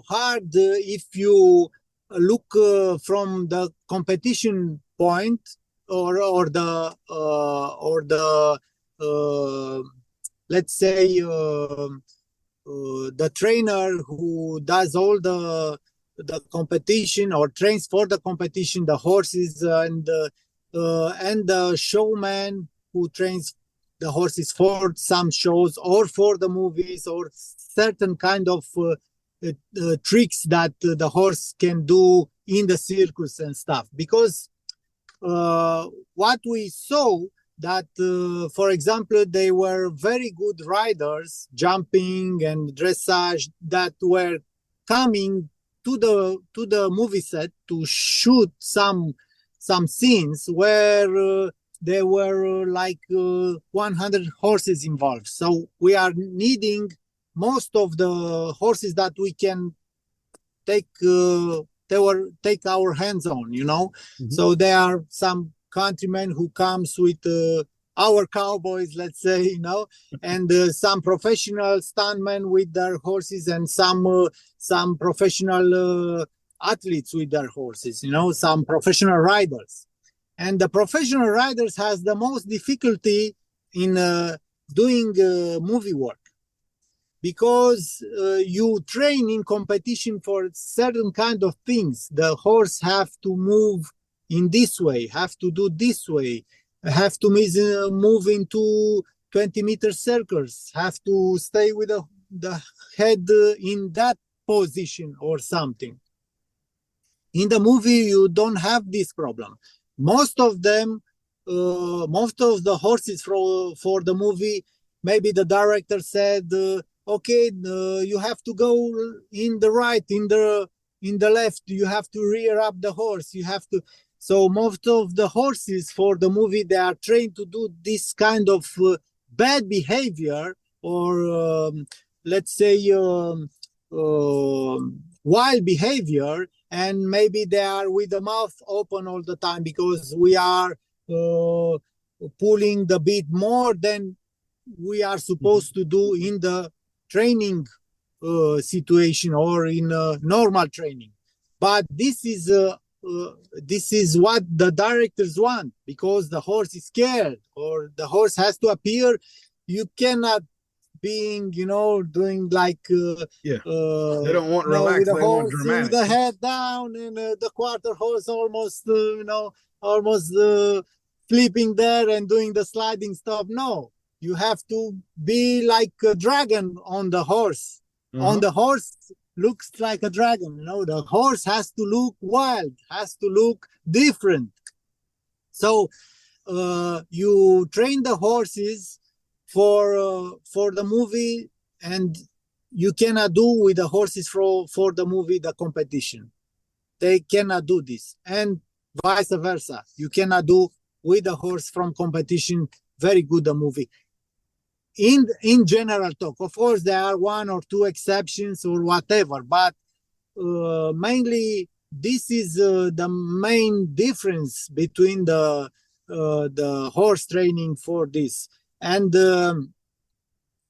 hard if you look from the competition point or the let's say the trainer who does all the competition or trains for the competition, the horses, and the showman who trains the horses for some shows or for the movies, or certain kind of tricks that the horse can do in the circus and stuff. Because what we saw that, for example, they were very good riders, jumping and dressage, that were coming to the movie set to shoot some scenes where there were like 100 horses involved. So we are needing most of the horses that we can take our hands on, Mm-hmm. So there are some countrymen who comes with our cowboys, let's say, and some professional stuntmen with their horses, and some professional athletes with their horses, some professional riders. And the professional riders has the most difficulty in doing movie work, because you train in competition for certain kind of things. The horse have to move in this way, have to do this way, have to move into 20-meter circles, have to stay with the head in that position or something. In the movie, you don't have this problem. Most of the horses for the movie, maybe the director said, okay, you have to go in the right, in the left, you have to rear up the horse, you have to. So most of the horses for the movie, they are trained to do this kind of bad behavior, or let's say wild behavior, and maybe they are with the mouth open all the time, because we are pulling the bit more than we are supposed to do in the training situation or in normal training. But this is what the directors want, because the horse is scared, or the horse has to appear. You cannot being, doing like they don't want relaxed, they want dramatic, with the head down, and the quarter horse almost flipping there and doing the sliding stuff. No, you have to be like a dragon on the horse. On the horse looks like a dragon. The horse has to look wild, has to look different. So you train the horses for the movie, and you cannot do with the horses for the movie the competition. They cannot do this, and vice versa. You cannot do with the horse from competition very good the movie. In general talk, of course, there are one or two exceptions or whatever, but mainly this is the main difference between the horse training for this. And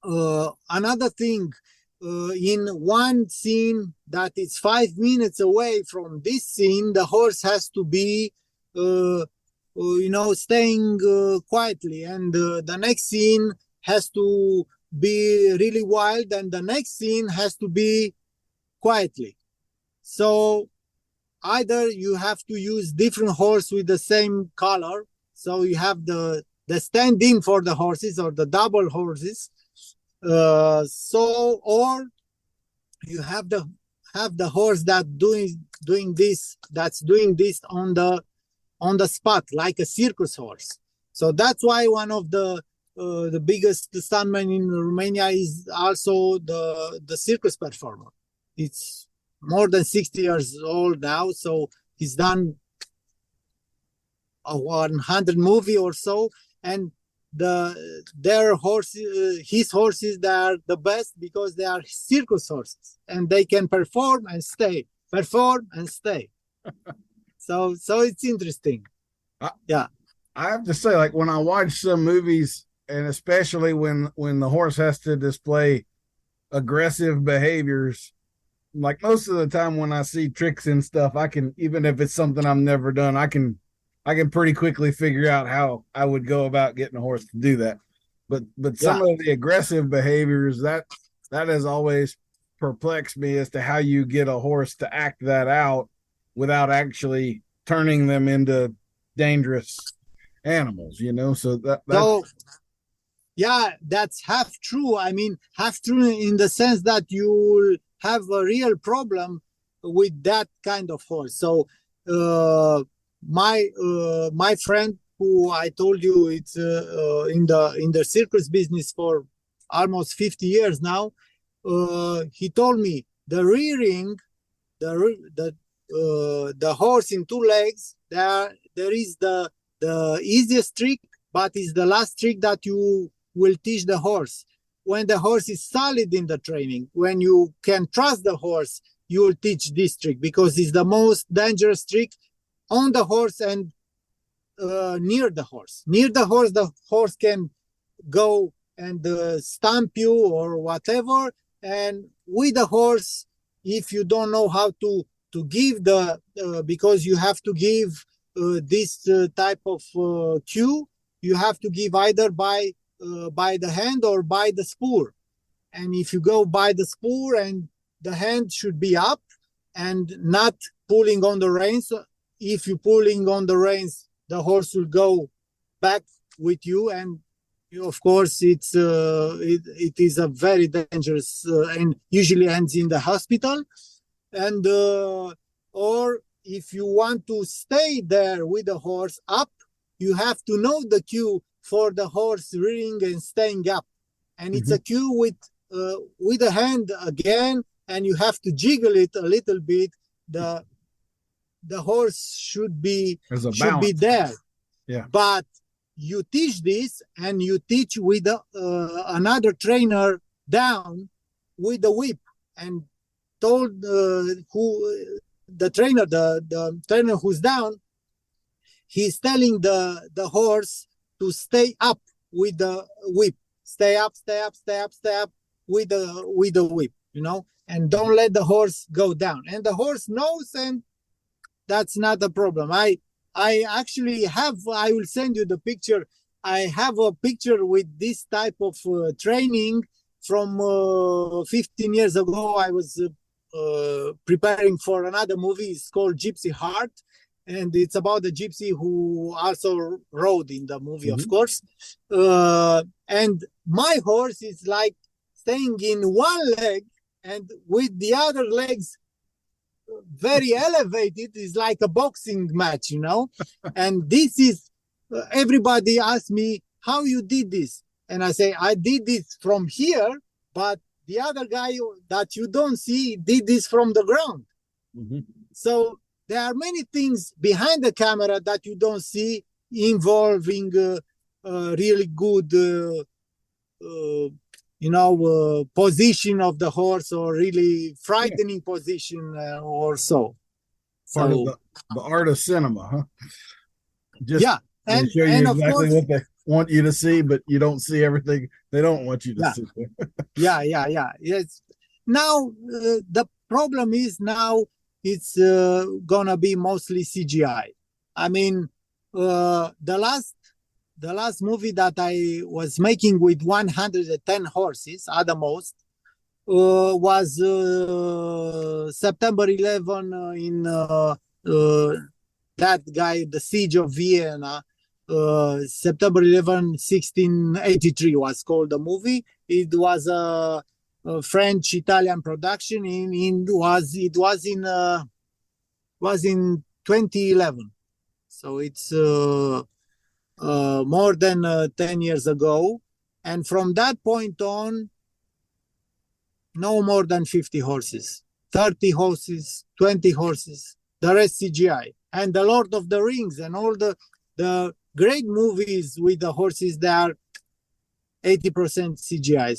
another thing, in one scene that is 5 minutes away from this scene, the horse has to be, staying quietly, and the next scene has to be really wild, and the next scene has to be quietly. So either you have to use different horse with the same color, so you have the stand-in for the horses or the double horses, or you have the horse that doing this on the spot, like a circus horse. So that's why one of the biggest stuntmen in Romania is also the circus performer. It's more than 60 years old now, so he's done a 100 movie or so, and his horses, they are the best because they are circus horses, and they can perform and stay. So it's interesting. Yeah, I have to say, like when I watch some movies, and especially when the horse has to display aggressive behaviors, like most of the time when I see tricks and stuff, I can, even if it's something I've never done, I can pretty quickly figure out how I would go about getting a horse to do that. But some of the aggressive behaviors, that has always perplexed me as to how you get a horse to act that out without actually turning them into dangerous animals, So that's half true. I mean, half true in the sense that you have a real problem with that kind of horse. So my friend, who I told you, it's in the circus business for almost 50 years now, he told me the rearing, the horse in two legs, there is the easiest trick, but it's the last trick that you will teach the horse. When the horse is solid in the training, when you can trust the horse, you will teach this trick, because it's the most dangerous trick on the horse and near the horse. Near the horse can go and stamp you or whatever. And with the horse, if you don't know how to give because you have to give this type of cue, you have to give either by the hand or by the spur. And if you go by the spur, and the hand should be up and not pulling on the reins. If you're pulling on the reins, the horse will go back with you, and of course it is a very dangerous and usually ends in the hospital. And or if you want to stay there with the horse up, you have to know the cue for the horse rearing and staying up, and it's a cue with the hand again, and you have to jiggle it a little bit. The horse should be there. Yeah. But you teach this, and you teach with another trainer down with the whip, and told the trainer who's down, he's telling the horse to stay up with the whip. Stay up with the whip, and don't let the horse go down. And the horse knows, and that's not a problem. I actually I will send you the picture. I have a picture with this type of training from 15 years ago. I was preparing for another movie. It's called Gypsy Heart, and it's about the gypsy who also rode in the movie, of course. And my horse is like staying in one leg, and with the other legs very elevated. Is like a boxing match, And this is, everybody asks me how you did this, and I say I did this from here, but the other guy that you don't see did this from the ground. So there are many things behind the camera that you don't see, involving really good position of the horse, or really frightening position or so. Part of the art of cinema, huh? Just and show you and exactly of course, what they want you to see, but you don't see everything they don't want you to see. Yes. Now the problem is now it's gonna be mostly CGI. I mean, the last movie that I was making with 110 horses at the most was September 11 in that guy, the Siege of Vienna. September 11, 1683 was called the movie. It was a French-Italian production. It was in 2011, so it's more than 10 years ago. And from that point on, no more than 50 horses, 30 horses, 20 horses, the rest CGI. And the Lord of the Rings and all the great movies with the horses, they are 80% CGI.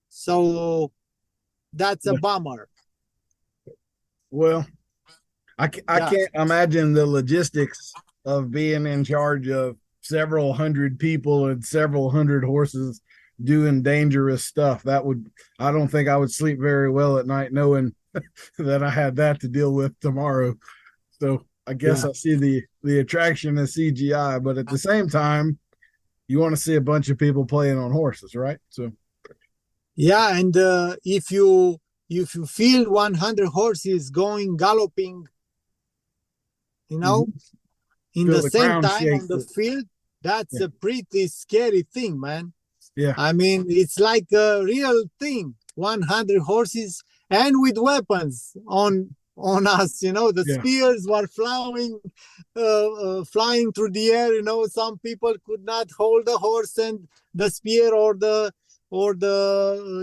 So that's a bummer. Well, I can't imagine the logistics of being in charge of several hundred people and several hundred horses doing dangerous stuff. I don't think I would sleep very well at night knowing that I had that to deal with tomorrow. So I guess I see the attraction of CGI, but at the same time, you want to see a bunch of people playing on horses, right? So yeah, and if you feel 100 horses going galloping, in the same time on the field, that's a pretty scary thing, man. Yeah, I mean, it's like a real thing. 100 horses and with weapons on us. The spears were flying through the air. Some people could not hold the horse and the spear or the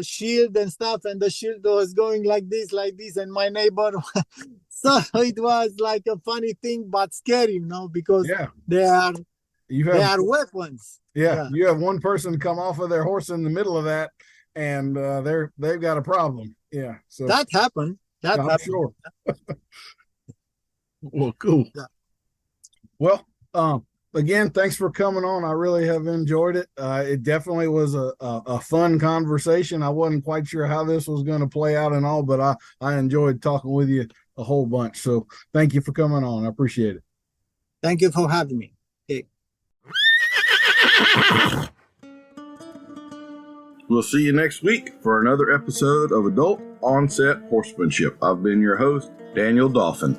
shield and stuff, and the shield was going like this, and my neighbor. So it was like a funny thing, but scary, because they are weapons. Yeah, you have one person come off of their horse in the middle of that, and they've got a problem. Yeah, so that happened. I'm sure. Well, cool. Yeah. Well, again, thanks for coming on. I really have enjoyed it. It definitely was a fun conversation. I wasn't quite sure how this was going to play out and all, but I enjoyed talking with you a whole bunch. So thank you for coming on. I appreciate it. Thank you for having me. Okay. We'll see you next week for another episode of Adult Onset Horsemanship. I've been your host, Daniel Dolphin.